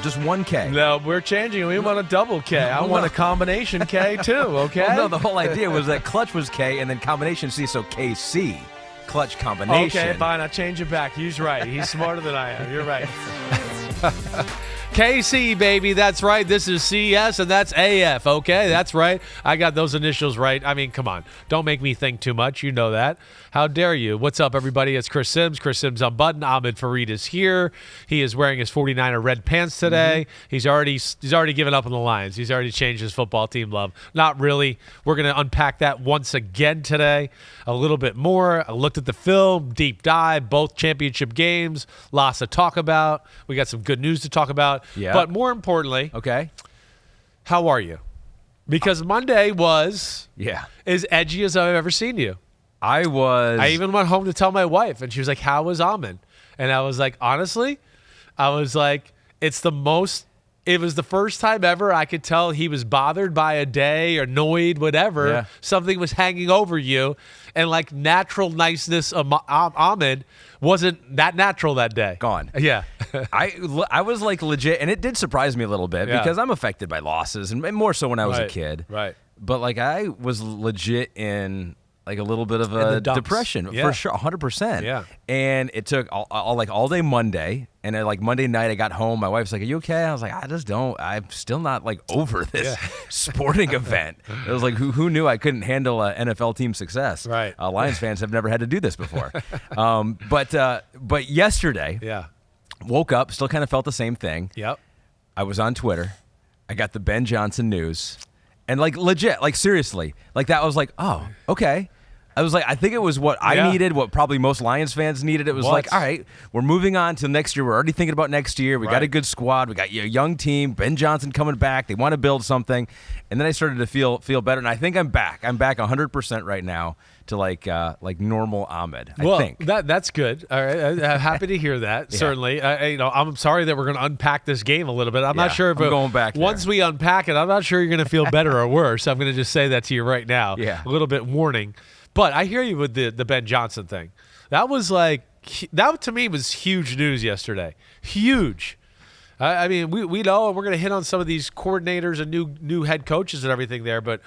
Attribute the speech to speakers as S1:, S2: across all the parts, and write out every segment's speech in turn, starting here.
S1: Just one K.
S2: No, we're changing. We want a double K. I want a combination K too, okay?
S1: Well, no, the whole idea was that clutch was K and then combination C, so KC. Clutch combination.
S2: Okay, fine. I'll change it back. He's right. He's smarter than I am. You're right. KC, baby. That's right. This is CS, and that's AF. Okay, that's right. I got those initials right. I mean, come on. Don't make me think too much. You know that. How dare you? What's up, everybody? It's Chris Simms. Chris Simms Unbuttoned. Ahmed Fareed is here. He is wearing his 49er red pants today. He's already given up on the Lions. He's already changed his football team love. Not really. We're going to unpack that once again today. A little bit more. I looked at the film, deep dive, both championship games. Lots to talk about. We got some good news to talk about.
S1: Yeah.
S2: But more importantly,
S1: Okay.
S2: how are you? Because Monday was as edgy as I've ever seen you.
S1: I
S2: even went home to tell my wife, and she was like, how was Ahmed? And I was like, honestly, it was the first time ever I could tell he was bothered by a day or annoyed, whatever.
S1: Yeah.
S2: Something was hanging over you, and like natural niceness of Ahmed wasn't that natural that day.
S1: Gone.
S2: Yeah.
S1: I was like legit, and it did surprise me a little bit because I'm affected by losses, and more so when I was a kid.
S2: Right.
S1: But like I was legit in like a little bit of a depression for sure, 100%.
S2: Yeah.
S1: And it took all day Monday, and then, like Monday night I got home. My wife's like, "Are you okay?" I was like, I'm still not like over this sporting event. It was like, who knew I couldn't handle an NFL team success?
S2: Right.
S1: Lions fans have never had to do this before. But yesterday, woke up, still kind of felt the same thing.
S2: Yep.
S1: I was on Twitter. I got the Ben Johnson news. And like legit, like seriously, like that was like, oh, okay. I was like, I think it was what I needed, what probably most Lions fans needed. It was like, all right, we're moving on to next year. We're already thinking about next year. We got a good squad. We got a young team. Ben Johnson coming back. They want to build something. And then I started to feel better. And I think I'm back. I'm back 100% right now to like normal Ahmed. I think
S2: that's good. All right, I'm happy to hear that. Certainly, I'm sorry that we're going to unpack this game a little bit. I'm not sure if
S1: I'm going back
S2: once we unpack it, I'm not sure you're going to feel better or worse. I'm going to just say that to you right now.
S1: Yeah,
S2: a little bit warning. But I hear you with the Ben Johnson thing. That to me was huge news yesterday. Huge. I mean, we know, and we're going to hit on some of these coordinators and new head coaches and everything there, but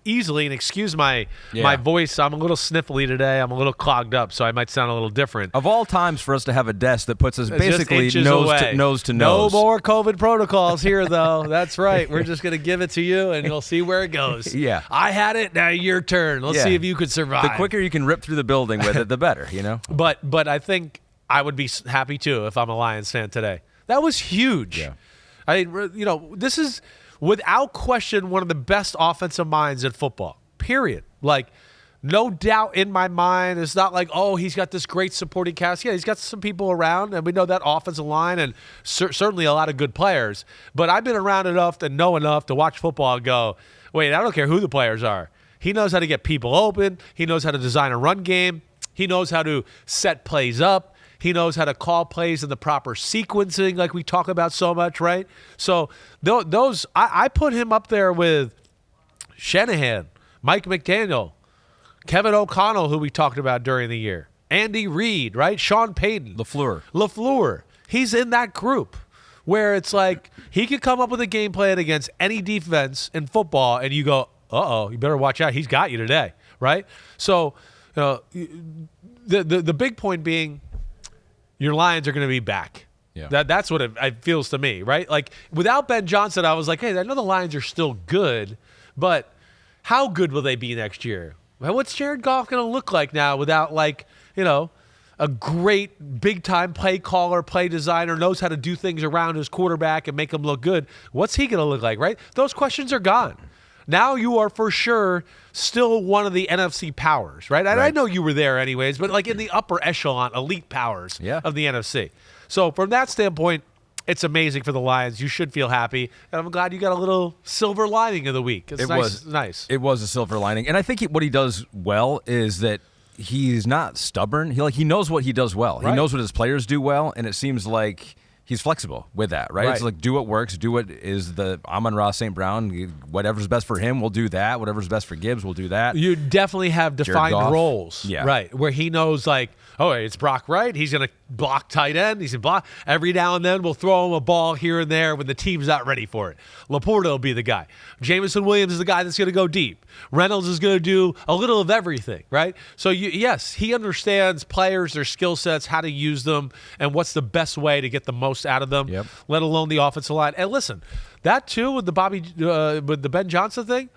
S2: easily, and excuse my voice, I'm a little sniffly today. I'm a little clogged up, so I might sound a little different.
S1: Of all times for us to have a desk that puts us basically nose to nose.
S2: No more COVID protocols here, though. That's right. We're just going to give it to you, and you'll see where it goes.
S1: Yeah.
S2: I had it. Now your turn. Let's see if you could survive.
S1: The quicker you can rip through the building with it, the better,
S2: But I think I would be happy, too, if I'm a Lions fan today. That was huge. Yeah. This is, without question, one of the best offensive minds in football, period. Like, no doubt in my mind. It's not like, oh, he's got this great supporting cast. Yeah, he's got some people around, and we know that offensive line and certainly a lot of good players. But I've been around enough to know enough to watch football and go, wait, I don't care who the players are. He knows how to get people open. He knows how to design a run game. He knows how to set plays up. He knows how to call plays in the proper sequencing like we talk about so much, right? So those I put him up there with Shanahan, Mike McDaniel, Kevin O'Connell, who we talked about during the year, Andy Reid, right? Sean Payton. LaFleur. He's in that group where it's like he could come up with a game plan against any defense in football, and you go, uh-oh, you better watch out. He's got you today, right? So the big point being, your Lions are going to be back. Yeah. That's what it feels to me, right? Like, without Ben Johnson, I was like, hey, I know the Lions are still good, but how good will they be next year? Well, what's Jared Goff going to look like now without, a great big-time play caller, play designer, knows how to do things around his quarterback and make him look good? What's he going to look like, right? Those questions are gone. Now you are for sure still one of the NFC powers, right? And I know you were there anyways, but like in the upper echelon, elite powers of the NFC. So from that standpoint, it's amazing for the Lions. You should feel happy. And I'm glad you got a little silver lining of the week. It was nice.
S1: It was a silver lining. And I think what he does well is that he's not stubborn. He knows what he does well. Right. He knows what his players do well, and it seems like he's flexible with that, right? It's like do what works, do what is the Amon-Ra St. Brown, whatever's best for him, we'll do that. Whatever's best for Gibbs, we'll do that.
S2: You definitely have defined roles, right? Where he knows like, oh, it's Brock Wright. He's going to block tight end. He's going to block. Every now and then we'll throw him a ball here and there when the team's not ready for it. Laporta will be the guy. Jameson Williams is the guy that's going to go deep. Reynolds is going to do a little of everything, right? So, yes, he understands players, their skill sets, how to use them, and what's the best way to get the most out of them, let alone the offensive line. And listen, that too with the with the Ben Johnson thing,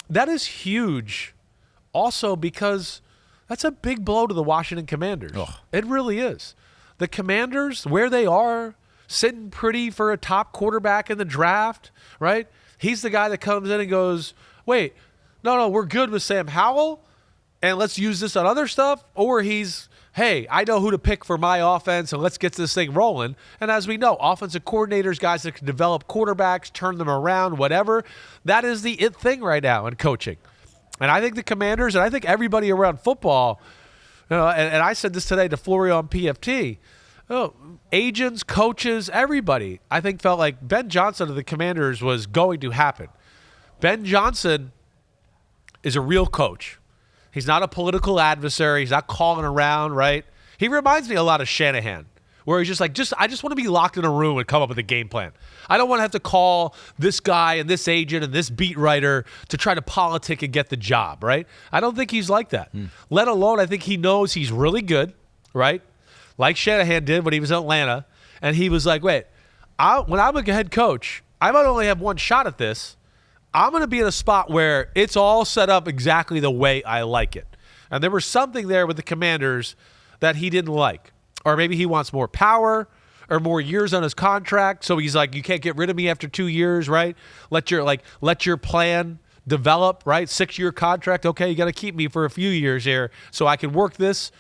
S2: that is huge also because that's a big blow to the Washington Commanders. It really is. The Commanders, where they are, sitting pretty for a top quarterback in the draft, right? He's the guy that comes in and goes, wait, no, we're good with Sam Howell, and let's use this on other stuff. Or he's, hey, I know who to pick for my offense, and let's get this thing rolling. And as we know, offensive coordinators, guys that can develop quarterbacks, turn them around, whatever, that is the it thing right now in coaching. And I think the Commanders, and I think everybody around football, and I said this today to Florio on PFT, agents, coaches, everybody, I think felt like Ben Johnson of the Commanders was going to happen. Ben Johnson is a real coach. He's not a political adversary. He's not calling around, right? He reminds me a lot of Shanahan, where he's just like, I just want to be locked in a room and come up with a game plan. I don't want to have to call this guy and this agent and this beat writer to try to politic and get the job, right? I don't think he's like that. Let alone, I think he knows he's really good, right? Like Shanahan did when he was in Atlanta. And he was like, wait, when I'm a head coach, I might only have one shot at this. I'm going to be in a spot where it's all set up exactly the way I like it. And there was something there with the Commanders that he didn't like. Or maybe he wants more power or more years on his contract. So he's like, you can't get rid of me after 2 years, right? Let your plan develop, right? 6-year contract. Okay, you got to keep me for a few years here so I can work this.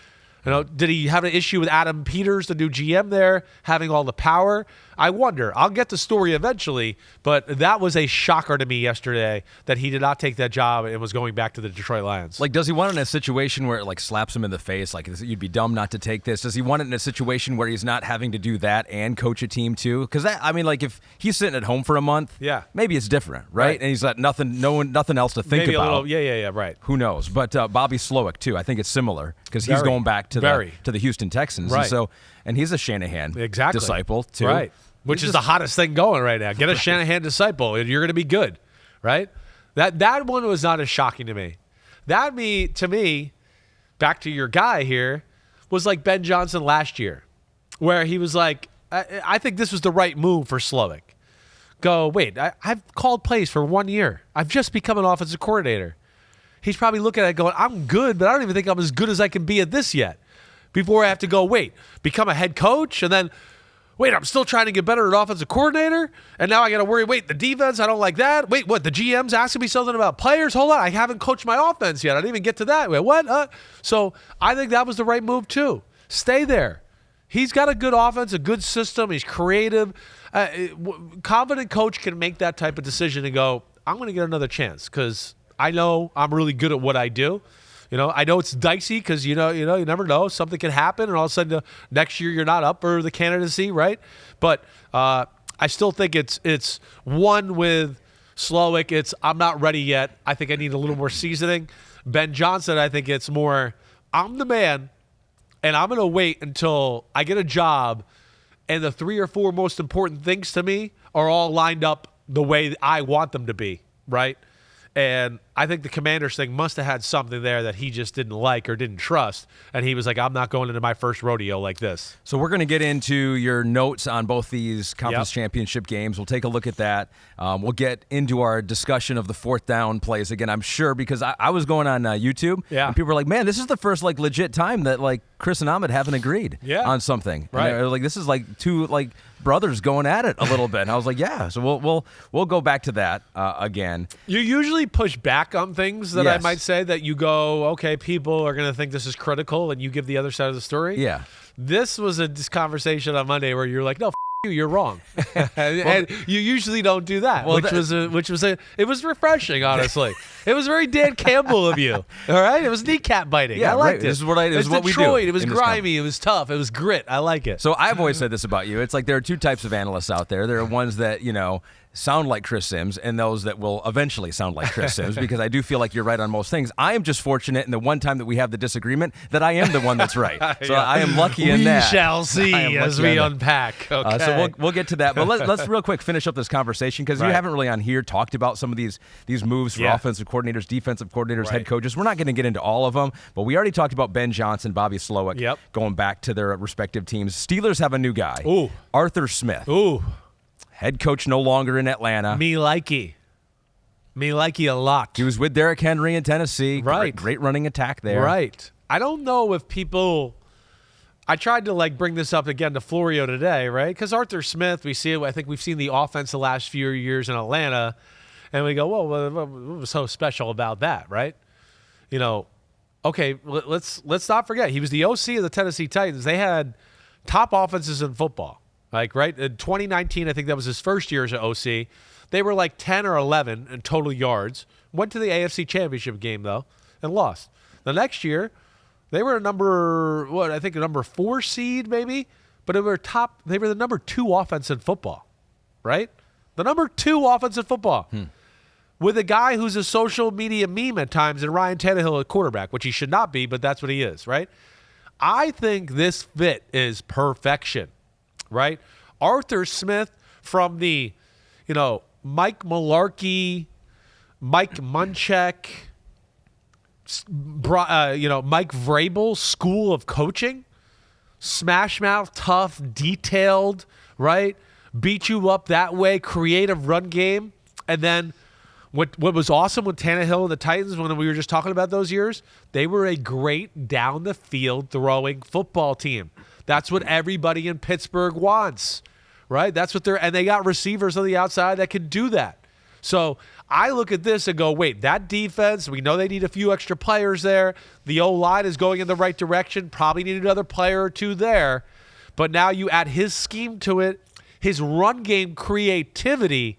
S2: Did he have an issue with Adam Peters, the new GM there, having all the power? I wonder. I'll get the story eventually, but that was a shocker to me yesterday that he did not take that job and was going back to the Detroit Lions.
S1: Like, does he want it in a situation where it, like, slaps him in the face? Like, you'd be dumb not to take this? Does he want it in a situation where he's not having to do that and coach a team too? Because like, if he's sitting at home for a month, maybe it's different, right? And he's got nothing else to think about.
S2: Right.
S1: Who knows? But Bobby Slowick too. I think it's similar because he's going back to the Houston Texans,
S2: right?
S1: And he's a Shanahan disciple too,
S2: right? Which is the hottest thing going right now. Get a Shanahan disciple, and you're going to be good, right? That one was not as shocking to me. To me, back to your guy here, was like Ben Johnson last year, where he was like, I think this was the right move for Slowick. Wait, I've called plays for 1 year. I've just become an offensive coordinator. He's probably looking at it going, I'm good, but I don't even think I'm as good as I can be at this yet. Before I have to become a head coach, and then, I'm still trying to get better at offensive coordinator, and now I got to worry, the defense, I don't like that. What, the GM's asking me something about players? Hold on, I haven't coached my offense yet. I didn't even get to that. Wait, what? So I think that was the right move too. Stay there. He's got a good offense, a good system. He's creative. Confident coach can make that type of decision and go, I'm going to get another chance because I know I'm really good at what I do. I know it's dicey because you never know. Something can happen, and all of a sudden next year you're not up for the candidacy, right? But I still think it's one with Slowick. I'm not ready yet. I think I need a little more seasoning. Ben Johnson, I think it's more, I'm the man, and I'm going to wait until I get a job, and the 3 or 4 most important things to me are all lined up the way I want them to be, right? And I think the Commanders thing must have had something there that he just didn't like or didn't trust. And he was like, I'm not going into my first rodeo like this.
S1: So we're going to get into your notes on both these conference championship games. We'll take a look at that. We'll get into our discussion of the 4th down plays again, I'm sure, because I was going on YouTube. And people were like, man, this is the first legit time that Chris and Ahmed haven't agreed on something.
S2: Right.
S1: And this is two brothers going at it a little bit. And I was like, yeah. So we'll go back to that again.
S2: You usually push back on things that I might say that you go, okay, people are going to think this is critical, and you give the other side of the story.
S1: Yeah.
S2: This was this conversation on Monday where you're like, no, you're wrong. And you usually don't do that,
S1: Well,
S2: it was refreshing, honestly. It was very Dan Campbell of you. All right? It was kneecap biting.
S1: Yeah,
S2: I liked
S1: right.
S2: it.
S1: This is what we do
S2: Detroit. It was
S1: in this
S2: grimy. It was tough. It was grit. I like it.
S1: So I've always said this about you. It's like there are two types of analysts out there. There are ones that, sound like Chris Simms and those that will eventually sound like Chris Simms, because I do feel like you're right on most things. I am just fortunate in the one time that we have the disagreement that I am the one that's right. So I am lucky in that.
S2: We shall see as we unpack. Okay.
S1: So we'll get to that. But let's real quick finish up this conversation, because you haven't really on here talked about some of these moves for offensive coordinators, defensive coordinators, head coaches. We're not going to get into all of them, but we already talked about Ben Johnson, Bobby Slowick, going back to their respective teams. Steelers have a new guy, Arthur Smith. Head coach no longer in Atlanta.
S2: Me likey a lot.
S1: He was with Derrick Henry in Tennessee.
S2: Right.
S1: Great running attack there.
S2: Right. I don't know if people – I tried to bring this up again to Florio today, right? Because Arthur Smith, we see it. I think we've seen the offense the last few years in Atlanta, and we go, well, what was so special about that, right? Okay, let's not forget. He was the OC of the Tennessee Titans. They had top offenses in football. Right? In 2019, I think that was his first year as an OC. They were 10 or 11 in total yards. Went to the AFC Championship game, though, and lost. The next year, they were a number 4 seed, maybe? But they were the number 2 offense in football, right? The number 2 offense in football. With a guy who's a social media meme at times, and Ryan Tannehill at quarterback, which he should not be, but that's what he is, right? I think this fit is perfection. Right? Arthur Smith from the, Mike Mularkey, Mike Munchak, Mike Vrabel school of coaching. Smash mouth, tough, detailed, right? Beat you up that way, creative run game. And then what was awesome with Tannehill and the Titans, when we were just talking about those years, they were a great down the field throwing football team. That's what everybody in Pittsburgh wants, right? And they got receivers on the outside that can do that. So I look at this and go, wait, that defense, we know they need a few extra players there. The O-line is going in the right direction. Probably need another player or two there. But now you add his scheme to it, his run game creativity.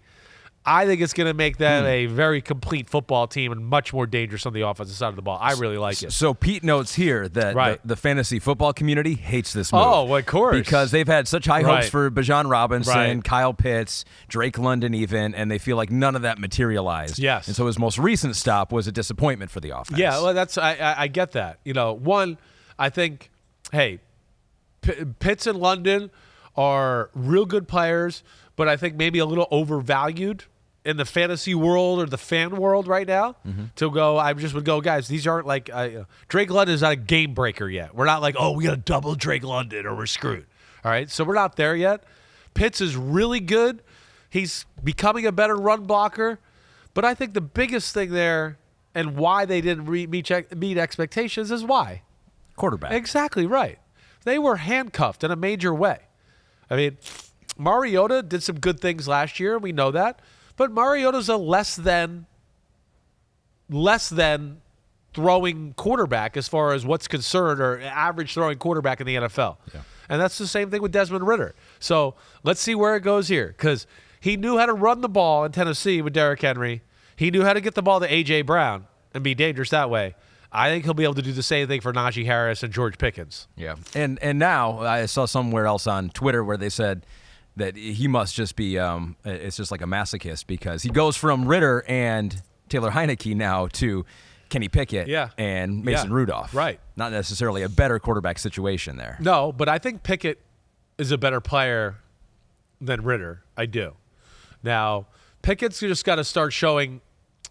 S2: I think it's going to make that a very complete football team and much more dangerous on the offensive side of the ball. I really like it.
S1: So Pete notes here that the fantasy football community hates this move.
S2: Oh, of course.
S1: Because they've had such high hopes for Bijan Robinson, Kyle Pitts, Drake London even, and they feel like none of that materialized.
S2: Yes.
S1: And so his most recent stop was a disappointment for the offense.
S2: Yeah, well, I get that. One, I think, hey, Pitts and London are real good players, but I think maybe a little overvalued in the fantasy world or the fan world right now. I just would go, guys, these aren't Drake London is not a game breaker yet. We're not we got to double Drake London or we're screwed. All right, so we're not there yet. Pitts is really good. He's becoming a better run blocker. But I think the biggest thing there and why they didn't meet expectations is why?
S1: Quarterback.
S2: Exactly right. They were handcuffed in a major way. I mean, Mariota did some good things last year, and we know that. But Mariota's a less than throwing quarterback as far as what's concerned, or average throwing quarterback in the NFL. Yeah. And that's the same thing with Desmond Ridder. So let's see where it goes here, because he knew how to run the ball in Tennessee with Derrick Henry. He knew how to get the ball to A.J. Brown and be dangerous that way. I think he'll be able to do the same thing for Najee Harris and George Pickens.
S1: Yeah. And now I saw somewhere else on Twitter where they said that he must just be it's just like a masochist, because he goes from Ridder and Taylor Heineke now to Kenny Pickett and Mason Rudolph.
S2: Right.
S1: Not necessarily a better quarterback situation there.
S2: No, but I think Pickett is a better player than Ridder. I do. Now, Pickett's just got to start showing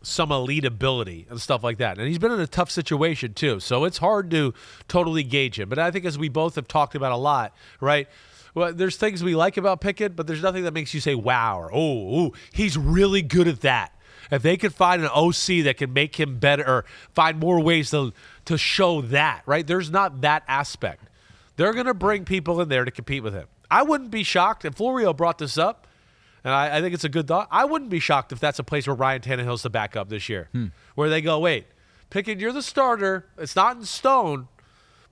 S2: some elite ability and stuff like that. And he's been in a tough situation too, so it's hard to totally gauge him. But I think, as we both have talked about a lot, right, well, there's things we like about Pickett, but there's nothing that makes you say, wow, or, oh, he's really good at that. If they could find an OC that can make him better, or find more ways to show that, right, there's not that aspect. They're going to bring people in there to compete with him. I wouldn't be shocked, and Florio brought this up, and I think it's a good thought. I wouldn't be shocked if that's a place where Ryan Tannehill's the backup this year, where they go, wait, Pickett, you're the starter. It's not in stone,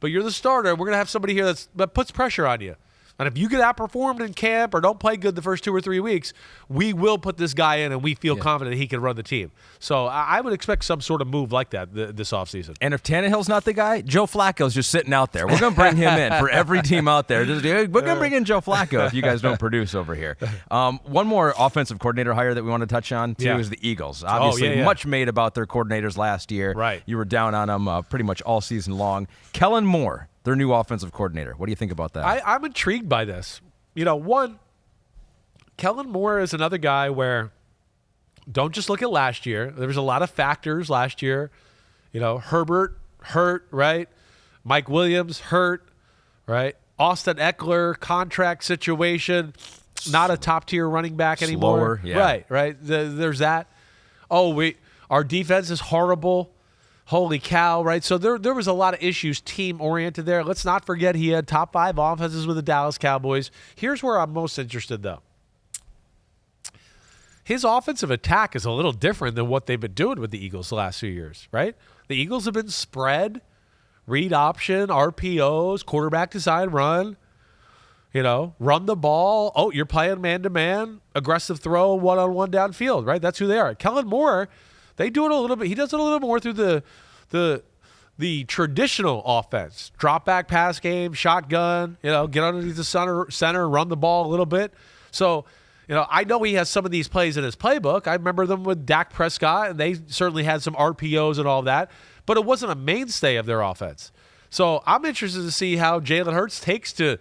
S2: but you're the starter. We're going to have somebody here that puts pressure on you. And if you get outperformed in camp or don't play good the first 2 or 3 weeks, we will put this guy in and we feel confident he can run the team. So I would expect some sort of move like that this offseason.
S1: And if Tannehill's not the guy, Joe Flacco's just sitting out there. We're going to bring him in for every team out there. We're going to bring in Joe Flacco if you guys don't produce over here. One more offensive coordinator hire that we want to touch on, too, is the Eagles. Obviously, much made about their coordinators last year.
S2: Right.
S1: You were down on them pretty much all season long. Kellen Moore, their new offensive coordinator. What do you think about that?
S2: I'm intrigued by this. One, Kellen Moore is another guy where don't just look at last year. There was a lot of factors last year. Herbert hurt, right? Mike Williams hurt, right? Austin Eckler contract situation, not a top-tier running back anymore.
S1: Slower, yeah.
S2: Right. There's that. Our defense is horrible. Holy cow, right? So there was a lot of issues team-oriented there. Let's not forget he had top 5 offenses with the Dallas Cowboys. Here's where I'm most interested, though. His offensive attack is a little different than what they've been doing with the Eagles the last few years, right? The Eagles have been spread, read option, RPOs, quarterback design run, run the ball. Oh, you're playing man-to-man, aggressive throw, one-on-one downfield, right? That's who they are. Kellen Moore, they do it a little bit. He does it a little more through the traditional offense. Drop back pass game, shotgun, get underneath the center, run the ball a little bit. So, I know he has some of these plays in his playbook. I remember them with Dak Prescott, and they certainly had some RPOs and all that, but it wasn't a mainstay of their offense. So I'm interested to see how Jalen Hurts takes to,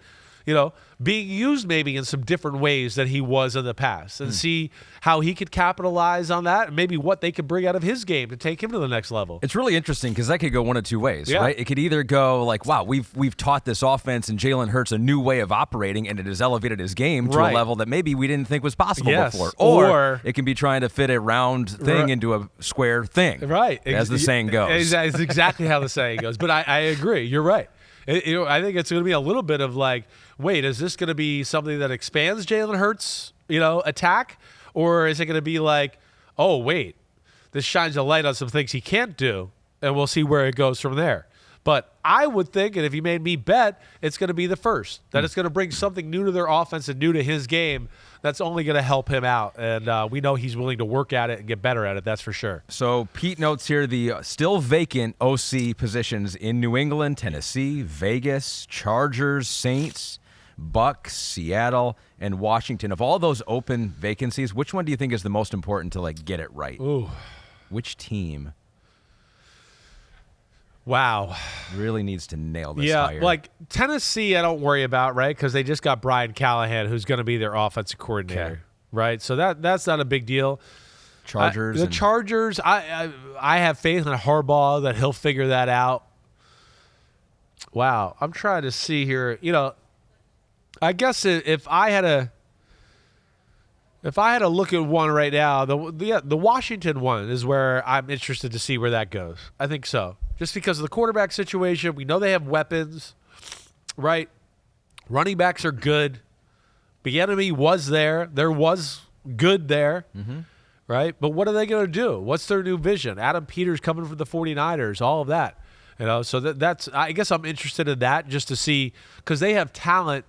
S2: being used maybe in some different ways than he was in the past, and see how he could capitalize on that and maybe what they could bring out of his game to take him to the next level.
S1: It's really interesting because that could go one of two ways, right? It could either go like, wow, we've taught this offense and Jalen Hurts a new way of operating, and it has elevated his game to a level that maybe we didn't think was possible before. Or it can be trying to fit a round thing into a square thing,
S2: right?
S1: As the saying goes.
S2: It's exactly how the saying goes. But I agree. You're right. I think it's going to be a little bit of like, wait, is this going to be something that expands Jalen Hurts, attack? Or is it going to be like, oh, wait, this shines a light on some things he can't do, and we'll see where it goes from there. But I would think, and if you made me bet, it's going to be the first, that it's going to bring something new to their offense and new to his game that's only going to help him out. And we know he's willing to work at it and get better at it, that's for sure.
S1: So Pete notes here the still vacant OC positions in New England, Tennessee, Vegas, Chargers, Saints, Bucks, Seattle, and Washington. Of all those open vacancies, which one do you think is the most important to get it right?
S2: Ooh.
S1: Which team?
S2: Wow.
S1: Really needs to nail this hire.
S2: Like Tennessee, I don't worry about, right? Because they just got Brian Callahan, who's going to be their offensive coordinator, right? So that's not a big deal.
S1: Chargers.
S2: Chargers, I have faith in Harbaugh that he'll figure that out. Wow. I'm trying to see here. I guess if I had to look at one right now, the Washington one is where I'm interested to see where that goes. I think so. Just because of the quarterback situation, we know they have weapons, right? Running backs are good. Bieniemy was there. There was good there, right? But what are they going to do? What's their new vision? Adam Peters coming from the 49ers, all of that. So that's I guess I'm interested in that just to see, because they have talent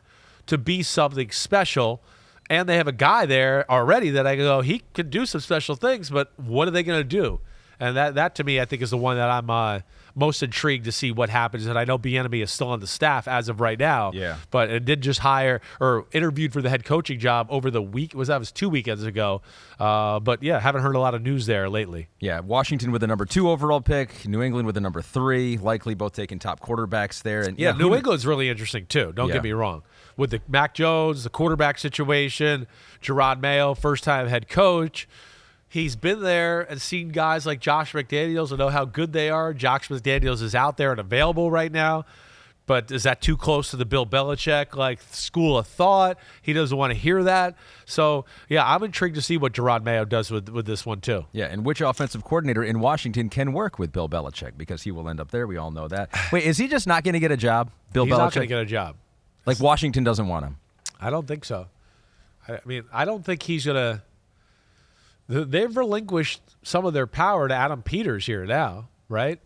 S2: to be something special, and they have a guy there already that I go, he can do some special things, but what are they going to do? And that to me, I think, is the one that I'm most intrigued to see what happens. And I know Bieniemy is still on the staff as of right now.
S1: Yeah.
S2: But it did just hire or interviewed for the head coaching job over the week. That was 2 weekends ago. But yeah, haven't heard a lot of news there lately.
S1: Yeah, Washington with the number 2 overall pick, New England with the number 3, likely both taking top quarterbacks there. And
S2: yeah, New England's really interesting too. Don't get me wrong. With the Mac Jones, the quarterback situation, Gerard Mayo, first-time head coach. He's been there and seen guys like Josh McDaniels and know how good they are. Josh McDaniels is out there and available right now. But is that too close to the Bill Belichick school of thought? He doesn't want to hear that. So, yeah, I'm intrigued to see what Gerard Mayo does with this one too.
S1: Yeah, and which offensive coordinator in Washington can work with Bill Belichick, because he will end up there. We all know that. Wait, is he just not going to get a job, Bill Belichick?
S2: He's not going to get a job.
S1: Washington doesn't want him.
S2: I don't think so. I don't think he's going to. They've relinquished some of their power to Adam Peters here now, right?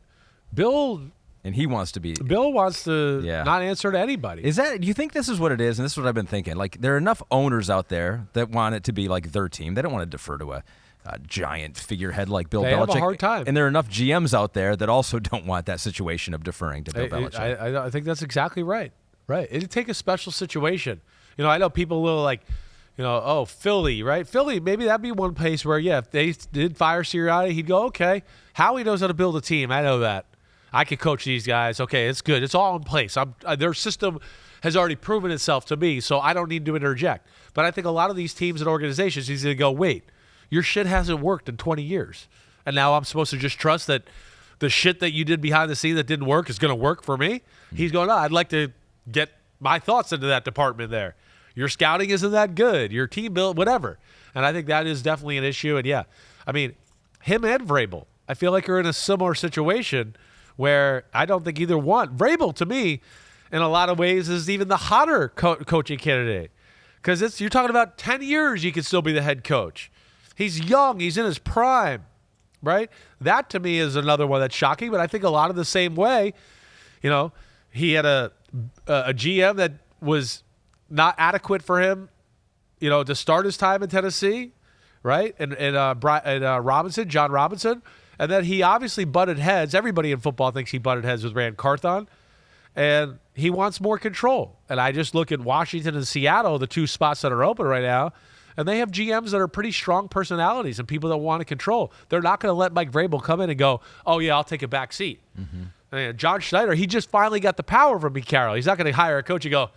S2: Bill
S1: And he wants to be.
S2: Bill wants to not answer to anybody.
S1: Do you think this is what it is? And this is what I've been thinking. Like, there are enough owners out there that want it to be like their team. They don't want to defer to a giant figurehead like Bill Belichick.
S2: They have a hard time.
S1: And there are enough GMs out there that also don't want that situation of deferring to Bill Belichick.
S2: I think that's exactly right. Right. It'd take a special situation. I know people will like, Philly, right? Philly, maybe that'd be one place where, if they did fire Sirianni, he'd go, okay, Howie knows how to build a team. I know that. I could coach these guys. Okay, it's good. It's all in place. Their system has already proven itself to me, so I don't need to interject. But I think a lot of these teams and organizations, he's going to go, wait, your shit hasn't worked in 20 years. And now I'm supposed to just trust that the shit that you did behind the scene that didn't work is going to work for me? He's going, no, I'd like to get my thoughts into that department there. Your scouting isn't that good. Your team build, whatever. And I think that is definitely an issue. And, him and Vrabel, I feel like are in a similar situation where I don't think either one. Vrabel, to me, in a lot of ways, is even the hotter coaching candidate. Because you're talking about 10 years you could still be the head coach. He's young. He's in his prime, right? That, to me, is another one that's shocking. But I think a lot of the same way, he had a GM that was not adequate for him, to start his time in Tennessee, right? And Robinson, John Robinson. And then he obviously butted heads. Everybody in football thinks he butted heads with Rand Carthon. And he wants more control. And I just look at Washington and Seattle, the two spots that are open right now, and they have GMs that are pretty strong personalities and people that want to control. They're not going to let Mike Vrabel come in and go, oh, yeah, I'll take a back seat. Mm-hmm. John Schneider, he just finally got the power from Pete Carroll. He's not going to hire a coach and go,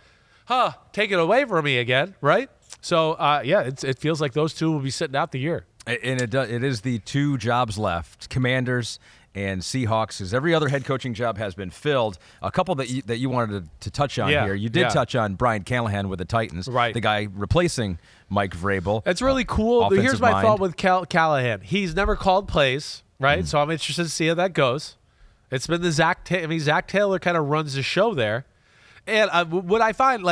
S2: take it away from me again, right? So, it feels like those two will be sitting out the year.
S1: And it is the two jobs left, Commanders and Seahawks, because every other head coaching job has been filled. A couple that you wanted to touch on here. You did touch on Brian Callahan with the Titans,
S2: right?
S1: The guy replacing Mike Vrabel.
S2: It's really cool. Here's my thought with Callahan. He's never called plays, right? So I'm interested to see how that goes. It's been the Zach Taylor kind of runs the show there. And what I find,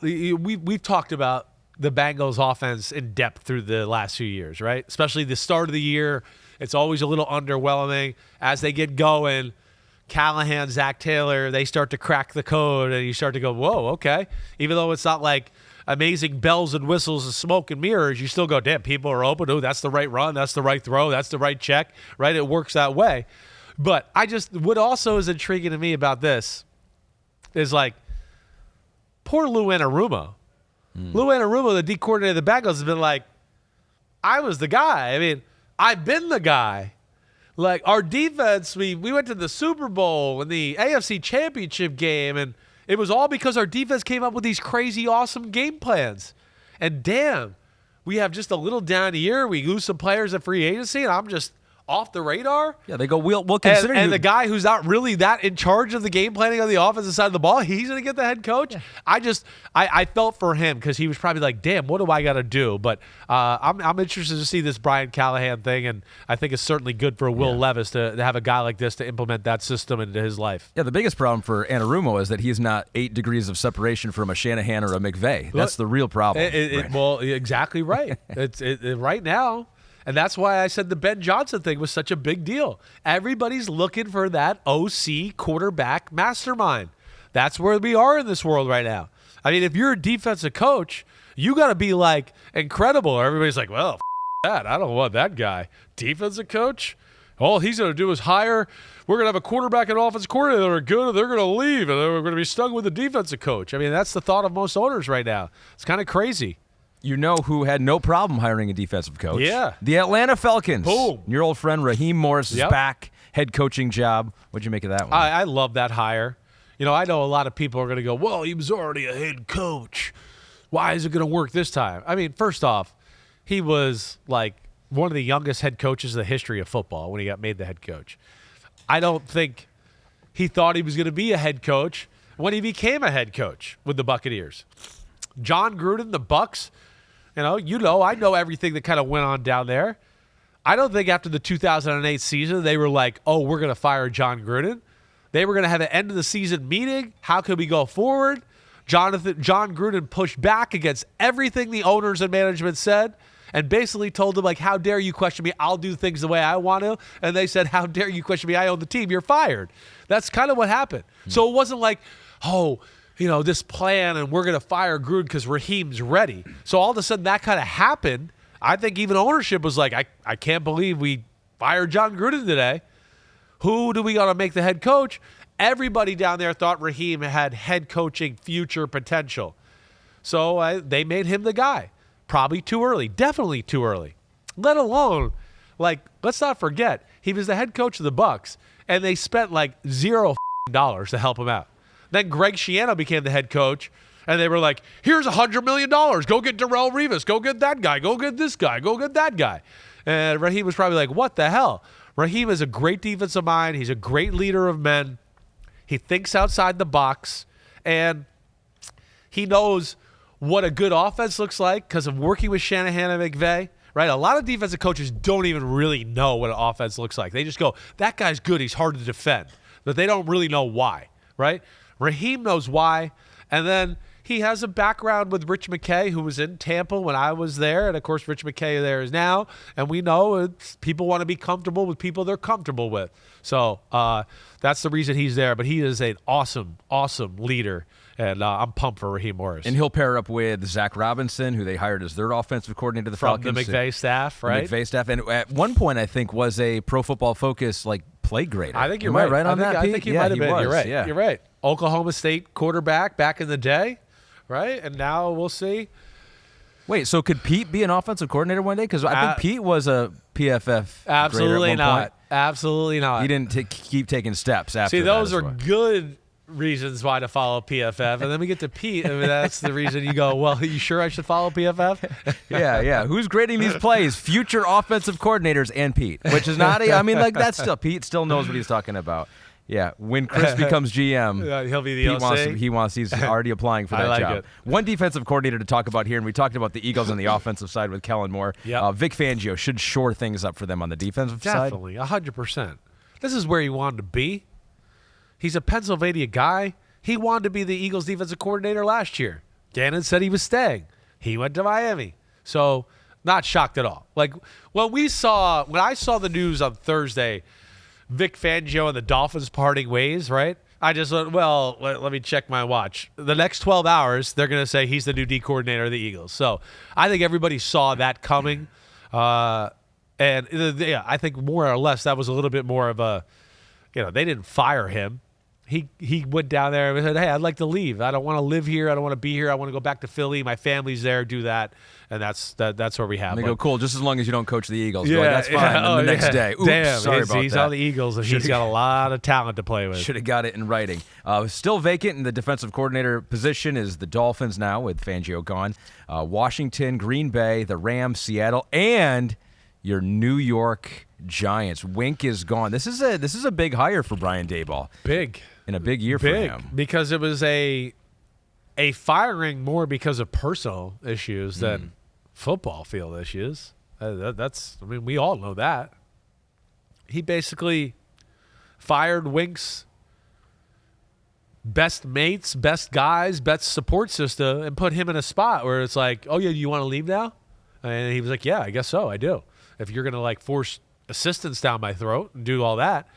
S2: we've talked about the Bengals offense in depth through the last few years, right? Especially the start of the year. It's always a little underwhelming. As they get going, Callahan, Zach Taylor, they start to crack the code, and you start to go, whoa, okay. Even though it's not like amazing bells and whistles and smoke and mirrors, you still go, damn, people are open. Oh, that's the right run. That's the right throw. That's the right check, right? It works that way. But what also is intriguing to me about this is poor Lou Anarumo. Lou Anarumo, the D coordinator of the Bengals, has been like, I was the guy. I mean, I've been the guy. Our defense, we went to the Super Bowl and the AFC Championship game, and it was all because our defense came up with these crazy, awesome game plans. And damn, we have just a little down year. We lose some players at free agency, and I'm just off the radar.
S1: Yeah, they go, we'll consider you.
S2: And the guy who's not really that in charge of the game planning on the offensive side of the ball, he's going to get the head coach. Yeah. I felt for him because he was probably like, damn, what do I got to do? But I'm interested to see this Brian Callahan thing, and I think it's certainly good for Will Levis to have a guy like this to implement that system into his life.
S1: Yeah, the biggest problem for Anarumo is that he's not 8 degrees of separation from a Shanahan or a McVay. That's the real problem.
S2: Well, exactly right. It's right now. And that's why I said the Ben Johnson thing was such a big deal. Everybody's looking for that OC quarterback mastermind. That's where we are in this world right now. I mean, if you're a defensive coach, you got to be incredible. Everybody's like, well, that. I don't want that guy. Defensive coach? All he's going to do is hire. We're going to have a quarterback and offensive coordinator that are good, and they're going to leave, and we're going to be stuck with the defensive coach. I mean, that's the thought of most owners right now. It's kind of crazy.
S1: You know who had no problem hiring a defensive coach?
S2: Yeah.
S1: The Atlanta Falcons.
S2: Boom.
S1: Your old friend Raheem Morris is back, head coaching job. What'd you make of that one?
S2: I love that hire. I know a lot of people are going to go, well, he was already a head coach. Why is it going to work this time? I mean, first off, he was one of the youngest head coaches in the history of football when he got made the head coach. I don't think he thought he was going to be a head coach when he became a head coach with the Buccaneers. John Gruden, the Bucs, I know everything that kind of went on down there. I don't think after the 2008 season they were like, oh, we're going to fire John Gruden. They were going to have an end of the season meeting. How could we go forward? John Gruden pushed back against everything the owners and management said, and basically told them, like, how dare you question me? I'll do things the way I want to. And they said, how dare you question me? I own the team. You're fired. That's kind of what happened. So it wasn't like, oh, this plan and we're going to fire Gruden because Raheem's ready. So all of a sudden that kind of happened. I think even ownership was like, I can't believe we fired John Gruden today. Who do we got to make the head coach? Everybody down there thought Raheem had head coaching future potential. So they made him the guy. Probably too early. Definitely too early. Let alone, let's not forget, he was the head coach of the Bucs, and they spent $0 to help him out. Then Greg Schiano became the head coach, and they were like, here's $100 million. Go get Darrelle Revis. Go get that guy. Go get this guy. Go get that guy. And Raheem was probably like, what the hell? Raheem is a great defensive mind. He's a great leader of men. He thinks outside the box, and he knows what a good offense looks like because of working with Shanahan and McVay, right? A lot of defensive coaches don't even really know what an offense looks like. They just go, that guy's good. He's hard to defend. But they don't really know why, right? Raheem knows why, and then he has a background with Rich McKay, who was in Tampa when I was there, and of course Rich McKay there is now, and we know people want to be comfortable with people they're comfortable with. So that's the reason he's there, but he is an awesome, awesome leader, and I'm pumped for Raheem Morris.
S1: And he'll pair up with Zach Robinson, who they hired as their offensive coordinator, the Falcons.
S2: From the McVay staff, right?
S1: The McVay staff, and at one point I think was a Pro Football Focus play grader.
S2: I think you're
S1: Am
S2: right.
S1: I right on that,
S2: I
S1: Pete?
S2: think he might have been.
S1: Was.
S2: You're right.
S1: Yeah.
S2: You're right. Oklahoma State quarterback back in the day, right? And now we'll see.
S1: Wait, so could Pete be an offensive coordinator one day? Because I think Pete was a PFF
S2: absolutely
S1: grader at one point.
S2: Absolutely not.
S1: He didn't keep taking steps after.
S2: See, those
S1: that
S2: are good reasons why to follow PFF, and then we get to Pete. I mean, that's the reason you go, well, are you sure I should follow PFF?
S1: Yeah. Who's grading these plays? Future offensive coordinators and Pete, which is not. That's still Pete still knows what he's talking about. Yeah, when Chris becomes GM,
S2: he'll be the OC.
S1: He's already applying for that job.
S2: It.
S1: One defensive coordinator to talk about here, and we talked about the Eagles on the offensive side with Kellen Moore.
S2: Yep.
S1: Vic Fangio should shore things up for them on the defensive side.
S2: Definitely, 100%. This is where he wanted to be. He's a Pennsylvania guy. He wanted to be the Eagles defensive coordinator last year. Gannon said he was staying. He went to Miami. So, not shocked at all. When I saw the news on Thursday, Vic Fangio and the Dolphins parting ways, right? I just went, well, let me check my watch. The next 12 hours, they're going to say he's the new D coordinator of the Eagles. So I think everybody saw that coming. I think more or less that was a little bit more of a, they didn't fire him. He went down there and said, hey, I'd like to leave. I don't want to live here. I don't want to be here. I want to go back to Philly. My family's there. Do that. And that's where we have him.
S1: They go, cool, just as long as you don't coach the Eagles.
S2: Yeah,
S1: like, that's fine. And the next day, oops,
S2: damn,
S1: sorry about
S2: he's
S1: that.
S2: on the Eagles, and he's got a lot of talent to play with.
S1: Should have got it in writing. Still vacant in the defensive coordinator position is the Dolphins now with Fangio gone. Washington, Green Bay, the Rams, Seattle, and your New York Giants. Wink is gone. This is a big hire for Brian Daboll.
S2: Big.
S1: In a big year for him.
S2: Because it was a firing more because of personal issues than football field issues. We all know that. He basically fired Wink's best mates, best guys, best support system, and put him in a spot where it's like, oh, yeah, you want to leave now? And he was like, yeah, I guess so. I do. If you're going to force assistants down my throat and do all that,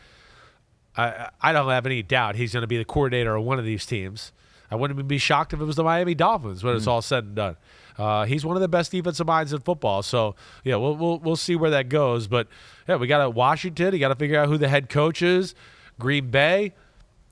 S2: I don't have any doubt he's going to be the coordinator of one of these teams. I wouldn't be shocked if it was the Miami Dolphins when it's all said and done. He's one of the best defensive minds in football. So, yeah, we'll see where that goes. But, yeah, we got Washington. You got to figure out who the head coach is. Green Bay,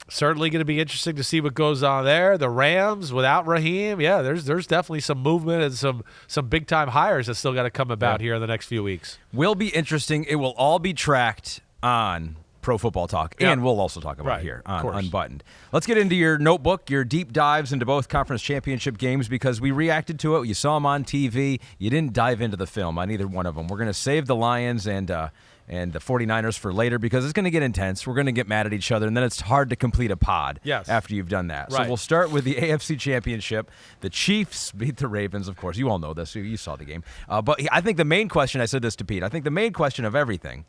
S2: certainly going to be interesting to see what goes on there. The Rams, without Raheem, yeah, there's definitely some movement and some big-time hires that still got to come about here in the next few weeks.
S1: Will be interesting. It will all be tracked on Pro Football Talk, and we'll also talk about it here on Unbuttoned. Let's get into your notebook, your deep dives into both conference championship games, because we reacted to it. You saw them on TV. You didn't dive into the film on either one of them. We're going to save the Lions and the 49ers for later because it's going to get intense. We're going to get mad at each other, and then it's hard to complete a pod after you've done that.
S2: Right.
S1: So we'll start with the AFC Championship. The Chiefs beat the Ravens, of course. You all know this. You saw the game. But I think the main question, I said this to Pete, I think the main question of everything,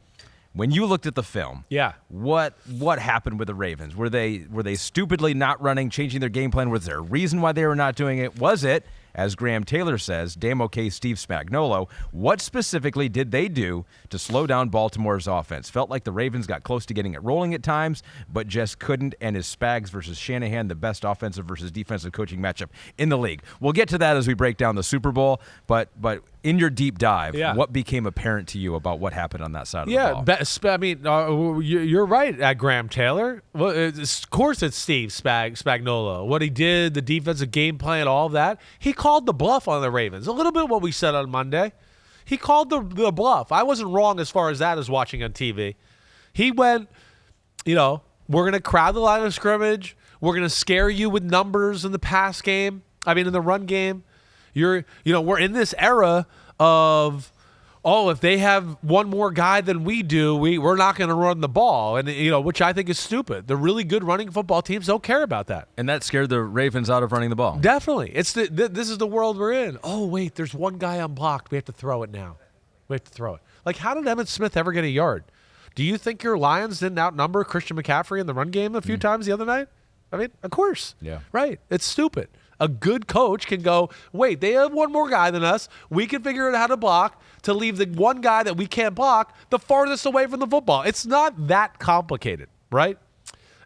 S1: when you looked at the film, what happened with the Ravens? Were they stupidly not running, changing their game plan? Was there a reason why they were not doing it? Was it As Graham Taylor says, damn okay Steve Spagnuolo, what specifically did they do to slow down Baltimore's offense? Felt like the Ravens got close to getting it rolling at times, but just couldn't, and is Spags versus Shanahan the best offensive versus defensive coaching matchup in the league? We'll get to that as we break down the Super Bowl, but in your deep dive, what became apparent to you about what happened on that side of the ball?
S2: I mean, you're right, Graham Taylor. Well, of course it's Steve Spagnuolo. What he did, the defensive game plan, all of that. He called the bluff on the Ravens. A little bit what we said on Monday. He called the bluff. I wasn't wrong as far as that as watching on TV. He went, we're going to crowd the line of scrimmage. We're going to scare you with numbers in the pass game. In the run game. We're in this era of, if they have one more guy than we do, we're not going to run the ball, and which I think is stupid. The really good running football teams don't care about that,
S1: and that scared the Ravens out of running the ball.
S2: Definitely, it's this is the world we're in. Oh wait, there's one guy unblocked. We have to throw it now. We have to throw it. Like, how did Emmitt Smith ever get a yard? Do you think your Lions didn't outnumber Christian McCaffrey in the run game a few times the other night? Of course.
S1: Yeah.
S2: Right. It's stupid. A good coach can go, wait, they have one more guy than us. We can figure out how to block to leave the one guy that we can't block the farthest away from the football. It's not that complicated, right?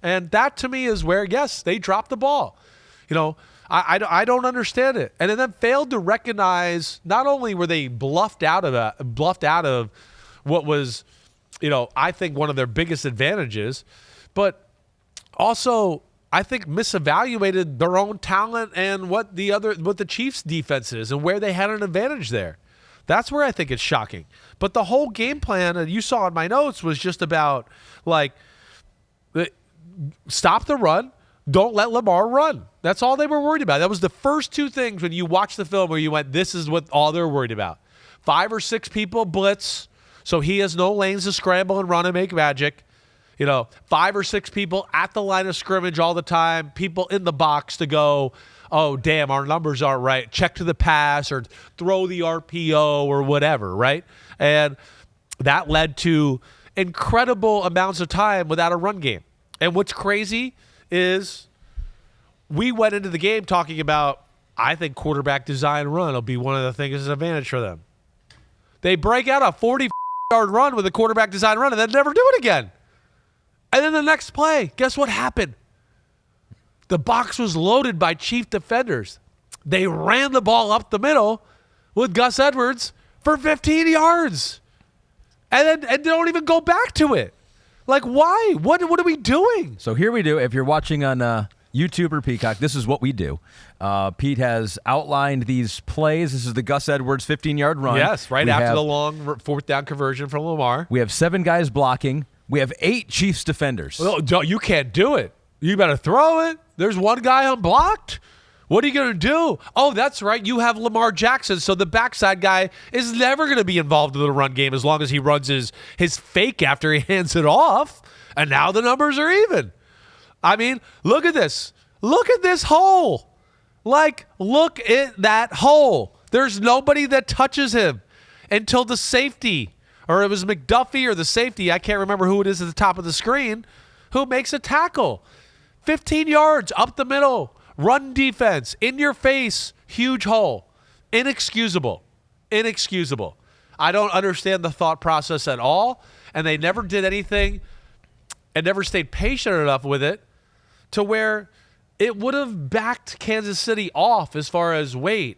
S2: And that to me is where, yes, they dropped the ball. I don't understand it. And then failed to recognize, not only were they bluffed out of what was, I think one of their biggest advantages, but also I think misevaluated their own talent and what the Chiefs' defense is and where they had an advantage there. That's where I think it's shocking. But the whole game plan, and you saw in my notes, was just about stop the run, don't let Lamar run. That's all they were worried about. That was the first two things when you watch the film where you went, this is what all they're worried about. 5 or 6 people blitz, so he has no lanes to scramble and run and make magic. 5 or 6 people at the line of scrimmage all the time, people in the box to go, oh, damn, our numbers aren't right. Check to the pass or throw the RPO or whatever, right? And that led to incredible amounts of time without a run game. And what's crazy is we went into the game talking about, I think quarterback design run will be one of the things that's an advantage for them. They break out a 40-yard run with a quarterback design run and then never do it again. And then the next play, guess what happened? The box was loaded by Chief defenders. They ran the ball up the middle with Gus Edwards for 15 yards. And they don't even go back to it. Like, why? What are we doing?
S1: So here we do. If you're watching on YouTube or Peacock, this is what we do. Pete has outlined these plays. This is the Gus Edwards 15-yard run.
S2: Yes, after the long fourth down conversion from Lamar.
S1: We have 7 guys blocking. We have 8 Chiefs defenders.
S2: Well, you can't do it. You better throw it. There's one guy unblocked. What are you going to do? Oh, that's right. You have Lamar Jackson, so the backside guy is never going to be involved in the run game as long as he runs his fake after he hands it off. And now the numbers are even. Look at this. Look at this hole. Look at that hole. There's nobody that touches him until the safety, or it was McDuffie or the safety, I can't remember who it is at the top of the screen, who makes a tackle. 15 yards up the middle, run defense, in your face, huge hole. Inexcusable. I don't understand the thought process at all, and they never did anything and never stayed patient enough with it to where it would have backed Kansas City off as far as, wait,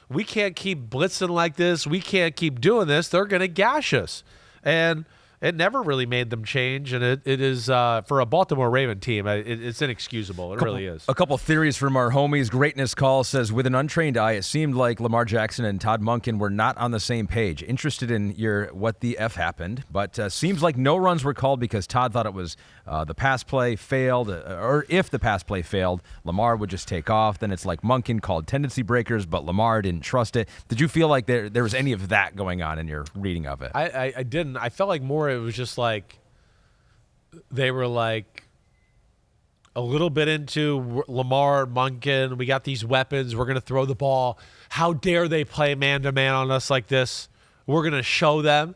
S2: we can't keep blitzing like this. We can't keep doing this. They're going to gash us. And it never really made them change, and it is, for a Baltimore Raven team, it's inexcusable. It really is.
S1: A couple theories from our homies. Greatness Call says, with an untrained eye, it seemed like Lamar Jackson and Todd Monken were not on the same page. Interested in your what the F happened, but seems like no runs were called because Todd thought it was the pass play failed, or if the pass play failed, Lamar would just take off. Then it's like Monken called tendency breakers, but Lamar didn't trust it. Did you feel like there was any of that going on in your reading of it?
S2: I didn't. I felt like more it was just like they were like a little bit into Lamar, Monken. We got these weapons. We're going to throw the ball. How dare they play man-to-man on us like this? We're going to show them.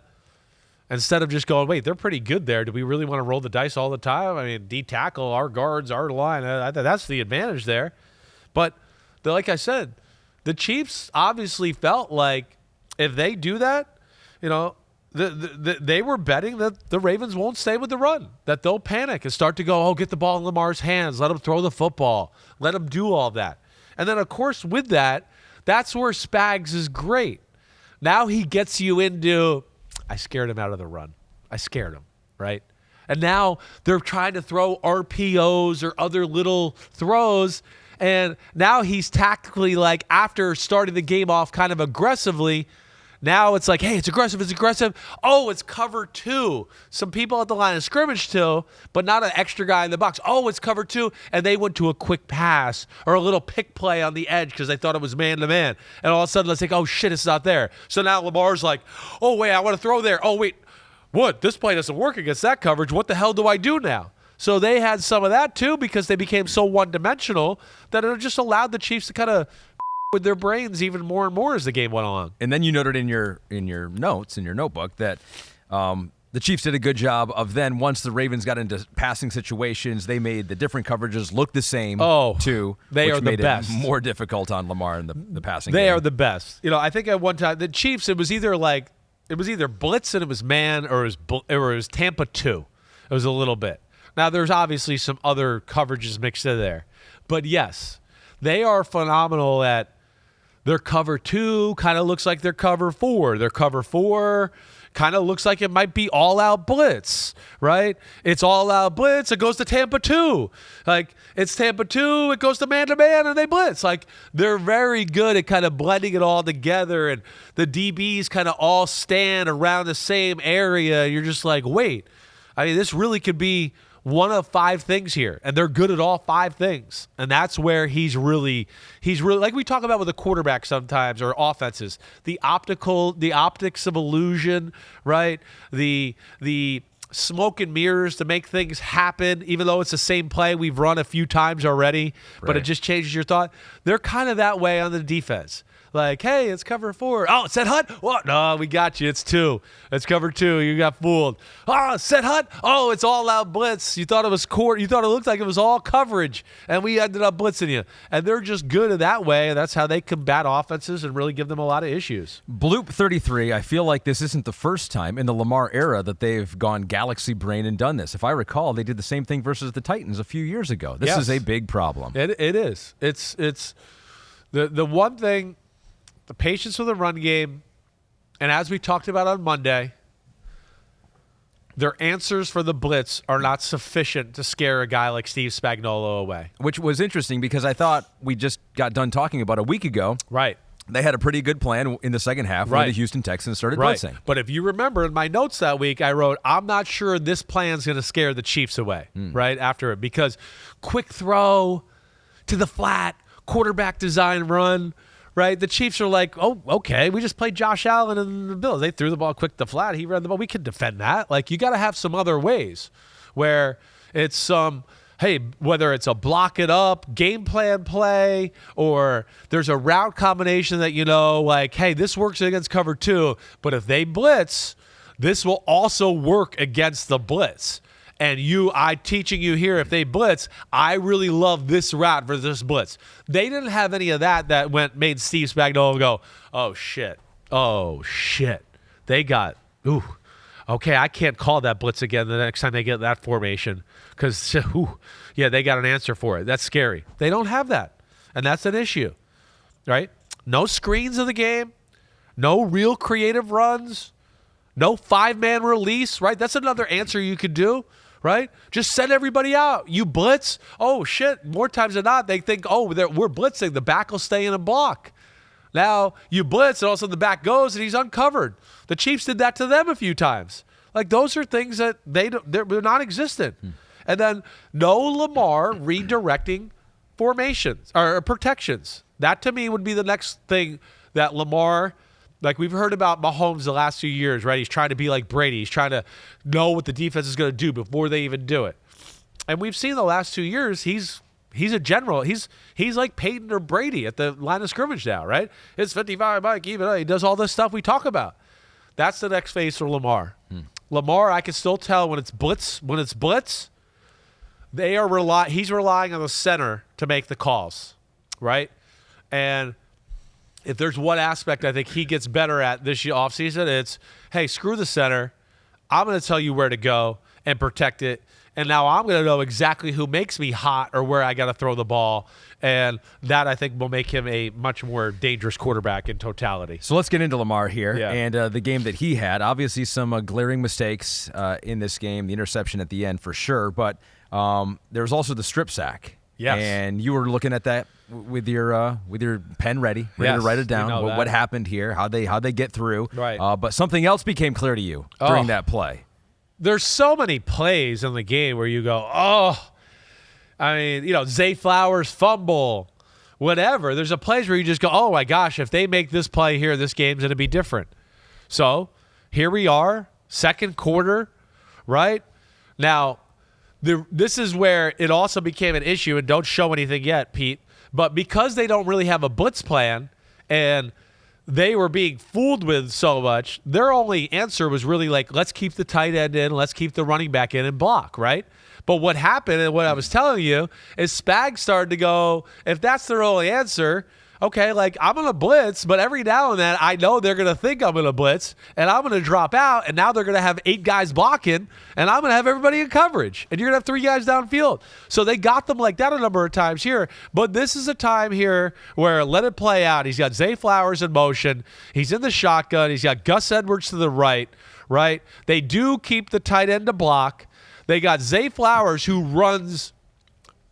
S2: Instead of just going, wait, they're pretty good there. Do we really want to roll the dice all the time? D-tackle, our guards, our line. That's the advantage there. But like I said, the Chiefs obviously felt like if they do that, they were betting that the Ravens won't stay with the run, that they'll panic and start to go, get the ball in Lamar's hands, let him throw the football, let him do all that. And then, of course, with that, that's where Spags is great. Now he gets you into, I scared him out of the run. I scared him, right? And now they're trying to throw RPOs or other little throws. And now he's tactically, like, after starting the game off kind of aggressively, now it's like, hey, it's aggressive, it's aggressive. Oh, it's cover 2. Some people at the line of scrimmage too, but not an extra guy in the box. Oh, it's cover 2. And they went to a quick pass or a little pick play on the edge because they thought it was man-to-man. And all of a sudden, let's think, oh, shit, it's not there. So now Lamar's like, oh, wait, I want to throw there. Oh, wait, what? This play doesn't work against that coverage. What the hell do I do now? So they had some of that too because they became so one-dimensional that it just allowed the Chiefs to kind of with their brains even more and more as the game went on.
S1: And then you noted in your notes, in your notebook, that the Chiefs did a good job of then once the Ravens got into passing situations, they made the different coverages look the same too.
S2: They
S1: which
S2: are
S1: made
S2: the best.
S1: It more difficult on Lamar in the passing game.
S2: They are the best. I think at one time the Chiefs, it was either blitz and it was man or it was Tampa 2. It was a little bit. Now there's obviously some other coverages mixed in there. But yes, they are phenomenal at their cover 2 kind of looks like their cover 4. Their cover 4 kind of looks like it might be all-out blitz, right? It's all-out blitz. It goes to Tampa 2. Like, it's Tampa 2. It goes to man-to-man, and they blitz. Like, they're very good at kind of blending it all together, and the DBs kind of all stand around the same area. You're just like, wait. I mean, this really could be one of 5 things here, and they're good at all 5 things. And that's where he's really like we talk about with a quarterback sometimes or offenses, the optics of illusion, right? The smoke and mirrors to make things happen, even though it's the same play we've run a few times already, but it just changes your thought. They're kind of that way on the defense. Like, hey, it's cover 4. Oh, it's set hut? What? No, we got you. It's 2. It's cover 2. You got fooled. Oh, set hut? Oh, it's all out blitz. You thought it was court. You thought it looked like it was all coverage, and we ended up blitzing you. And they're just good at that way, and that's how they combat offenses and really give them a lot of issues.
S1: Bloop 33, I feel like this isn't the first time in the Lamar era that they've gone galaxy brain and done this. If I recall, they did the same thing versus the Titans a few years ago. This is a big problem.
S2: It is. It's the one thing. The patience with the run game, and as we talked about on Monday, their answers for the blitz are not sufficient to scare a guy like Steve Spagnuolo away.
S1: Which was interesting because I thought we just got done talking about a week ago.
S2: Right.
S1: They had a pretty good plan in the second half when the Houston Texans started blitzing.
S2: But if you remember in my notes that week, I wrote, I'm not sure this plan's going to scare the Chiefs away, right, after it. Because quick throw to the flat, quarterback design run, right? The Chiefs are like, oh, okay, we just played Josh Allen and the Bills. They threw the ball quick to flat. He ran the ball. We can defend that. Like, you got to have some other ways where it's hey, whether it's a block it up, game plan play, or there's a route combination that, like, hey, this works against cover 2, but if they blitz, this will also work against the blitz. And I teaching you here, if they blitz, I really love this route for this blitz. They didn't have any of that made Steve Spagnuolo go, oh, shit. They got, okay, I can't call that blitz again the next time they get that formation because, they got an answer for it. That's scary. They don't have that, and that's an issue, right? No screens of the game, no real creative runs, no 5-man release, right? That's another answer you could do. Right? Just send everybody out. You blitz. Oh, shit. More times than not, they think, we're blitzing. The back will stay in a block. Now, you blitz, and all of a sudden the back goes, and he's uncovered. The Chiefs did that to them a few times. Like, those are things that they're non-existent. And then no Lamar redirecting formations or protections. That, to me, would be the next thing that Lamar – like we've heard about Mahomes the last few years, right? He's trying to be like Brady. He's trying to know what the defense is going to do before they even do it. And we've seen the last 2 years, he's a general. He's like Peyton or Brady at the line of scrimmage now, right? It's 55, Mike, even. He does all this stuff we talk about. That's the next phase for Lamar. Lamar, I can still tell when it's blitz, he's relying on the center to make the calls, right? And if there's one aspect I think he gets better at this year offseason, it's, hey, screw the center. I'm going to tell you where to go and protect it. And now I'm going to know exactly who makes me hot or where I got to throw the ball. And that, I think, will make him a much more dangerous quarterback in totality.
S1: So let's get into Lamar here
S2: Yeah.
S1: and the game that he had. Obviously, some glaring mistakes in this game, the interception at the end for sure. But there was also the strip sack.
S2: Yes.
S1: And you were looking at that with your pen ready to write it down. What happened here? How they get through?
S2: Right.
S1: But something else became clear to you during that play.
S2: There's so many plays in the game where you go, oh, I mean, Zay Flowers fumble, whatever. There's a plays where you just go, oh my gosh, if they make this play here, this game's going to be different. So here we are, second quarter, right? Now, this is where it also became an issue, and don't show anything yet, Pete, but because they don't really have a blitz plan and they were being fooled with so much, their only answer was really like, let's keep the tight end in, let's keep the running back in and block, right? But what happened, and what I was telling you, is Spags started to go, if that's their only answer, okay, like I'm going to blitz, but every now and then I know they're going to think I'm going to blitz, and I'm going to drop out, and now they're going to have 8 guys blocking, and I'm going to have everybody in coverage, and you're going to have 3 guys downfield. So they got them like that a number of times here, but this is a time here where let it play out. He's got Zay Flowers in motion. He's in the shotgun. He's got Gus Edwards to the right? They do keep the tight end to block. They got Zay Flowers, who runs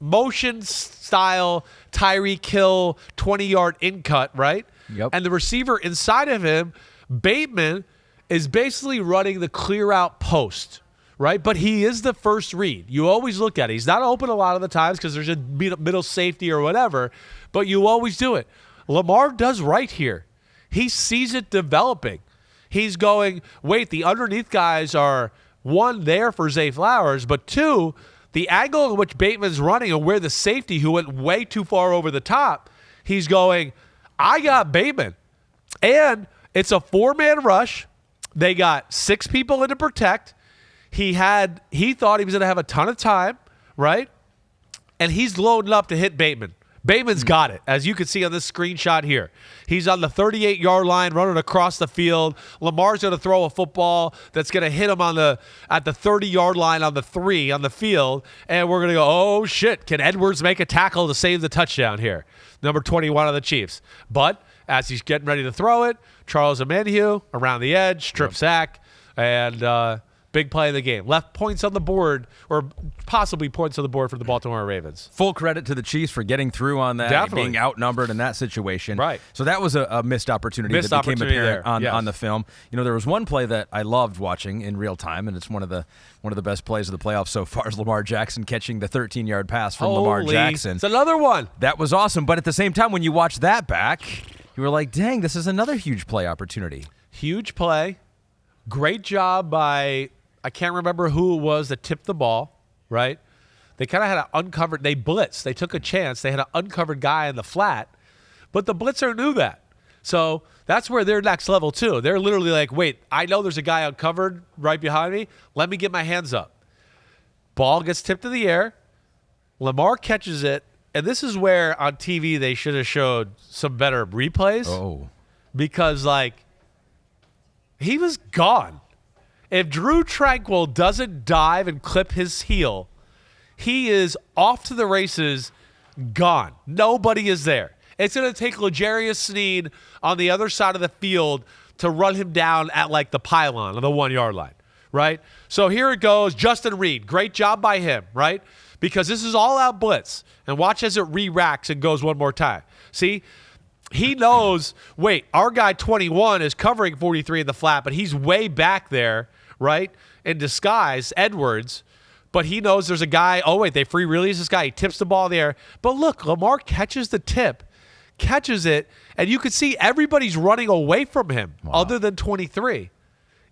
S2: motion style Tyreek Hill 20-yard in cut, right?
S1: Yep.
S2: And the receiver inside of him, Bateman, is basically running the clear out post, right? But he is the first read. You always look at it. He's not open a lot of the times because there's a middle safety or whatever, but you always do it. Lamar does right here. He sees it developing. He's going, wait, the underneath guys are, one, there for Zay Flowers, but two, the angle in which Bateman's running and where the safety, who went way too far over the top, he's going, I got Bateman. And it's a 4-man rush. They got 6 people in to protect. He thought he was going to have a ton of time, right? And he's loading up to hit Bateman. Bateman's got it, as you can see on this screenshot here. He's on the 38-yard line running across the field. Lamar's going to throw a football that's going to hit him at the 30-yard line on the 3 on the field, and we're going to go, oh, shit, can Edwards make a tackle to save the touchdown here? Number 21 of the Chiefs. But as he's getting ready to throw it, Charles Omenihu around the edge, strip sack, and big play of the game. Left points on the board, or possibly points on the board for the Baltimore Ravens.
S1: Full credit to the Chiefs for getting through on that,
S2: Definitely.
S1: being outnumbered in that situation.
S2: Right.
S1: So that was a missed opportunity that became apparent on the film. There was one play that I loved watching in real time, and it's one of the best plays of the playoffs so far, is Lamar Jackson catching the 13-yard pass from Lamar Jackson.
S2: It's another one.
S1: That was awesome. But at the same time, when you watch that back, you were like, dang, this is another huge play opportunity.
S2: Huge play. Great job by, I can't remember who it was that tipped the ball, right? They kind of had an uncovered, they blitzed. They took a chance. They had an uncovered guy in the flat, but the blitzer knew that. So that's where they're next level too. They're literally like, wait, I know there's a guy uncovered right behind me. Let me get my hands up. Ball gets tipped in the air. Lamar catches it. And this is where on TV they should have showed some better replays.
S1: Oh.
S2: Because, he was gone. If Drew Tranquil doesn't dive and clip his heel, he is off to the races, gone. Nobody is there. It's going to take L'Jarius Sneed on the other side of the field to run him down at the pylon on the 1-yard line, right? So here it goes. Justin Reed, great job by him, right? Because this is all out blitz. And watch as it re-racks and goes one more time. See? He knows, wait, our guy 21 is covering 43 in the flat, but he's way back there, right, in disguise, Edwards. But he knows there's a guy, oh, wait, they free release this guy. He tips the ball there. But look, Lamar catches the tip, catches it, and you can see everybody's running away from him other than 23.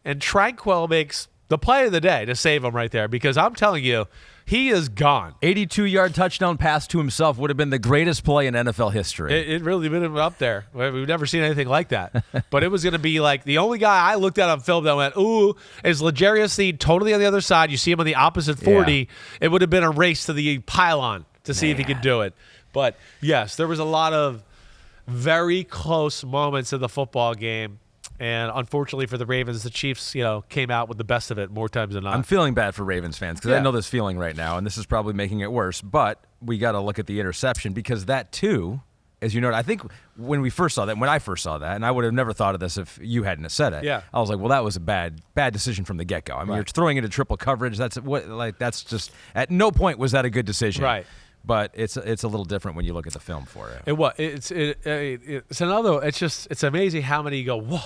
S2: And Tranquil makes the play of the day to save him right there, because I'm telling you, he is gone.
S1: 82-yard touchdown pass to himself would have been the greatest play in NFL history.
S2: It really would have been up there. We've never seen anything like that. But it was going to be the only guy I looked at on film that went, ooh, is L'Jarius Sneed totally on the other side. You see him on the opposite 40. Yeah. It would have been a race to the pylon to see if he could do it. But, yes, there was a lot of very close moments in the football game. And unfortunately for the Ravens, the Chiefs, came out with the best of it more times than not.
S1: I'm feeling bad for Ravens fans because I know this feeling right now, and this is probably making it worse. But we got to look at the interception because that, too, as you know, I think when I first saw that, and I would have never thought of this if you hadn't have said it, I was like, well, that was a bad decision from the get-go. I mean, you're throwing into triple coverage. That's just at no point was that a good decision.
S2: Right.
S1: But it's a little different when you look at the film for it.
S2: It's amazing how many you go, whoa.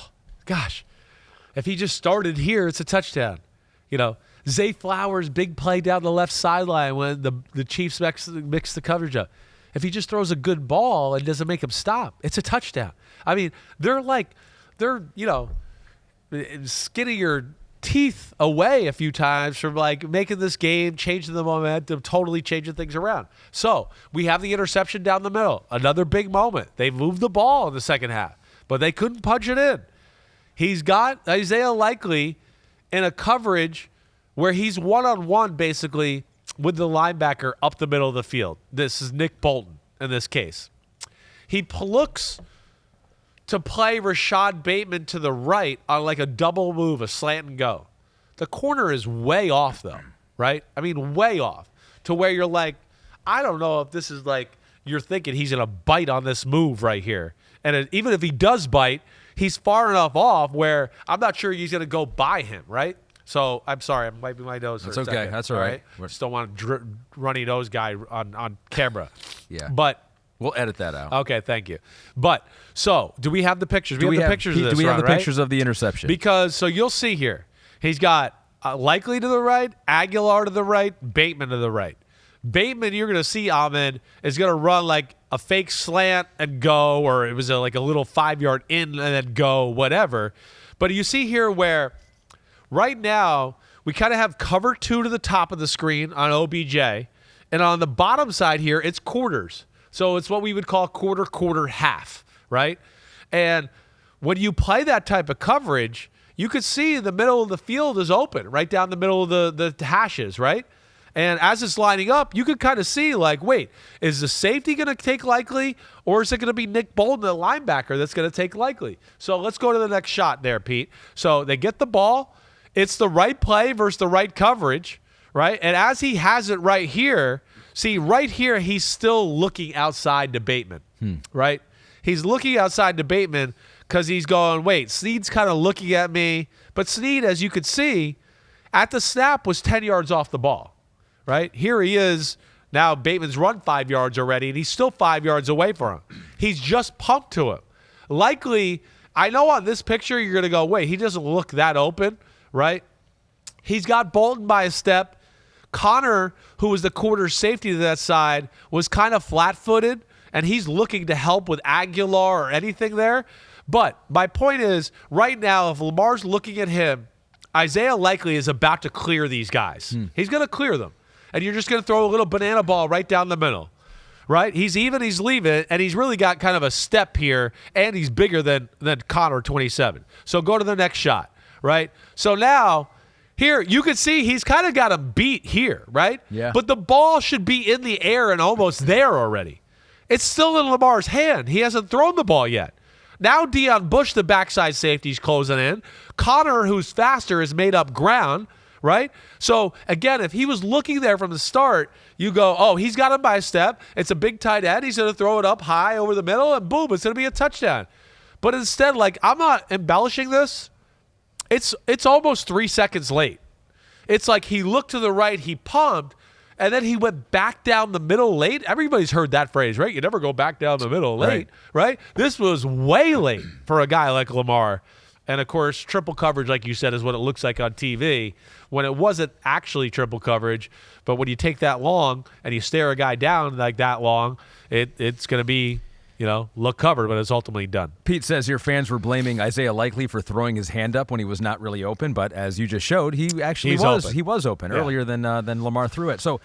S2: Gosh, if he just started here, it's a touchdown. Zay Flowers' big play down the left sideline when the Chiefs mix the coverage up. If he just throws a good ball and doesn't make him stop, it's a touchdown. I mean, they're skinning your teeth away a few times from making this game, changing the momentum, totally changing things around. So we have the interception down the middle. Another big moment. They moved the ball in the second half, but they couldn't punch it in. He's got Isaiah Likely in a coverage where he's one-on-one basically with the linebacker up the middle of the field. This is Nick Bolton in this case. He looks to play Rashad Bateman to the right on a double move, a slant and go. The corner is way off though, right? I mean, way off to where you're I don't know if this is you're thinking he's going to bite on this move right here. And even if he does bite, he's far enough off where I'm not sure he's going to go by him, right? So I'm sorry, I'm wiping my nose.
S1: That's okay. That's all right.
S2: Just don't want a runny nose guy on camera.
S1: Yeah.
S2: But
S1: we'll edit that out.
S2: Okay, thank you. But so do we have the pictures? We have the pictures of this.
S1: Do we have the
S2: right?
S1: pictures of the interception?
S2: Because so you'll see here, he's got Likely to the right, Aguilar to the right, Bateman to the right. Bateman, you're going to see, Ahmed, is going to run a fake slant and go, or it was a little 5-yard in and then go, whatever. But you see here where right now we kind of have cover 2 to the top of the screen on OBJ. And on the bottom side here, it's quarters. So it's what we would call quarter, half, right? And when you play that type of coverage, you could see the middle of the field is open, right down the middle of the hashes, right? And as it's lining up, you could kind of see, wait, is the safety going to take Likely, or is it going to be Nick Bolton, the linebacker, that's going to take Likely? So let's go to the next shot there, Pete. So they get the ball. It's the right play versus the right coverage, right? And as he has it right here, see, right here, he's still looking outside to Bateman, right? He's looking outside to Bateman because he's going, wait, Snead's kind of looking at me. But Snead, as you could see, at the snap was 10 yards off the ball. Right? Here he is. Now Bateman's run 5 yards already, and he's still 5 yards away from him. He's just pumped to him. Likely, I know on this picture you're going to go, wait, he doesn't look that open, right? He's got Bolton by a step. Connor, who was the quarter safety to that side, was kind of flat-footed, and he's looking to help with Aguilar or anything there. But my point is, right now, if Lamar's looking at him, Isaiah Likely is about to clear these guys. He's going to clear them. And you're just going to throw a little banana ball right down the middle, right? He's even, he's leaving, and he's really got kind of a step here, and he's bigger than Connor 27. So go to the next shot, right? So now, here, you can see he's kind of got him beat here, right?
S1: Yeah.
S2: But the ball should be in the air and almost there already. It's still in Lamar's hand. He hasn't thrown the ball yet. Now Deion Bush, the backside safety, is closing in. Connor, who's faster, has made up ground, right? So, again, if he was looking there from the start, you go, oh, he's got him by a step. It's a big tight end. He's going to throw it up high over the middle, and boom, it's going to be a touchdown. But instead, I'm not embellishing this. It's almost 3 seconds late. It's like he looked to the right, he pumped, and then he went back down the middle late. Everybody's heard that phrase, right? You never go back down the middle late, right? This was way late for a guy like Lamar. And, of course, triple coverage, like you said, is what it looks like on TV when it wasn't actually triple coverage. But when you take that long and you stare a guy down like that long, it's going to be, look covered, but it's ultimately done.
S1: Pete says your fans were blaming Isaiah Likely for throwing his hand up when he was not really open. But as you just showed, he actually was. He was open earlier than Lamar threw it. So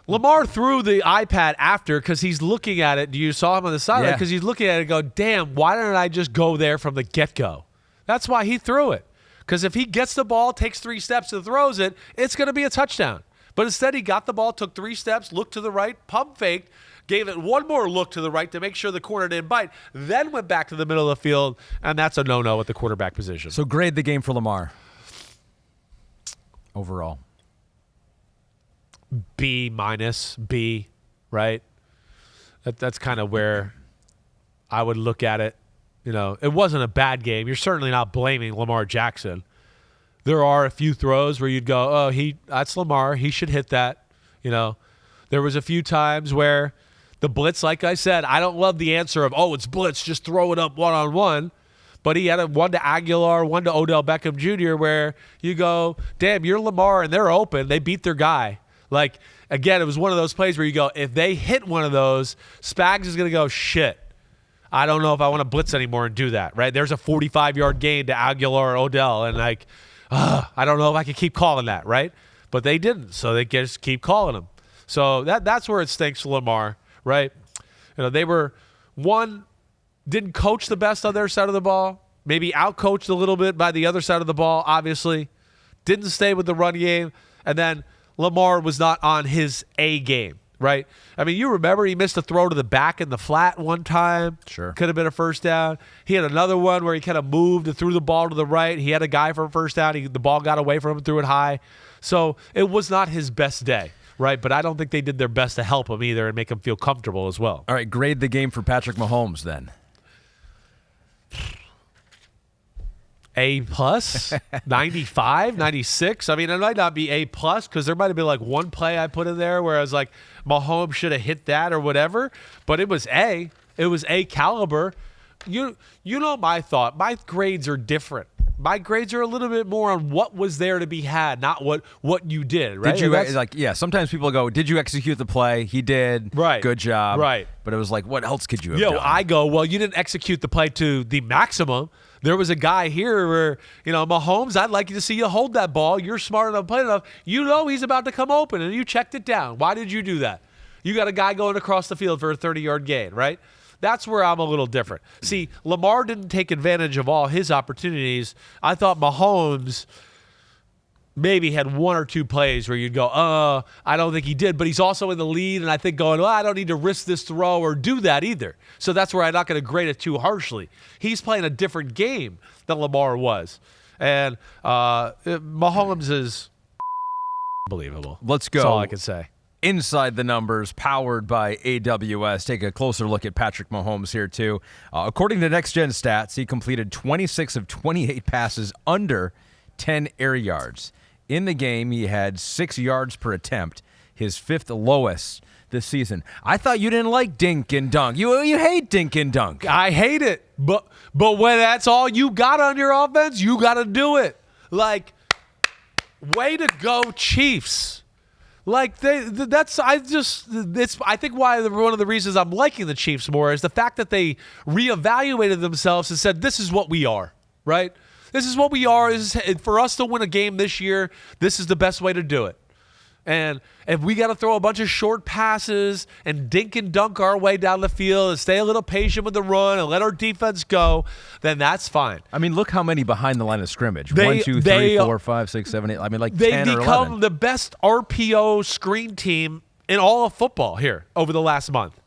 S2: Lamar threw the iPad after because he's looking at it. You saw him on the sideline because he's looking at it and go, damn, why didn't I just go there from the get-go? That's why he threw it. Because if he gets the ball, takes 3 steps and throws it, it's going to be a touchdown. But instead, he got the ball, took 3 steps, looked to the right, pump faked, gave it one more look to the right to make sure the corner didn't bite, then went back to the middle of the field, and that's a no-no at the quarterback position.
S1: So grade the game for Lamar overall.
S2: B-, B, right? That's kind of where I would look at it. It wasn't a bad game. You're certainly not blaming Lamar Jackson. There are a few throws where you'd go, oh, that's Lamar. He should hit that. There was a few times where the blitz, like I said, I don't love the answer of, it's blitz, just throw it up one-on-one. But he had one to Aguilar, one to Odell Beckham Jr., where you go, damn, you're Lamar, and they're open. They beat their guy. Like, again, it was one of those plays where you go, if they hit one of those, Spags is going to go, shit, I don't know if I want to blitz anymore and do that, right? There's a 45-yard gain to Aguilar or Odell, and I don't know if I can keep calling that, right? But they didn't, so they just keep calling them. So that's where it stinks for Lamar, right? They didn't coach the best on their side of the ball, maybe outcoached a little bit by the other side of the ball, obviously. Didn't stay with the run game, and then Lamar was not on his A game, right? I mean, you remember he missed a throw to the back in the flat one time.
S1: Sure.
S2: Could have been a first down. He had another one where he kind of moved and threw the ball to the right. He had a guy for a first down. The ball got away from him and threw it high. So it was not his best day, right? But I don't think they did their best to help him either and make him feel comfortable as well.
S1: All right, grade the game for Patrick Mahomes then.
S2: A+, 95, 96. I mean, it might not be A+ because there might have been like one play I put in there where I was like, Mahomes should have hit that or whatever. But it was A. It was A caliber. You know my thought. My grades are different. My grades are a little bit more on what was there to be had, not what you did, right?
S1: Did you, sometimes people go, did you execute the play? He did.
S2: Right.
S1: Good job.
S2: Right.
S1: But it was like, what else could you have done?
S2: I go, well, you didn't execute the play to the maximum. There was a guy here where, Mahomes, I'd like you to see you hold that ball. You're smart enough, play enough. He's about to come open, and you checked it down. Why did you do that? You got a guy going across the field for a 30-yard gain, right? That's where I'm a little different. See, Lamar didn't take advantage of all his opportunities. I thought Mahomes maybe had one or two plays where you'd go, I don't think he did. But he's also in the lead, and I think going, I don't need to risk this throw or do that either. So that's where I'm not going to grade it too harshly. He's playing a different game than Lamar was. And Mahomes is unbelievable.
S1: Let's go.
S2: That's all I can say.
S1: Inside the numbers, powered by AWS. Take a closer look at Patrick Mahomes here, too. According to Next Gen Stats, he completed 26 of 28 passes under 10 air yards. In the game, he had 6 yards per attempt, his fifth lowest this season. I thought you didn't like dink and dunk. You hate dink and dunk.
S2: I hate it. But when that's all you got on your offense, you got to do it. Like, way to go, Chiefs. Like I think why one of the reasons I'm liking the Chiefs more is the fact that they reevaluated themselves and said, this is what we are, right? This is what we are. For us to win a game this year, this is the best way to do it. And if we got to throw a bunch of short passes and dink and dunk our way down the field and stay a little patient with the run and let our defense go, then that's fine.
S1: I mean, look how many behind the line of scrimmage. 1, 2, 3, 4, 5, 6, 7, 8. I mean, like 10 or 11. They become
S2: the best RPO screen team in all of football here over the last month.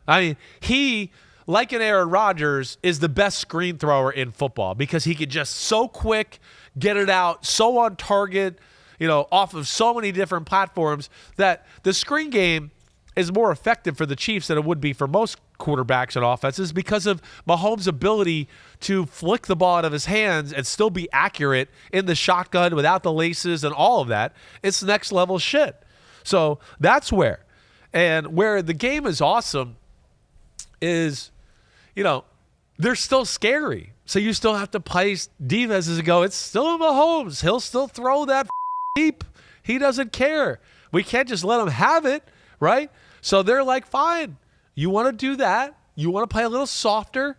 S2: I mean, he, like an Aaron Rodgers, is the best screen thrower in football because he could just so quick get it out, so on target, off of so many different platforms that the screen game is more effective for the Chiefs than it would be for most quarterbacks and offenses because of Mahomes' ability to flick the ball out of his hands and still be accurate in the shotgun without the laces and all of that. It's next level shit. So that's where. And where the game is awesome is, they're still scary. So you still have to play defenses and go, it's still Mahomes. He'll still throw that deep. He doesn't care. We can't just let him have it, right? So they're like, fine. You want to do that? You want to play a little softer?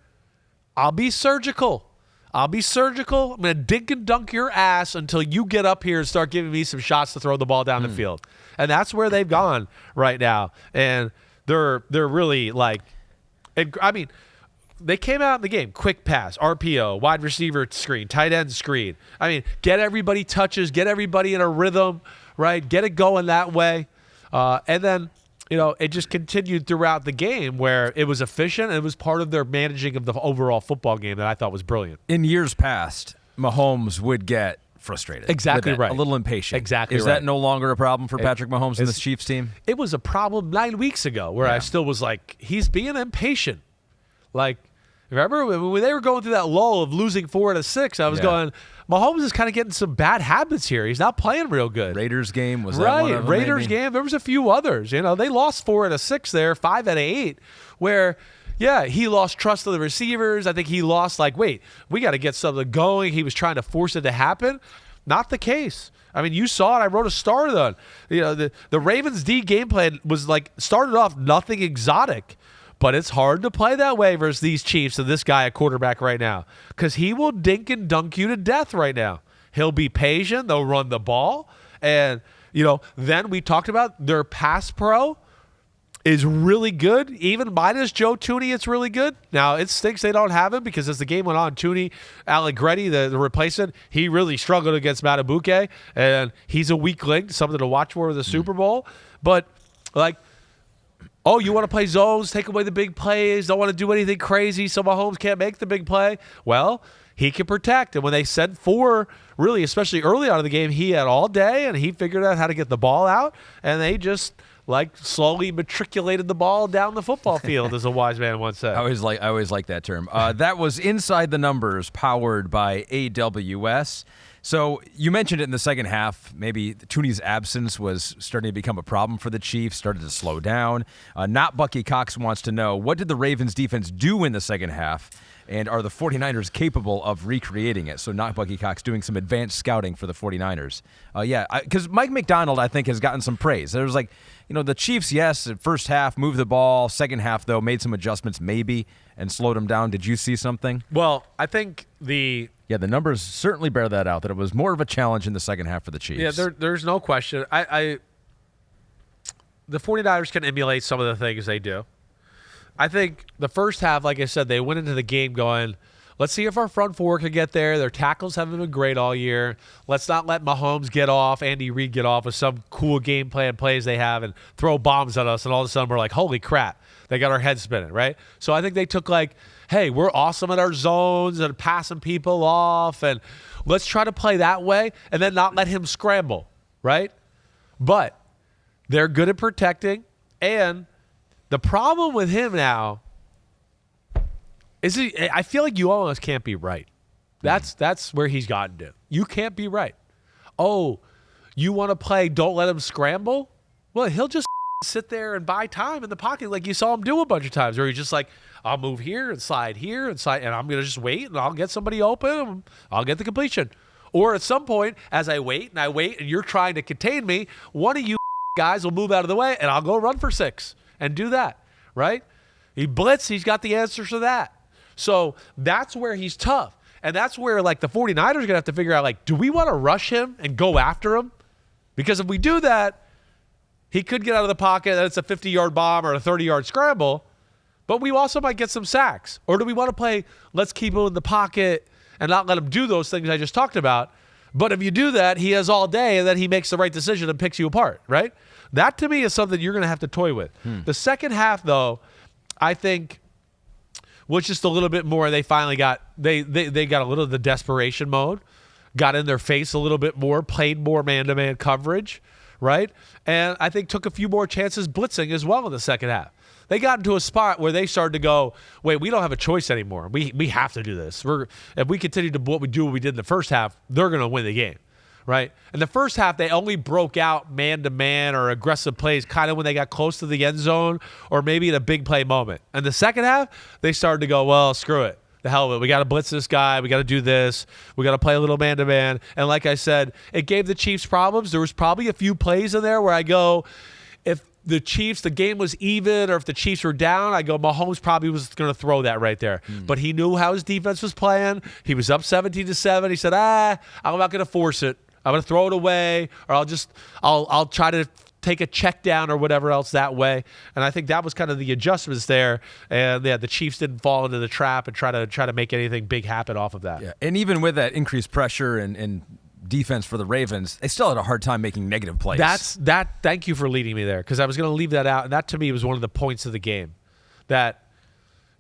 S2: I'll be surgical. I'm going to dink and dunk your ass until you get up here and start giving me some shots to throw the ball down the field. And that's where they've gone right now. And they're really like, they came out in the game, quick pass, RPO, wide receiver screen, tight end screen. I mean, get everybody touches, get everybody in a rhythm, right? Get it going that way. And then it just continued throughout the game where it was efficient and it was part of their managing of the overall football game that I thought was brilliant.
S1: In years past, Mahomes would get frustrated.
S2: Exactly right.
S1: A little impatient.
S2: Exactly
S1: Is
S2: right.
S1: that no longer a problem for Patrick Mahomes and this Chiefs team?
S2: It was a problem 9 weeks ago where I still was like, he's being impatient. Like, remember when they were going through that lull of losing 4 out of 6, I was going, Mahomes is kind of getting some bad habits here. He's not playing real good.
S1: Raiders game, was
S2: right.
S1: that one of them?
S2: Raiders game. There was a few others. They lost 4 out of 6 there, 5 out of 8, where he lost trust of the receivers. I think he lost wait, we got to get something going. He was trying to force it to happen. Not the case. I mean, you saw it. I wrote a star on. The Ravens D game plan was started off nothing exotic. But it's hard to play that way versus these Chiefs and this guy at quarterback right now because he will dink and dunk you to death right now. He'll be patient. They'll run the ball. And, then we talked about their pass pro is really good. Even minus Joe Tooney, it's really good. Now, it stinks they don't have him because as the game went on, Tooney, Allegretti, the replacement, he really struggled against Matabuke, and he's a weak link, something to watch for the Super Bowl. But, oh, you want to play zones, take away the big plays, don't want to do anything crazy so Mahomes can't make the big play? Well, he can protect. And when they sent 4, really, especially early on in the game, he had all day, and he figured out how to get the ball out, and they just slowly matriculated the ball down the football field, as a wise man once said.
S1: I always like that term. That was Inside the Numbers, powered by AWS. So you mentioned it in the second half. Maybe Tooney's absence was starting to become a problem for the Chiefs, started to slow down. Not Bucky Cox wants to know, what did the Ravens defense do in the second half? And are the 49ers capable of recreating it? So not Bucky Cox doing some advanced scouting for the 49ers. Because Mike McDonald, I think, has gotten some praise. There was the Chiefs, yes, first half, moved the ball. Second half, though, made some adjustments maybe and slowed them down. Did you see something?
S2: Well, I think the
S1: numbers certainly bear that out, that it was more of a challenge in the second half for the Chiefs.
S2: Yeah, there's no question. The 49ers can emulate some of the things they do. I think the first half, like I said, they went into the game going, let's see if our front four can get there. Their tackles haven't been great all year. Let's not let Mahomes get off, Andy Reid get off with some cool game plan plays they have and throw bombs at us, and all of a sudden we're like, holy crap. They got our heads spinning, right? So I think they took hey, we're awesome at our zones and passing people off, and let's try to play that way and then not let him scramble, right? But they're good at protecting, and the problem with him now is I feel like you almost can't be right. That's where he's gotten to. You can't be right. Oh, you want to play don't let him scramble? Well, he'll just sit there and buy time in the pocket like you saw him do a bunch of times where he's just I'll move here and slide, and I'm going to just wait, and I'll get somebody open, and I'll get the completion. Or at some point, as I wait, and you're trying to contain me, one of you guys will move out of the way, and I'll go run for 6 and do that, right? He blitz, he's got the answers to that. So that's where he's tough. And that's where, the 49ers are going to have to figure out, do we want to rush him and go after him? Because if we do that, he could get out of the pocket, and it's a 50-yard bomb or a 30-yard scramble, but we also might get some sacks. Or do we want to play, let's keep him in the pocket and not let him do those things I just talked about? But if you do that, he has all day, and then he makes the right decision and picks you apart, right? That, to me, is something you're going to have to toy with. The second half, though, I think was just a little bit more. They finally got they got a little of the desperation mode, got in their face a little bit more, played more man-to-man coverage, right? And I think took a few more chances blitzing as well in the second half. They got into a spot where they started to go, wait, we don't have a choice anymore. We have to do this. If we continue to what we did in the first half, they're going to win the game, right? In the first half, they only broke out man-to-man or aggressive plays kind of when they got close to the end zone or maybe in a big play moment. In the second half, they started to go, well, screw it. The hell with it. We got to blitz this guy. We got to do this. We got to play a little man-to-man. And like I said, it gave the Chiefs problems. There was probably a few plays in there where I go, if the game was even, or if the Chiefs were down, I go, Mahomes probably was going to throw that right there. But he knew how his defense was playing. He was up 17-7. He said, I'm not going to force it. I'm going to throw it away, or I'll try to take a check down or whatever else that way. And I think that was kind of the adjustments there. And the Chiefs didn't fall into the trap and try to make anything big happen off of that.
S1: Yeah. And even with that increased pressure and defense for the Ravens, they still had a hard time making negative plays.
S2: Thank you for leading me there, because I was going to leave that out, and that to me was one of the points of the game. That,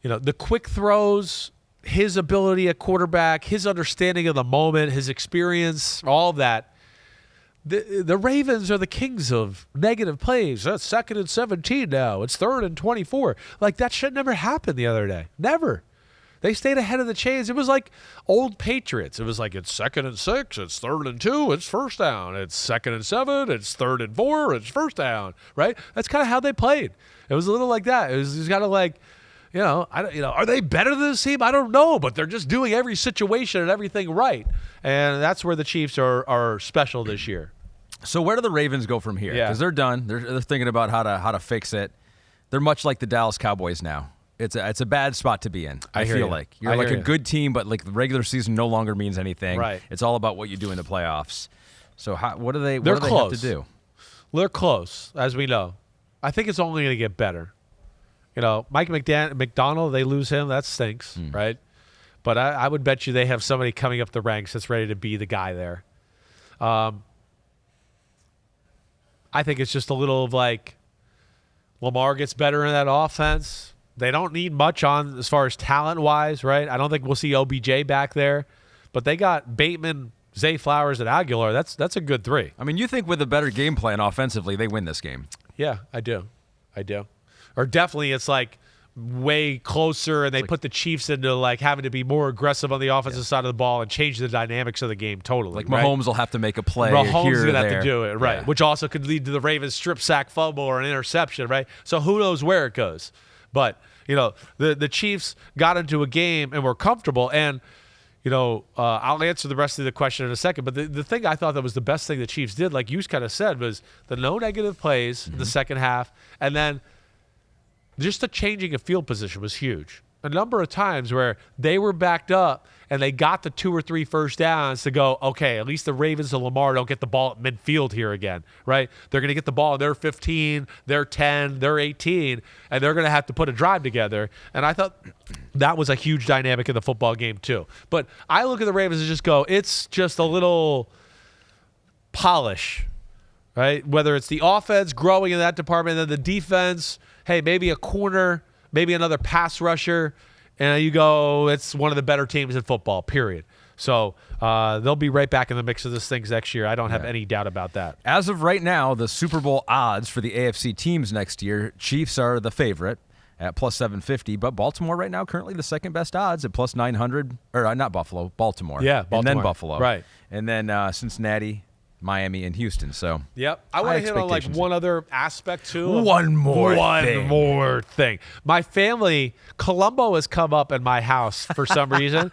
S2: the quick throws, his ability at quarterback, his understanding of the moment, his experience, all of that. The Ravens are the kings of negative plays. That's 2nd and 17 now. It's 3rd and 24. Like, that shit never happened the other day. Never. They stayed ahead of the chains. It was like old Patriots. It was like, it's 2nd and 6, it's 3rd and 2, it's 1st down. It's 2nd and 7, it's 3rd and 4, it's 1st down, right? That's kind of how they played. It was a little like that. It was just kind of like, are they better than this team? I don't know, but they're just doing every situation and everything right. And that's where the Chiefs are special this year.
S1: So where do the Ravens go from here?
S2: Yeah.
S1: Because they're done. They're thinking about how to fix it. They're much like the Dallas Cowboys now. It's a bad spot to be in. I feel like you're like a good team, but like the regular season no longer means anything.
S2: Right.
S1: It's all about what you do in the playoffs. So what do they have to do?
S2: They're close, as we know. I think it's only going to get better. Mike McDonald, they lose him, that stinks, right? But I would bet you they have somebody coming up the ranks that's ready to be the guy there. I think it's just a little of like Lamar gets better in that offense. They don't need much on as far as talent-wise, right? I don't think we'll see OBJ back there. But they got Bateman, Zay Flowers, and Aguilar. That's a good 3.
S1: I mean, you think with a better game plan offensively, they win this game.
S2: Yeah, I do. Or definitely it's like way closer, and they put the Chiefs into like having to be more aggressive on the offensive side of the ball and change the dynamics of the game totally.
S1: Like Mahomes will have to make a play.
S2: Mahomes
S1: going to
S2: have to do it, right? Yeah. Which also could lead to the Ravens strip sack fumble or an interception, right? So who knows where it goes. But, the Chiefs got into a game and were comfortable. And, I'll answer the rest of the question in a second. But the thing I thought that was the best thing the Chiefs did, like you kind of said, was the no negative plays in the second half. And then just the changing of field position was huge. A number of times where they were backed up and they got the 2 or 3 first downs to go, okay, at least the Ravens and Lamar don't get the ball at midfield here again, right? They're going to get the ball. They're 15, they're 10, they're 18, and they're going to have to put a drive together. And I thought that was a huge dynamic in the football game too. But I look at the Ravens and just go, it's just a little polish, right? Whether it's the offense growing in that department and then the defense, hey, maybe a corner, maybe another pass rusher, and you go, it's one of the better teams in football, period. So they'll be right back in the mix of this things next year. I don't have any doubt about that.
S1: As of right now, the Super Bowl odds for the AFC teams next year, Chiefs are the favorite at plus 750, but Baltimore right now currently the second best odds at plus 900, or not Buffalo, Baltimore.
S2: Yeah, Baltimore.
S1: And then Buffalo.
S2: Right.
S1: And then Cincinnati, Miami, and Houston. So
S2: yep. I want to hit on like one other aspect too.
S1: One more thing.
S2: My family, Columbo has come up in my house for some reason.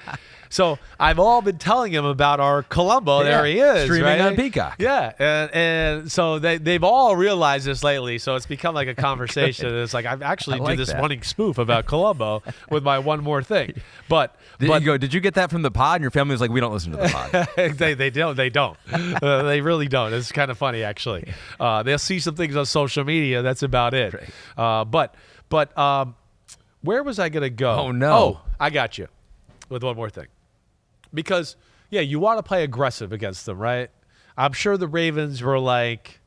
S2: So I've all been telling him about our Columbo. Yeah, there he is.
S1: Streaming
S2: right?
S1: on Peacock.
S2: Yeah. And so they've all realized this lately. So it's become like a conversation. It's like I've actually did this running spoof about Columbo with my one more thing. But
S1: did you get that from the pod? And your family was like, we don't listen to the pod.
S2: They don't. They really don't. It's kind of funny, actually. They'll see some things on social media. That's about it. But where was I going to go?
S1: Oh, no.
S2: Oh, I got you with one more thing. Because, yeah, you want to play aggressive against them, right? I'm sure the Ravens were like,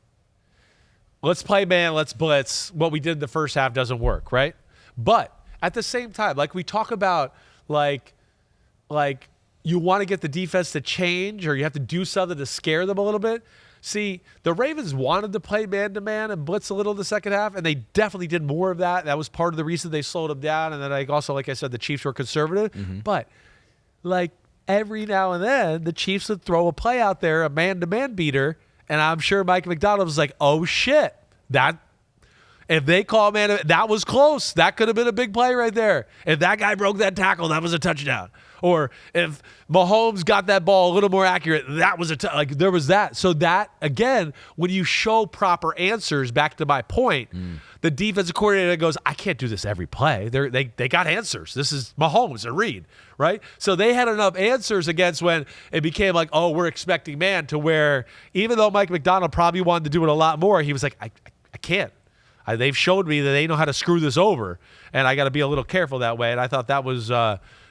S2: let's play man, let's blitz. What we did in the first half doesn't work, right? But at the same time, like we talk about, like you want to get the defense to change or you have to do something to scare them a little bit. See, the Ravens wanted to play man-to-man and blitz a little in the second half, and they definitely did more of that. That was part of the reason they slowed them down. And then also, like I said, the Chiefs were conservative. Mm-hmm. But, like, every now and then, the Chiefs would throw a play out there, a man-to-man beater, and I'm sure Mike McDonald was like, oh, shit, if they call man, that was close. That could have been a big play right there. If that guy broke that tackle, that was a touchdown. Or if Mahomes got that ball a little more accurate, that was there was that. So that, again, when you show proper answers, back to my point, the defensive coordinator goes, I can't do this every play. They got answers. This is Mahomes and Reed, right? So they had enough answers against when it became like, oh, we're expecting man, to where even though Mike McDonald probably wanted to do it a lot more, he was like, I can't. They've showed me that they know how to screw this over, and I got to be a little careful that way. And I thought that was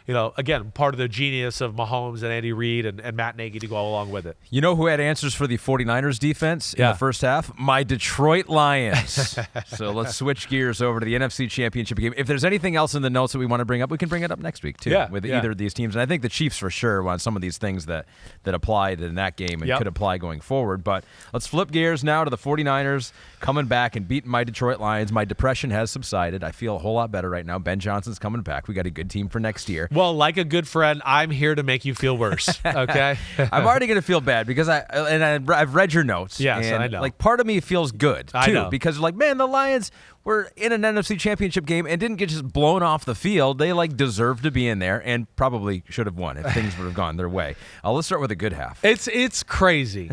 S2: again, part of the genius of Mahomes and Andy Reid and Matt Nagy to go along with it.
S1: You know who had answers for the 49ers defense in the first half? My Detroit Lions. So let's switch gears over to the NFC Championship game. If there's anything else in the notes that we want to bring up, we can bring it up next week, too, with either of these teams. And I think the Chiefs for sure want some of these things that applied in that game and could apply going forward. But let's flip gears now to the 49ers coming back and beating my Detroit Lions. My depression has subsided. I feel a whole lot better right now. Ben Johnson's coming back. We got a good team for next year.
S2: Well, like a good friend, I'm here to make you feel worse, okay?
S1: I'm already going to feel bad because I've read your notes.
S2: Yes,
S1: and
S2: I know.
S1: Like, part of me feels good, too.
S2: I know.
S1: Because, like, man, the Lions were in an NFC Championship game and didn't get just blown off the field. They, like, deserved to be in there and probably should have won if things would have gone their way. Let's start with a good half.
S2: It's crazy.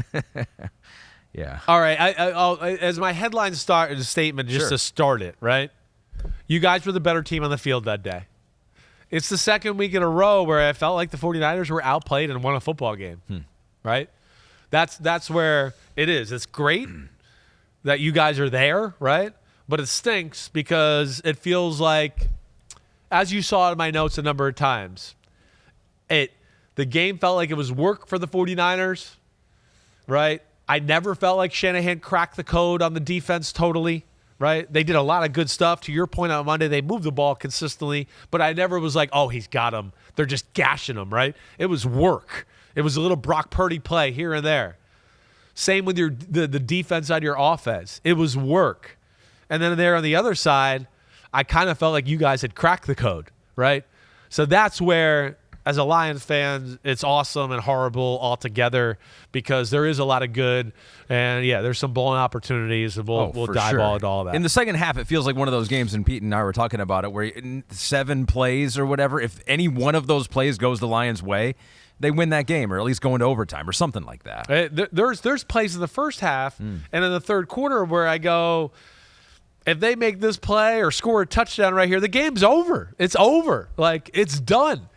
S1: Yeah.
S2: All right. I'll, as my headline statement, just to start it, right? You guys were the better team on the field that day. It's the second week in a row where I felt like the 49ers were outplayed and won a football game, right? That's where it is. It's great that you guys are there, right? But it stinks because it feels like, as you saw in my notes a number of times, the game felt like it was work for the 49ers, right? I never felt like Shanahan cracked the code on the defense totally. Right? They did a lot of good stuff. To your point on Monday, they moved the ball consistently, but I never was like, oh, he's got him. They're just gashing him, right? It was work. It was a little Brock Purdy play here and there. Same with the defense on your offense. It was work. And then there on the other side, I kind of felt like you guys had cracked the code, right? So that's where, as a Lions fan, it's awesome and horrible altogether because there is a lot of good. And, there's some blown opportunities, and we'll dive all into all that.
S1: In the second half, it feels like one of those games, and Pete and I were talking about it, where 7 plays or whatever, if any one of those plays goes the Lions' way, they win that game or at least go into overtime or something like that.
S2: There's plays in the first half and in the third quarter where I go, if they make this play or score a touchdown right here, the game's over. It's over. Like, it's done.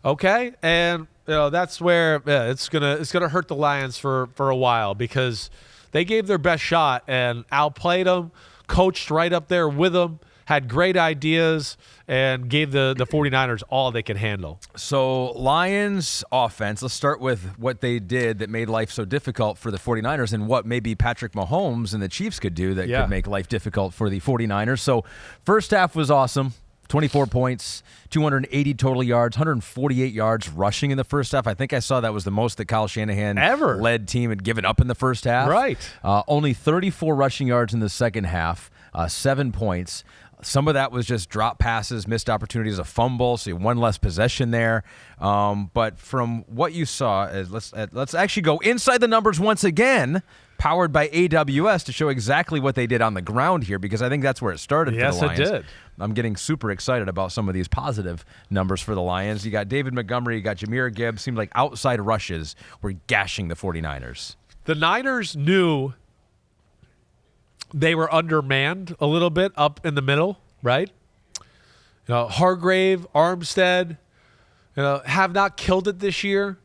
S2: Okay? And that's where it's gonna hurt the Lions for a while because they gave their best shot and outplayed them, coached right up there with them, had great ideas, and gave the 49ers all they could handle.
S1: So Lions offense, let's start with what they did that made life so difficult for the 49ers and what maybe Patrick Mahomes and the Chiefs could do that could make life difficult for the 49ers. So first half was awesome. 24 points, 280 total yards, 148 yards rushing in the first half. I think I saw that was the most that Kyle Shanahan led team had given up in the first half.
S2: Right.
S1: Only 34 rushing yards in the second half, 7 points. Some of that was just drop passes, missed opportunities, a fumble, so you had one less possession there. But from what you saw, let's actually go inside the numbers once again, powered by AWS, to show exactly what they did on the ground here, because I think that's where it started for the Lions.
S2: Yes, it did.
S1: I'm getting super excited about some of these positive numbers for the Lions. You got David Montgomery, you got Jahmyr Gibbs. Seemed like outside rushes were gashing the 49ers.
S2: The Niners knew they were undermanned a little bit up in the middle, right? Hargrave, Armstead, have not killed it this year,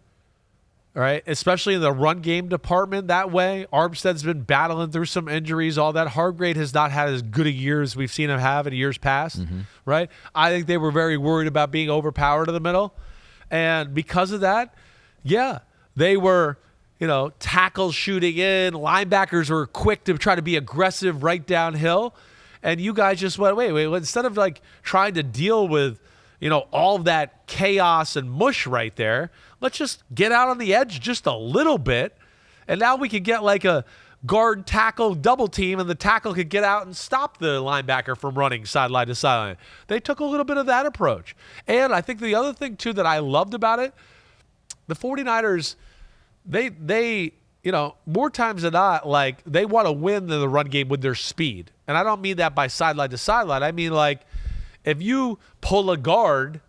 S2: right? Especially in the run game department that way. Armstead's been battling through some injuries, all that. Hargrave has not had as good a year as we've seen him have in years past, right? I think they were very worried about being overpowered in the middle. And because of that, they were tackles shooting in. Linebackers were quick to try to be aggressive right downhill. And you guys just went, wait. Instead of like trying to deal with, all of that chaos and mush right there, let's just get out on the edge just a little bit. And now we could get like a guard tackle double team, and the tackle could get out and stop the linebacker from running sideline to sideline. They took a little bit of that approach. And I think the other thing, too, that I loved about it, the 49ers, they more times than not, like, they want to win the run game with their speed. And I don't mean that by sideline to sideline. I mean, like, if you pull a guard,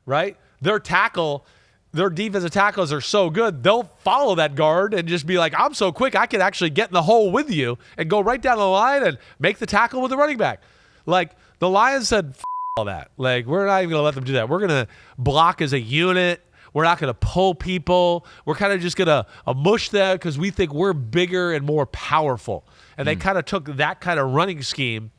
S2: right, their defensive tackles are so good, they'll follow that guard and just be like, I'm so quick, I can actually get in the hole with you and go right down the line and make the tackle with the running back. Like, the Lions said, all that. Like, we're not even going to let them do that. We're going to block as a unit. We're not going to pull people. We're kind of just going to mush them because we think we're bigger and more powerful. And they kind of took that kind of running scheme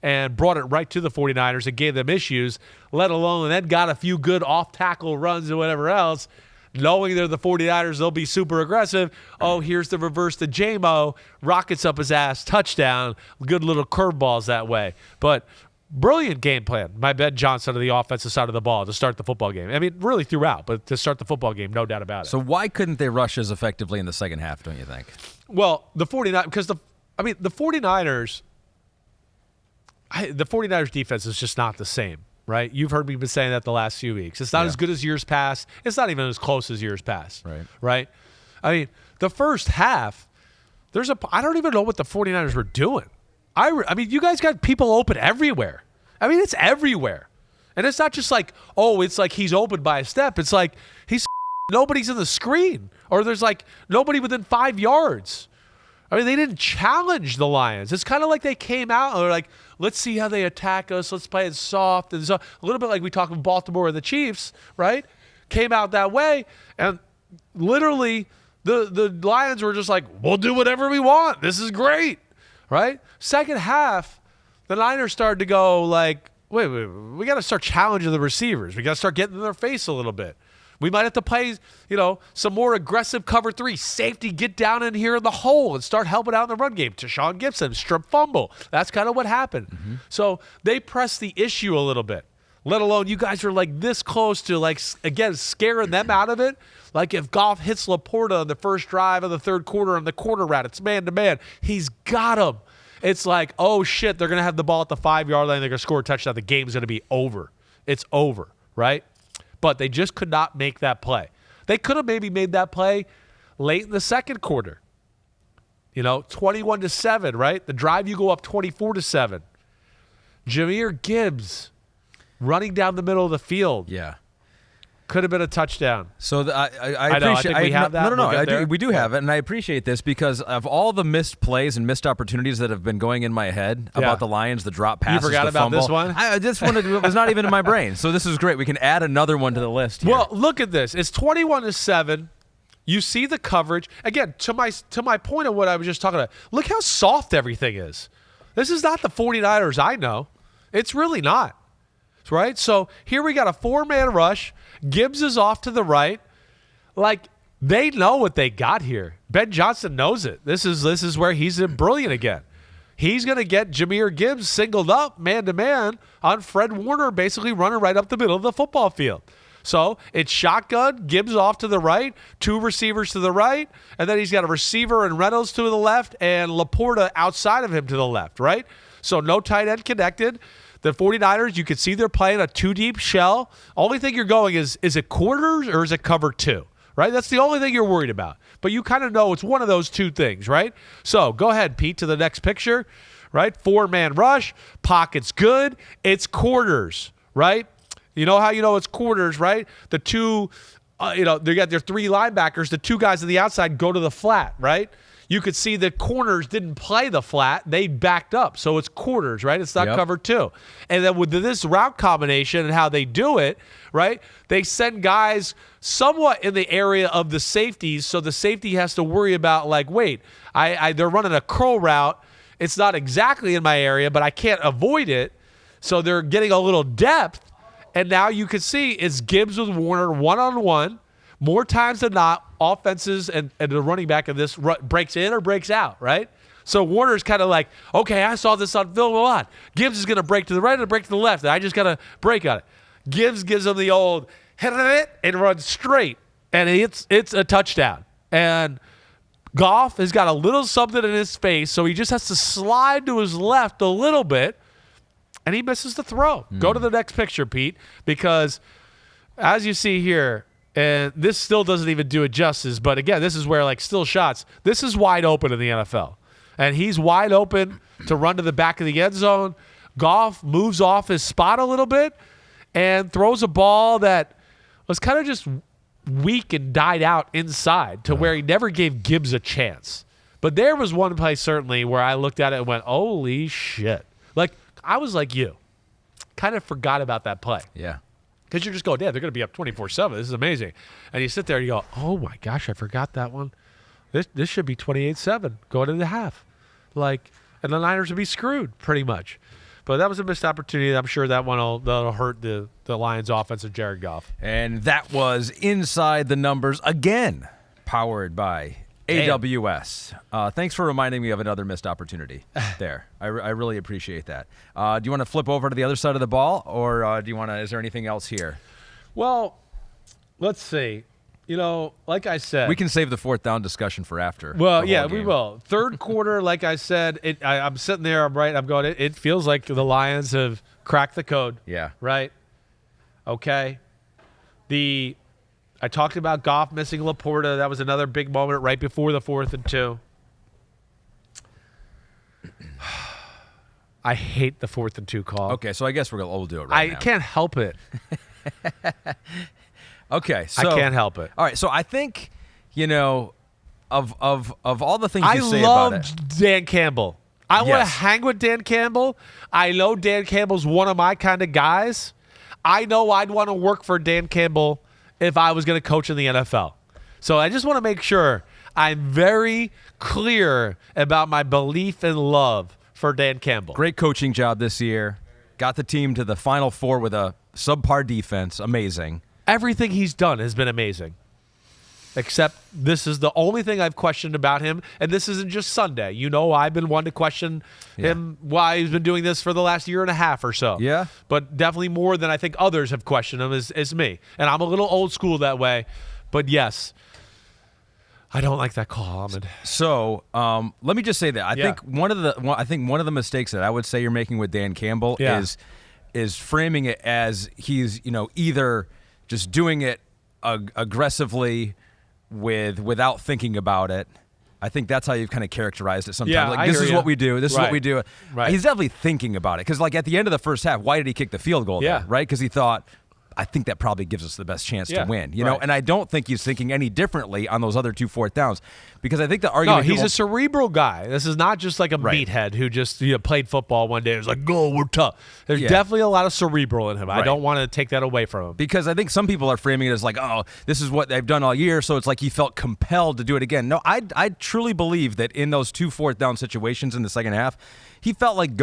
S2: and brought it right to the 49ers and gave them issues, let alone and then got a few good off-tackle runs and whatever else, knowing they're the 49ers, they'll be super aggressive. Oh, here's the reverse to J-Mo, rockets up his ass, touchdown, good little curveballs that way. But brilliant game plan by Ben Johnson on the offensive side of the ball to start the football game. I mean, really throughout, but to start the football game, no doubt about it.
S1: So why couldn't they rush as effectively in the second half, don't you think?
S2: Well, the 49ers, because the 49ers defense is just not the same, right? You've heard me been saying that the last few weeks. It's not as good as years past. It's not even as close as years past, right? I mean, the first half, I don't even know what the 49ers were doing. I mean, you guys got people open everywhere. I mean, it's everywhere. And it's not just like, oh, it's like he's open by a step. It's like nobody's in the screen, or there's like nobody within 5 yards. I mean, they didn't challenge the Lions. It's kind of like they came out and they're like, let's see how they attack us. Let's play it soft. And so a little bit like we talked about Baltimore or the Chiefs, right? Came out that way, and literally the Lions were just like, we'll do whatever we want. This is great. Right? Second half, the Niners started to go like, wait, we got to start challenging the receivers. We got to start getting in their face a little bit. We might have to play, some more aggressive cover 3. Safety, get down in here in the hole and start helping out in the run game. Tashawn Gibson, strip fumble. That's kind of what happened. Mm-hmm. So they pressed the issue a little bit, let alone you guys are like this close to, like, again, scaring them out of it. Like if Goff hits Laporta on the first drive of the third quarter on the corner route, it's man-to-man. He's got him. It's like, oh, shit, they're going to have the ball at the 5-yard line. They're going to score a touchdown. The game's going to be over. It's over, right? But they just could not make that play. They could have maybe made that play late in the second quarter. 21-7, right? The drive, you go up 24-7. Jahmyr Gibbs running down the middle of the field.
S1: Yeah.
S2: Could have been a touchdown.
S1: So I
S2: know.
S1: appreciate.
S2: I think we have that.
S1: No. We do have it, and I appreciate this because of all the missed plays and missed opportunities that have been going in my head about the Lions, the drop passes,
S2: you forgot
S1: the
S2: about
S1: fumble.
S2: this one.
S1: I just wanted to. It was not even in my brain. So this is great. We can add another one to the list here.
S2: Well, look at this. It's 21-7. You see the coverage again. To my point of what I was just talking about. Look how soft everything is. This is not the 49ers I know. It's really not. Right? So here we got a 4-man rush. Gibbs is off to the right. Like, they know what they got here. Ben Johnson knows it. This is where he's brilliant again. He's going to get Jahmyr Gibbs singled up man-to-man on Fred Warner, basically running right up the middle of the football field. So it's shotgun, Gibbs off to the right, 2 receivers to the right, and then he's got a receiver and Reynolds to the left and Laporta outside of him to the left, right? So no tight end connected. The 49ers, you can see they're playing a 2-deep shell. Only thing you're going is it quarters or is it cover 2? Right? That's the only thing you're worried about. But you kind of know it's one of those two things, right? So go ahead, Pete, to the next picture, right? 4-man rush, pocket's good. It's quarters, right? You know how you know it's quarters, right? The two, they got their 3 linebackers. The 2 guys on the outside go to the flat, right? You could see the corners didn't play the flat. They backed up. So it's quarters, right? It's not cover 2. And then with this route combination and how they do it, right, they send guys somewhat in the area of the safeties. So the safety has to worry about, like, wait, they're running a curl route. It's not exactly in my area, but I can't avoid it. So they're getting a little depth. And now you can see it's Gibbs with Warner one-on-one. More times than not, offenses and the running back of this breaks in or breaks out, right? So Warner's kind of like, okay, I saw this on film a lot. Gibbs is going to break to the right and break to the left, and I just got to break on it. Gibbs gives him the old hit it and runs straight, and it's a touchdown. And Goff has got a little something in his face, so he just has to slide to his left a little bit, and he misses the throw. Go to the next picture, Pete, because as you see here, and this still doesn't even do it justice, but again, this is where, like, still shots. This is wide open in the NFL. And he's wide open to run to the back of the end zone. Goff moves off his spot a little bit and throws a ball that was kind of just weak and died out inside to where he never gave Gibbs a chance. But there was one play certainly where I looked at it and went, holy shit. Like, I was like you. Kind of forgot about that play.
S1: Yeah.
S2: Because you're just going, damn, they're going to be up 24-7. This is amazing. And you sit there and you go, oh, my gosh, I forgot that one. This should be 28-7 going into the half. Like, and the Niners would be screwed pretty much. But that was a missed opportunity. I'm sure that'll hurt the Lions offense of Jared Goff.
S1: And that was Inside the Numbers again, powered by AWS. Thanks for reminding me of another missed opportunity there. I really appreciate that. Do you want to flip over to the other side of the ball, or is there anything else here?
S2: Well, let's see. Like I said,
S1: we can save the fourth down discussion for after.
S2: Well, yeah, we will. Third quarter, like I said, I'm sitting there. I'm going. It feels like the Lions have cracked the code.
S1: Yeah.
S2: Right. Okay. I talked about Goff missing Laporta. That was another big moment right before the 4th and 2. I hate the 4th and 2 call.
S1: Okay, so I guess we'll do it right now.
S2: I can't help it.
S1: Okay, so
S2: I can't help it.
S1: All right, so I think, of all the things you say about it.
S2: I love Dan Campbell. I want to hang with Dan Campbell. I know Dan Campbell's one of my kind of guys. I know I'd want to work for Dan Campbell if I was going to coach in the NFL. So I just want to make sure I'm very clear about my belief and love for Dan Campbell.
S1: Great coaching job this year. Got the team to the Final Four with a subpar defense. Amazing.
S2: Everything he's done has been amazing. Except this is the only thing I've questioned about him, and this isn't just Sunday. I've been one to question him why he's been doing this for the last year and a half or so.
S1: Yeah.
S2: But definitely more than I think others have questioned him is me. And I'm a little old school that way. But yes, I don't like that call, Ahmed.
S1: So let me just say that I think one of the mistakes that I would say you're making with Dan Campbell is framing it as he's either just doing it aggressively without thinking about it. I think that's how you've kind of characterized it sometimes.
S2: Yeah,
S1: this is what we do. This is what we do.
S2: Right.
S1: He's definitely thinking about it because, at the end of the first half, why did he kick the field goal there, right? Because he thought, I think that probably gives us the best chance to win, you know? And I don't think he's thinking any differently on those other 2 4th downs because I think the argument...
S2: No, he's a cerebral guy. This is not just like a meathead who just played football one day and was like, go, we're tough. There's definitely a lot of cerebral in him. I don't want to take that away from him.
S1: Because I think some people are framing it as like, oh, this is what they've done all year, so it's like he felt compelled to do it again. No, I truly believe that in those 2 4th down situations in the second half, he felt like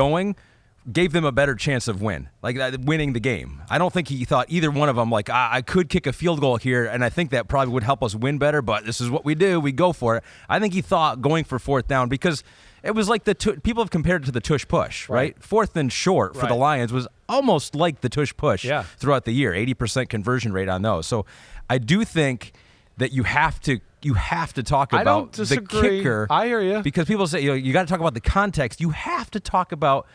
S1: gave them a better chance of winning the game. I don't think he thought either one of them I could kick a field goal here, and I think that probably would help us win better, but this is what we do. We go for it. I think he thought going for 4th down because it was like people have compared it to the tush push, right? 4th and short for the Lions was almost like the tush push throughout the year, 80% conversion rate on those. So I do think that you have to talk about the kicker.
S2: I hear you.
S1: Because people say you got to talk about the context. You have to talk about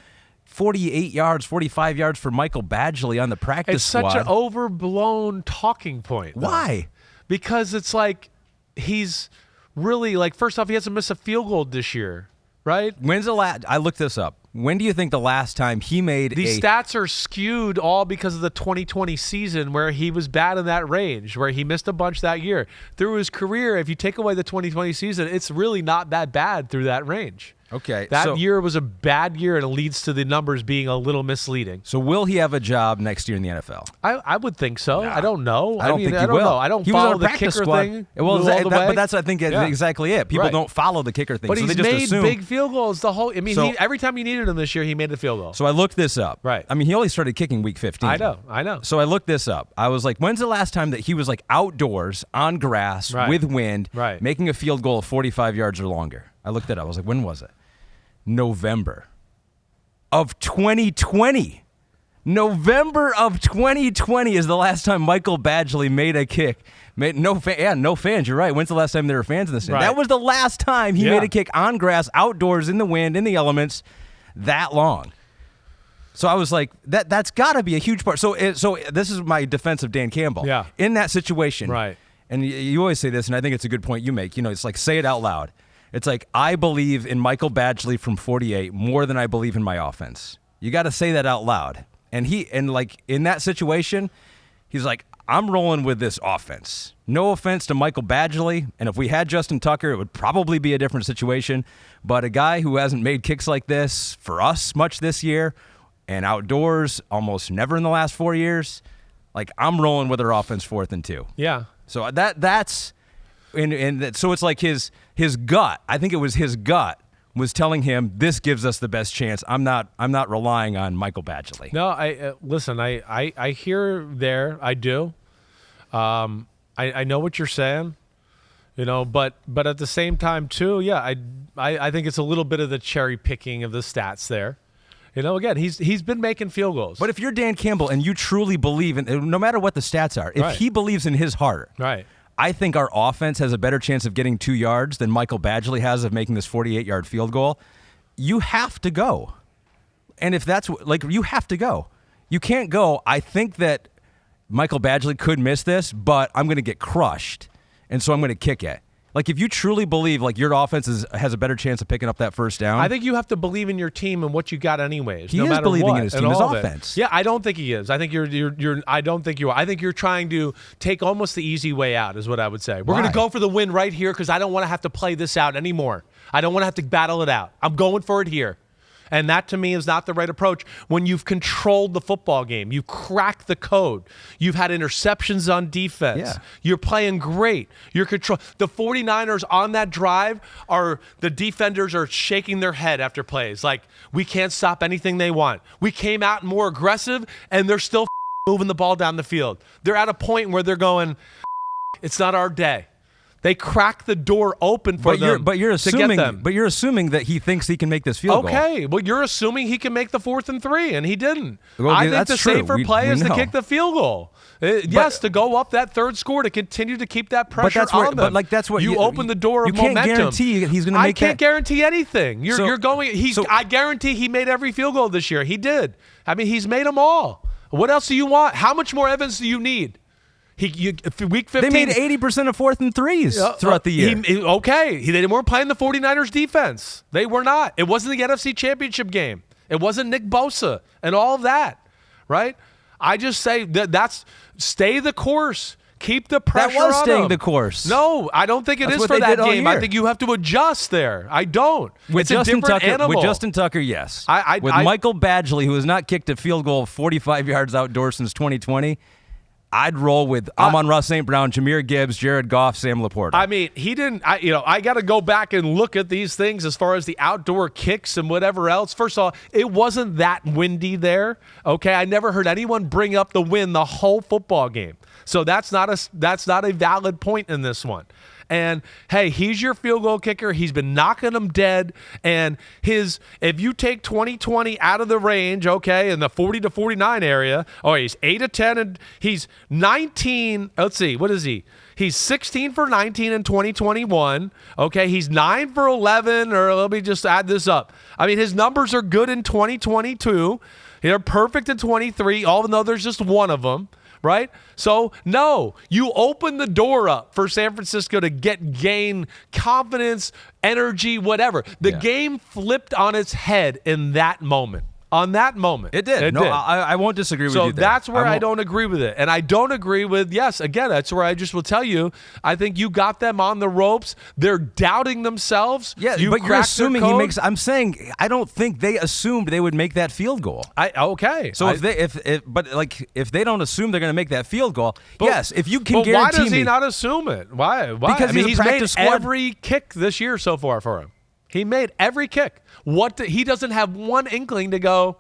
S1: 48 yards, 45 yards for Michael Badgley on the practice squad.
S2: It's such an overblown talking point.
S1: Why?
S2: Because it's like he's really first off, he hasn't missed a field goal this year, right?
S1: When's the last? I looked this up. When do you think the last time he made
S2: These stats are skewed all because of the 2020 season where he was bad in that range, where he missed a bunch that year. Through his career, if you take away the 2020 season, it's really not that bad through that range.
S1: Okay.
S2: That year was a bad year, and it leads to the numbers being a little misleading.
S1: So will he have a job next year in the NFL?
S2: I would think so. Nah, I don't know.
S1: I don't think he will.
S2: Know. I don't follow the kicker thing.
S1: Well, but that's I think exactly it. People don't follow the kicker thing,
S2: but
S1: so
S2: he's
S1: they just
S2: made
S1: assume.
S2: Big field goals the whole. I mean, every time you needed him this year, he made a field goal.
S1: So I looked this up.
S2: Right.
S1: I mean, he only started kicking week 15.
S2: I know.
S1: So I looked this up. I was like, when's the last time that he was outdoors on grass with wind, making a field goal of 45 yards or longer? I looked it up. I was like, when was it? November of 2020. November of 2020 is the last time Michael Badgley made a kick. No fans. You're right. When's the last time there were fans in this? Right. That was the last time he made a kick on grass, outdoors, in the wind, in the elements, that long. So I was like, that's got to be a huge part. So this is my defense of Dan Campbell.
S2: Yeah.
S1: In that situation,
S2: right?
S1: And you always say this, and I think it's a good point you make. It's like, say it out loud. It's like, I believe in Michael Badgley from 48 more than I believe in my offense. You got to say that out loud. And in that situation, he's like, I'm rolling with this offense. No offense to Michael Badgley, and if we had Justin Tucker, it would probably be a different situation. But a guy who hasn't made kicks like this for us much this year, and outdoors almost never in the last 4 years, I'm rolling with our offense 4th and 2.
S2: Yeah.
S1: So that's so it's like his gut. I think it was his gut was telling him this gives us the best chance. I'm not relying on Michael Badgley.
S2: No, listen. I hear there. I do. I know what you're saying. But at the same time too, yeah. I think it's a little bit of the cherry picking of the stats there. Again, he's been making field goals.
S1: But if you're Dan Campbell and you truly believe in, no matter what the stats are, if he believes in his heart,
S2: right.
S1: I think our offense has a better chance of getting 2 yards than Michael Badgley has of making this 48-yard field goal. You have to go. And if that's you have to go. You can't go, I think that Michael Badgley could miss this, but I'm going to get crushed, and so I'm going to kick it. Like, if you truly believe your offense has a better chance of picking up that first down.
S2: I think you have to believe in your team and what you got anyways.
S1: He
S2: no
S1: is
S2: matter
S1: believing
S2: what,
S1: in his team, his offense.
S2: Yeah, I don't think he is. I think I don't think you are. I think you're trying to take almost the easy way out is what I would say. We're going to go for the win right here because I don't want to have to play this out anymore. I don't want to have to battle it out. I'm going for it here. And that, to me, is not the right approach when you've controlled the football game. You've cracked the code. You've had interceptions on defense.
S1: Yeah.
S2: You're playing great. You're control. The 49ers on that drive the defenders are shaking their head after plays. Like, we can't stop anything they want. We came out more aggressive, and they're still moving the ball down the field. They're at a point where they're going, it's not our day. They crack the door open for them.
S1: But you're assuming.
S2: To get them.
S1: But you're assuming that he thinks he can make this field goal.
S2: Okay, well, you're assuming he can make the 4th and 3, and he didn't.
S1: Well,
S2: I think
S1: that's
S2: the
S1: true.
S2: safer play is to
S1: know.
S2: kick the field goal. Yes, to go up that third score to continue to keep that pressure on them.
S1: But that's what
S2: you open the door of momentum.
S1: You can't guarantee he's going to make that.
S2: I can't guarantee anything. You're going. I guarantee he made every field goal this year. He did. I mean, he's made them all. What else do you want? How much more evidence do you need? Week 15,
S1: they made 80% of 4th and 3s throughout the year.
S2: They weren't playing the 49ers defense. They were not. It wasn't the NFC Championship game. It wasn't Nick Bosa and all of that, right? I just say that's stay the course. Keep the pressure on
S1: That was staying
S2: them.
S1: the course.
S2: No, I don't think it is for that game. I think you have to adjust there. I don't. It's a different animal.
S1: With Justin Tucker, yes. With Michael Badgley, who has not kicked a field goal 45 yards outdoors since 2020, I'd roll with Amon-Ra St. Brown, Jahmyr Gibbs, Jared Goff, Sam Laporta.
S2: I mean, he didn't. I got to go back and look at these things as far as the outdoor kicks and whatever else. First of all, it wasn't that windy there. Okay, I never heard anyone bring up the wind the whole football game. So that's not a valid point in this one. And hey, he's your field goal kicker. He's been knocking them dead. And if you take 2020 out of the range, okay, in the 40 to 49 area, he's 8 of 10 and he's 19. Let's see, what is he? He's 16 for 19 in 2021. Okay, he's 9 for 11, or let me just add this up. I mean, his numbers are good in 2022. They're perfect in 23, although there's just one of them. Right? So, no, you open the door up for San Francisco to gain confidence, energy, whatever. The game flipped on its head in that moment. On that moment.
S1: It did. I won't disagree with you there.
S2: So that's where I don't agree with it. And I don't agree with, yes, again, that's where I just will tell you, I think you got them on the ropes. They're doubting themselves.
S1: Yeah, but you're assuming he makes, I'm saying, I don't think they assumed they would make that field goal.
S2: Okay.
S1: So if they don't assume they're going to make that field goal, yes, if you can guarantee me.
S2: Why does he not assume it? Why?
S1: Because
S2: he's made every kick this year so far for him. He made every kick. He doesn't have one inkling to go,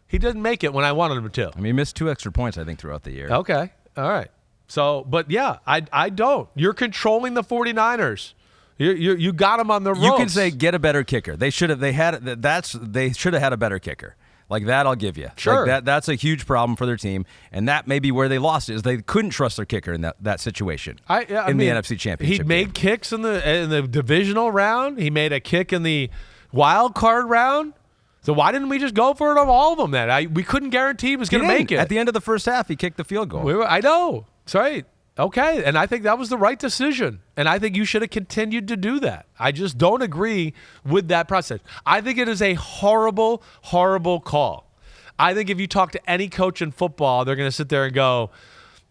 S2: he didn't make it when I wanted him to.
S1: I mean, he missed 2 extra points, I think, throughout the year.
S2: Okay. All right. So, but yeah, I don't. You're controlling the 49ers. You got them on the ropes.
S1: You can say get a better kicker. They should have had a better kicker. Like that, I'll give you.
S2: Sure.
S1: Like that's a huge problem for their team, and that may be where they lost it, is they couldn't trust their kicker in that situation
S2: the
S1: NFC Championship.
S2: He made kicks in the divisional round. He made a kick in the wild card round. So why didn't we just go for it on all of them then? We couldn't guarantee he was going to make it.
S1: At the end of the first half, he kicked the field goal.
S2: I know. That's right. Okay, and I think that was the right decision, and I think you should have continued to do that. I just don't agree with that process. I think it is a horrible, horrible call. I think if you talk to any coach in football, they're going to sit there and go,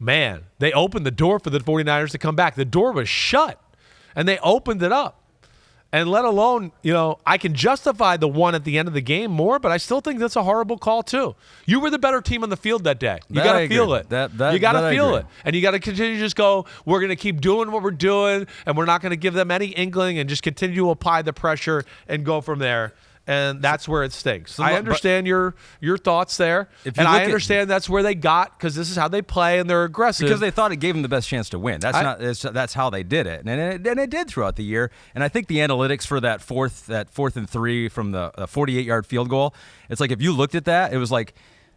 S2: man, they opened the door for the 49ers to come back. The door was shut, and they opened it up. And let alone, I can justify the one at the end of the game more, but I still think that's a horrible call too. You were the better team on the field that day. You got to feel it. You got to feel it. And you got to continue to just go, we're going to keep doing what we're doing, and we're not going to give them any inkling, and just continue to apply the pressure and go from there. And that's where it stinks. So I understand your thoughts there, and I understand that's where they got, because this is how they play and they're aggressive.
S1: Because they thought it gave them the best chance to win. That's how they did it, and it did throughout the year. And I think the analytics for that fourth and 3 from the 48-yard field goal, it's like if you looked at that, it was like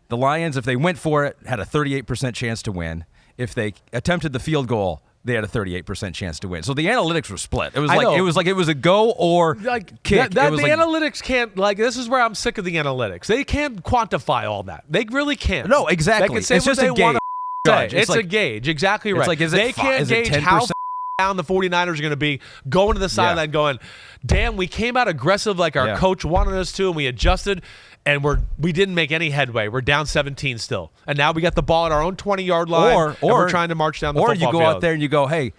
S1: the Lions, if they went for it, had a 38% chance to win. If they attempted the field goal, they had a 38% chance to win. So the analytics were split. It was it was a go or kick.
S2: The analytics can't, this is where I'm sick of the analytics. They can't quantify all that. They really can't.
S1: No, exactly.
S2: They can say
S1: it's
S2: what
S1: just
S2: they
S1: a gauge.
S2: It's a gauge. Exactly right. They can't gauge how down the 49ers are going to be going to the sideline going, damn, we came out aggressive like our coach wanted us to, and we adjusted, and we didn't make any headway. We're down 17 still. And now we got the ball at our own 20-yard line, and we're trying to march down the football field.
S1: Or you go out there and you go, hey,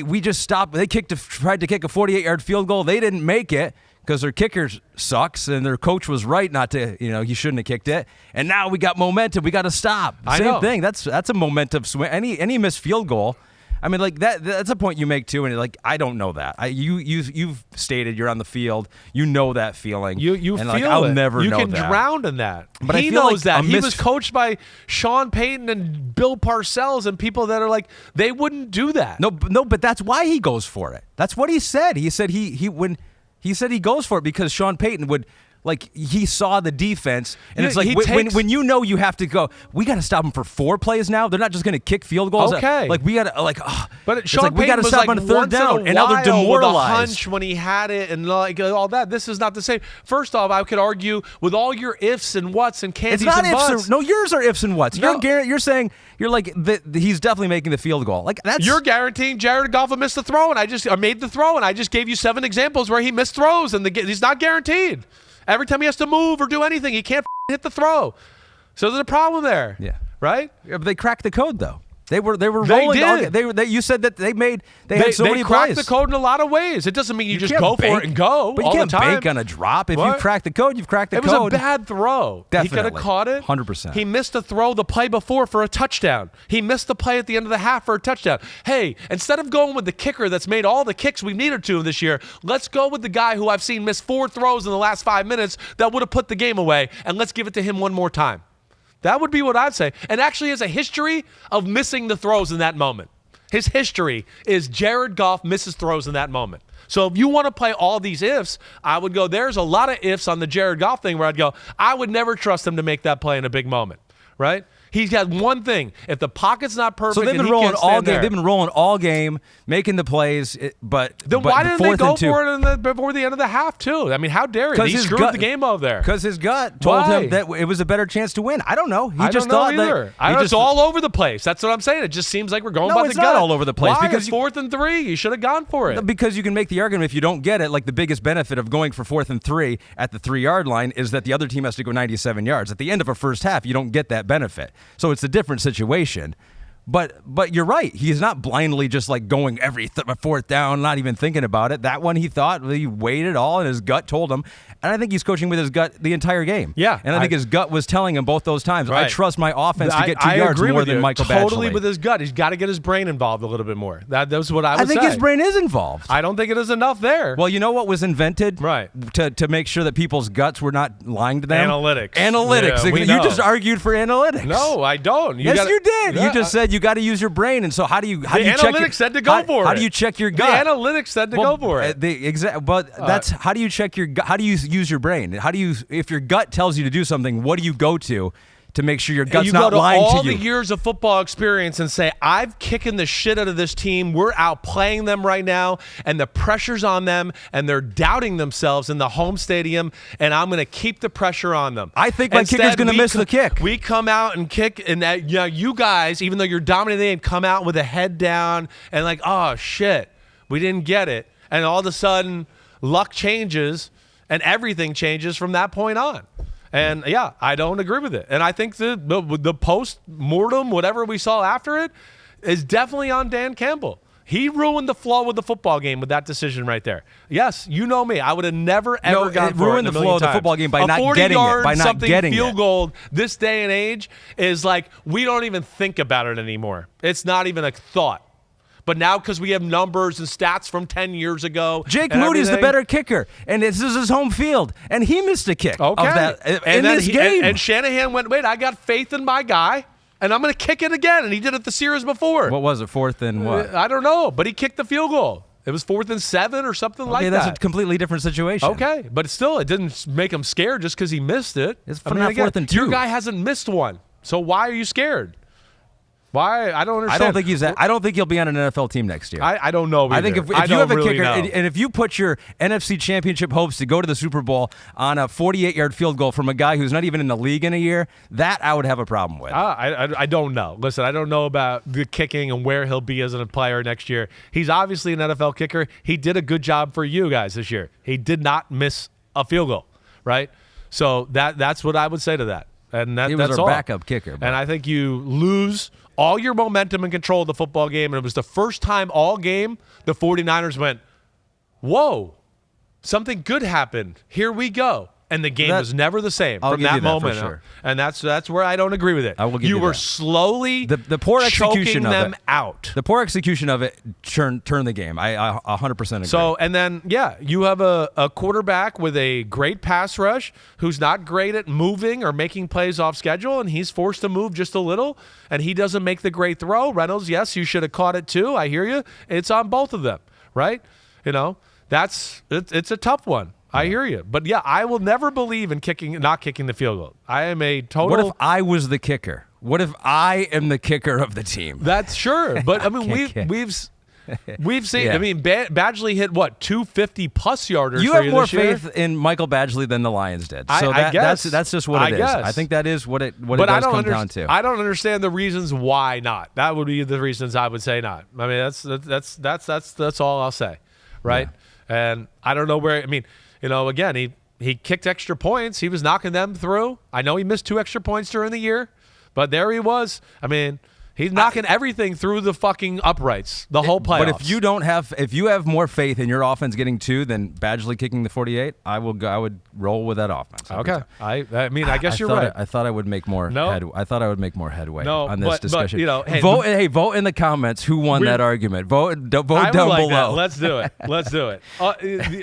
S1: we just stopped. They tried to kick a 48-yard field goal. They didn't make it because their kicker sucks, and their coach was right not to, he shouldn't have kicked it. And now we got momentum. We got to stop. Same thing. That's a momentum swing. Any missed field goal. I mean, that's a point you make too, and I don't know that. You've stated you're on the field, you know that feeling.
S2: You
S1: and
S2: feel
S1: I'll
S2: it.
S1: never
S2: you
S1: know
S2: can
S1: that.
S2: drown in that.
S1: But
S2: he
S1: I feel
S2: knows that. He was coached by Sean Payton and Bill Parcells and people that are they wouldn't do that.
S1: No, but that's why he goes for it. That's what he said. He said he said he goes for it because Sean Payton would. He saw the defense, and it's when you know you have to go, we got to stop them for 4 plays now. They're not just going to kick field goals.
S2: Okay.
S1: We got to,
S2: but Sean Payton
S1: we got to stop on the 3rd down, and now they're demoralized.
S2: With a hunch when he had it and all that. This is not the same. First off, I could argue with all your ifs and whats and candies
S1: and buts.
S2: Ifs.
S1: No, yours are ifs and whats.
S2: No.
S1: You're saying he's definitely making the field goal.
S2: You're guaranteeing Jared Goff will miss the throw, and I made the throw, and I just gave you 7 examples where he missed throws, and he's not guaranteed. Every time he has to move or do anything, he can't hit the throw. So there's a problem there.
S1: Yeah.
S2: Right?
S1: Yeah, but they cracked the code though. They were rolling. You said that they had so many plays.
S2: They cracked the code in a lot of ways. It doesn't mean you just go for it and go.
S1: But you can't bank on a drop. If you crack the code, you've cracked the code.
S2: It was a bad throw.
S1: Definitely.
S2: He could have caught it.
S1: 100%.
S2: He missed a throw the play before for a touchdown. He missed the play at the end of the half for a touchdown. Hey, instead of going with the kicker that's made all the kicks we needed to this year, let's go with the guy who I've seen miss 4 throws in the last 5 minutes that would have put the game away, and let's give it to him one more time. That would be what I'd say. And actually has a history of missing the throws in that moment. His history is Jared Goff misses throws in that moment. So if you want to play all these ifs, I would go, there's a lot of ifs on the Jared Goff thing where I'd go, I would never trust him to make that play in a big moment, right? He's got one thing. If the pocket's not perfect,
S1: so they've been rolling all game. They've been rolling all game, making the plays. But
S2: why didn't they go for it before the end of the half too? I mean, how dare he? He screwed the game over there
S1: because his gut told him that it was a better chance to win. I don't know. He just thought that
S2: it's all over the place. That's what I'm saying. It just seems like we're going by the gut.
S1: No, it's not all over the place.
S2: Why?
S1: Because
S2: it's 4th and 3. You should have gone for it.
S1: Because you can make the argument if you don't get it. The biggest benefit of going for 4th and 3 at the 3-yard line is that the other team has to go 97 yards. At the end of a first half, you don't get that benefit. So it's a different situation. But you're right. He's not blindly just going every 4th down, not even thinking about it. That one he thought, he weighed it all, and his gut told him. And I think he's coaching with his gut the entire game.
S2: Yeah.
S1: And I think his gut was telling him both those times, I trust my offense to get 2 yards more than Michael Badgley.
S2: Totally with his gut. He's got to get his brain involved a little bit more. That's what I would say.
S1: I think his brain is involved.
S2: I don't think it is enough there.
S1: Well, you know what was invented?
S2: Right.
S1: To make sure that people's guts were not lying to them?
S2: Analytics.
S1: Yeah, you just argued for analytics.
S2: No, I don't.
S1: You did. Yeah, you just said you got to use your brain. And so how do you check it?
S2: The analytics said to go for it.
S1: How do you check your gut?
S2: The analytics said to go for it.
S1: That's how do you check your gut? How do you use your brain? If your gut tells you to do something, what do you go to make sure your gut's not lying to you?
S2: You go to all the years of football experience and say, I've kicking the shit out of this team. We're outplaying them right now, and the pressure's on them, and they're doubting themselves in the home stadium, and I'm going to keep the pressure on them.
S1: I think my kicker's going to miss the kick.
S2: We come out and kick, and you guys, even though you're dominating the game, come out with a head down and oh, shit, we didn't get it. And all of a sudden, luck changes, and everything changes from that point on. And yeah, I don't agree with it. And I think the post-mortem, whatever we saw after it, is definitely on Dan Campbell. He ruined the flow of the football game with that decision right there. Yes, you know me. I would have never, ever gone for it.
S1: Ruined the flow of the football game by not getting it. By not getting it.
S2: Field goal this day and age is like we don't even think about it anymore. It's not even a thought. But now, because we have numbers and stats from 10 years ago.
S1: Jake Moody's the better kicker, and this is his home field, and he missed a kick of that in this game.
S2: And Shanahan went, wait, I got faith in my guy, and I'm going to kick it again. And he did it the series before.
S1: What was it, 4th and what?
S2: I don't know, but he kicked the field goal. It was 4th and 7 or something like that.
S1: That's a completely different situation.
S2: Okay, but still, it didn't make him scared just because he missed it.
S1: It's not 4th and 2.
S2: Your guy hasn't missed one, so why are you scared? Why? I don't understand.
S1: I don't think he'll be on an NFL team next year.
S2: I don't know either.
S1: I think if you have a kicker, and if you put your NFC Championship hopes to go to the Super Bowl on a 48-yard field goal from a guy who's not even in the league in a year, that I would have a problem with.
S2: I don't know. Listen, I don't know about the kicking and where he'll be as a player next year. He's obviously an NFL kicker. He did a good job for you guys this year. He did not miss a field goal, right? So that's what I would say to that. And
S1: he was
S2: that's
S1: our
S2: all.
S1: backup kicker.
S2: And I think you lose all your momentum and control of the football game. And it was the first time all game the 49ers went, whoa, something good happened. Here we go. And the game was never the same from that moment.
S1: Sure.
S2: And that's where I don't agree with it.
S1: I will give you
S2: were
S1: that.
S2: slowly
S1: the poor execution
S2: choking
S1: of
S2: them
S1: it.
S2: out.
S1: The poor execution of it turned the game. I 100% agree.
S2: So, and then, you have a quarterback with a great pass rush who's not great at moving or making plays off schedule, and he's forced to move just a little, and he doesn't make the great throw. Reynolds, yes, you should have caught it too. I hear you. It's on both of them, right? It's a tough one. I hear you. But, I will never believe in not kicking the field goal. I am a total –
S1: What if I was the kicker? What if I am the kicker of the team?
S2: That's sure. But, I mean, we've seen – I mean, Badgley hit, 250-plus yarders
S1: You
S2: for
S1: have more
S2: this year?
S1: faith in Michael Badgley than the Lions did. So
S2: I guess.
S1: That's just what it is.
S2: Guess.
S1: I think that is what it does come down to.
S2: I don't understand the reasons why not. That would be the reasons I would say not. I mean, that's all I'll say, right? Yeah. And I don't know where – I mean – again, he kicked extra points. He was knocking them through. I know he missed 2 extra points during the year, but there he was. I mean, he's knocking everything through the fucking uprights, the whole playoffs.
S1: But if you have more faith in your offense getting 2 than Badgley kicking the 48, I would roll with that offense.
S2: Okay. I mean, I guess you're right.
S1: I thought I would make more I thought I would make more headway on this discussion.
S2: Hey,
S1: vote in the comments who won that argument. Vote down below.
S2: That. Let's do it.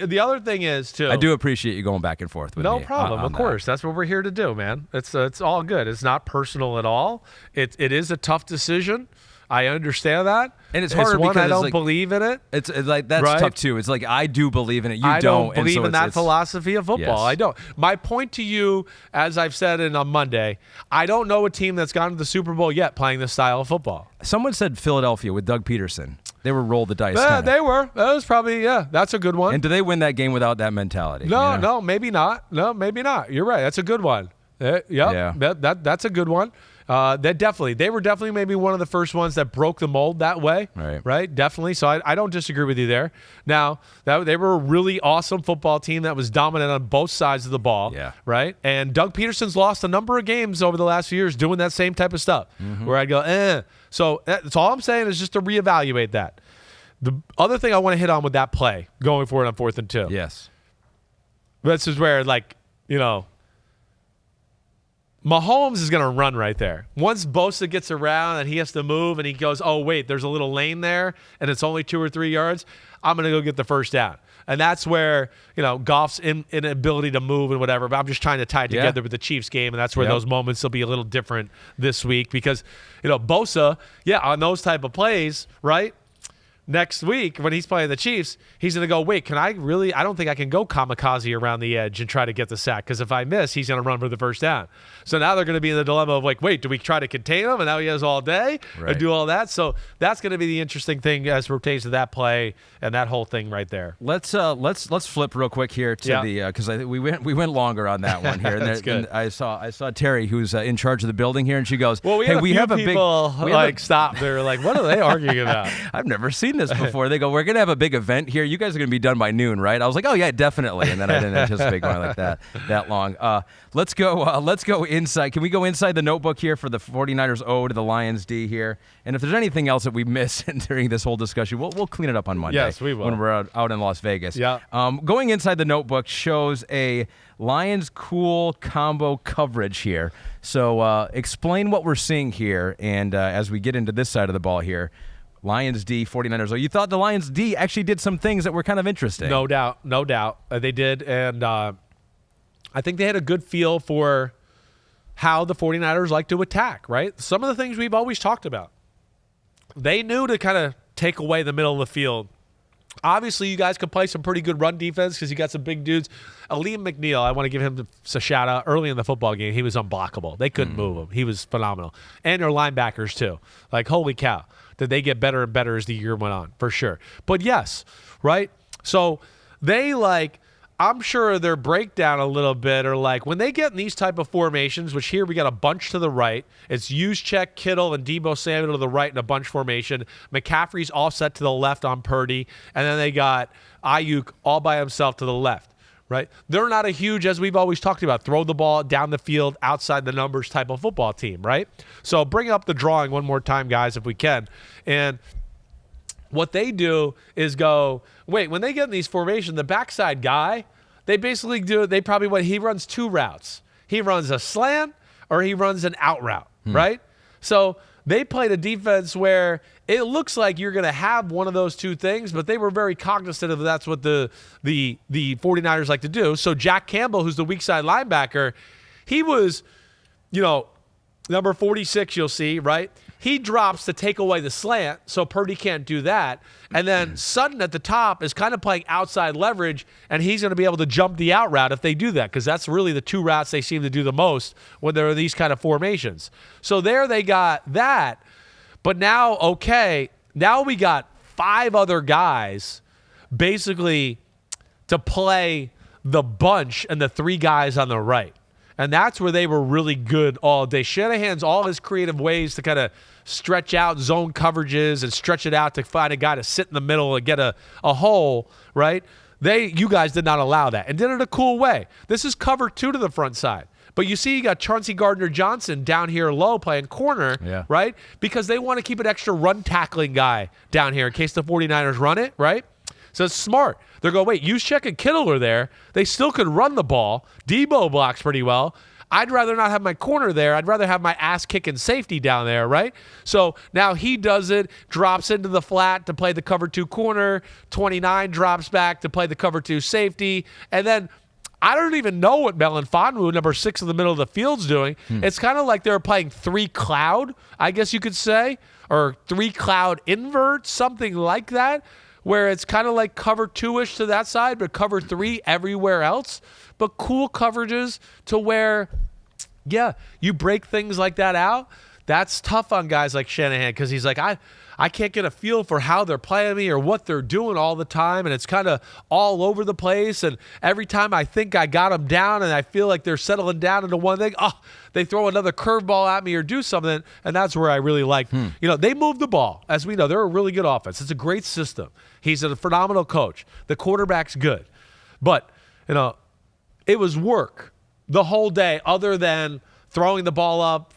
S2: The other thing is too.
S1: I do appreciate you going back and forth with me.
S2: No problem. Of course, that's what we're here to do, man. It's all good. It's not personal at all. It is a tough decision. I understand that.
S1: And it's harder because
S2: I don't believe in it.
S1: It's like that's
S2: right?
S1: tough too. It's like I do believe in it.
S2: I don't
S1: and
S2: believe
S1: so
S2: in that philosophy of football.
S1: Yes.
S2: I don't. My point to you, as I've said on Monday, I don't know a team that's gone to the Super Bowl yet playing this style of football.
S1: Someone said Philadelphia with Doug Peterson. They were roll the dice.
S2: They were. That was probably that's a good one.
S1: And do they win that game without that mentality?
S2: No, maybe not. No, maybe not. You're right. That's a good one. Yeah. That's a good one. They were definitely maybe one of the first ones that broke the mold that way. Right. Definitely. So I don't disagree with you there. Now, they were a really awesome football team that was dominant on both sides of the ball.
S1: Yeah.
S2: Right. And Doug Peterson's lost a number of games over the last few years doing that same type of stuff where I go, So that's all I'm saying is just to reevaluate that. The other thing I want to hit on with that play going forward on 4th and 2.
S1: Yes.
S2: This is where, Mahomes is going to run right there. Once Bosa gets around and he has to move and he goes, oh, wait, there's a little lane there and it's only 2 or 3 yards, I'm going to go get the first down. And that's where, Goff's inability to move and whatever, but I'm just trying to tie it together with the Chiefs game, and that's where those moments will be a little different this week because, Bosa, on those type of plays, right? Next week, when he's playing the Chiefs, he's going to go, wait, I don't think I can go kamikaze around the edge and try to get the sack because if I miss, he's going to run for the first down. So now they're going to be in the dilemma of wait, do we try to contain him? And now he has all day and do all that. So that's going to be the interesting thing as it pertains to that play and that whole thing right there.
S1: Let's flip real quick here to the because we went longer on that one here.
S2: That's good.
S1: And I saw Terry, who's in charge of the building here, and she goes,
S2: well, we have a few people stop. They're like, what are they arguing about?
S1: I've never seen this before. They go, we're going to have a big event here. You guys are going to be done by noon, right? I was like, oh, yeah, definitely. And then I didn't anticipate going like that long. Let's go inside. Can we go inside the notebook here for the 49ers O to the Lions D here? And if there's anything else that we missed during this whole discussion, we'll clean it up on Monday.
S2: Yes, we will.
S1: When we're out in Las Vegas.
S2: Yeah.
S1: Going inside the notebook shows a Lions cool combo coverage here. So explain what we're seeing here. And as we get into this side of the ball here, Lions D, 49ers O. You thought the Lions D actually did some things that were kind of interesting.
S2: No doubt. They did. And I think they had a good feel for how the 49ers like to attack, right? Some of the things we've always talked about. They knew to kind of take away the middle of the field. Obviously, you guys could play some pretty good run defense because you got some big dudes. Liam McNeil, I want to give him a shout-out. Early in the football game, he was unblockable. They couldn't move him. He was phenomenal. And their linebackers, too. Like, holy cow. Did they get better and better as the year went on, for sure. But, yes, right? So, they, I'm sure their breakdown a little bit are when they get in these type of formations, which here we got a bunch to the right. It's Juszczyk, Kittle, and Deebo Samuel to the right in a bunch formation. McCaffrey's all set to the left on Purdy. And then they got Ayuk all by himself to the left, right? They're not a huge, as we've always talked about, throw the ball down the field, outside the numbers type of football team, right? So bring up the drawing one more time, guys, if we can. And what they do is go, when they get in these formations, the backside guy, they basically he runs two routes. He runs a slant or he runs an out route, right? So they played a defense where it looks like you're going to have one of those two things, but they were very cognizant of that's what the 49ers like to do. So Jack Campbell, who's the weak side linebacker, he was, number 46, you'll see, right? He drops to take away the slant, so Purdy can't do that. And then Sutton at the top is kind of playing outside leverage, and he's going to be able to jump the out route if they do that, because that's really the two routes they seem to do the most when there are these kind of formations. So there they got that. But now we got 5 other guys basically to play the bunch and the 3 guys on the right. And that's where they were really good all day. Shanahan's all his creative ways to kind of stretch out zone coverages and stretch it out to find a guy to sit in the middle and get a hole, right? You guys did not allow that and did it in a cool way. This is cover 2 to the front side. But you see you got Chauncey Gardner-Johnson down here low playing corner, right? Because they want to keep an extra run tackling guy down here in case the 49ers run it, right? So it's smart. They're going, Juszczyk and Kittle are there. They still could run the ball. Deebo blocks pretty well. I'd rather not have my corner there. I'd rather have my ass-kicking safety down there, right? So now he does it, drops into the flat to play the cover 2 corner. 29 drops back to play the cover 2 safety. And then I don't even know what Melanfanu, number 6 in the middle of the field's doing. It's kind of like they're playing 3 cloud, I guess you could say, or 3 cloud invert, something like that, where it's kind of like cover 2-ish to that side, but cover 3 everywhere else. But cool coverages to where, you break things like that out. That's tough on guys like Shanahan because he's like, I can't get a feel for how they're playing me or what they're doing all the time, and it's kind of all over the place. And every time I think I got them down and I feel like they're settling down into one thing, they throw another curveball at me or do something, and that's where I really like. They move the ball. As we know, they're a really good offense. It's a great system. He's a phenomenal coach. The quarterback's good. But, it was work the whole day other than throwing the ball up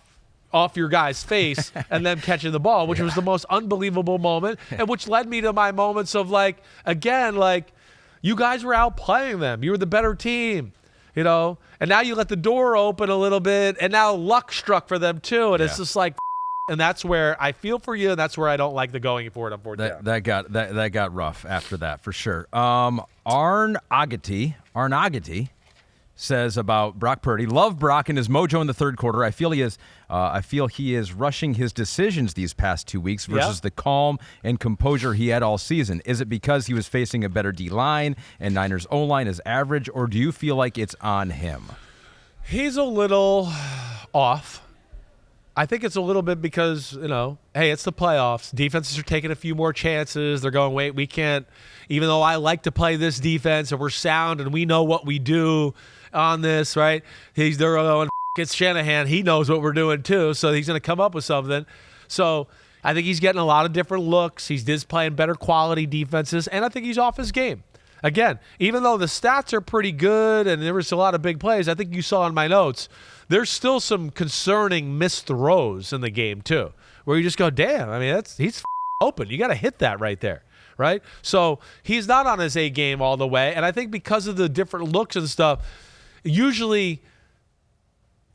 S2: off your guy's face and then catching the ball, which was the most unbelievable moment, and which led me to my moments of you guys were outplaying them. You were the better team, and now you let the door open a little bit, and now luck struck for them too, and it's just and that's where I feel for you, and that's where I don't like the going for it on 4th down.
S1: That got rough after that for sure. Arn Agati says about Brock Purdy, love Brock and his mojo in the third quarter. I feel he is rushing his decisions these past 2 weeks versus the calm and composure he had all season. Is it because he was facing a better D-line and Niners O-line is average, or do you feel like it's on him?
S2: He's a little off. I think it's a little bit because, hey, it's the playoffs. Defenses are taking a few more chances. They're going, wait, we can't, even though I like to play this defense and we're sound and we know what we do on this, right? They're going, it's Shanahan. He knows what we're doing too, so he's going to come up with something. So I think he's getting a lot of different looks. He's just playing better quality defenses, and I think he's off his game. Again, even though the stats are pretty good and there was a lot of big plays, I think you saw in my notes, there's still some concerning missed throws in the game too, where you just go, damn, I mean, he's open. You got to hit that right there, right? So he's not on his A game all the way, and I think because of the different looks and stuff, usually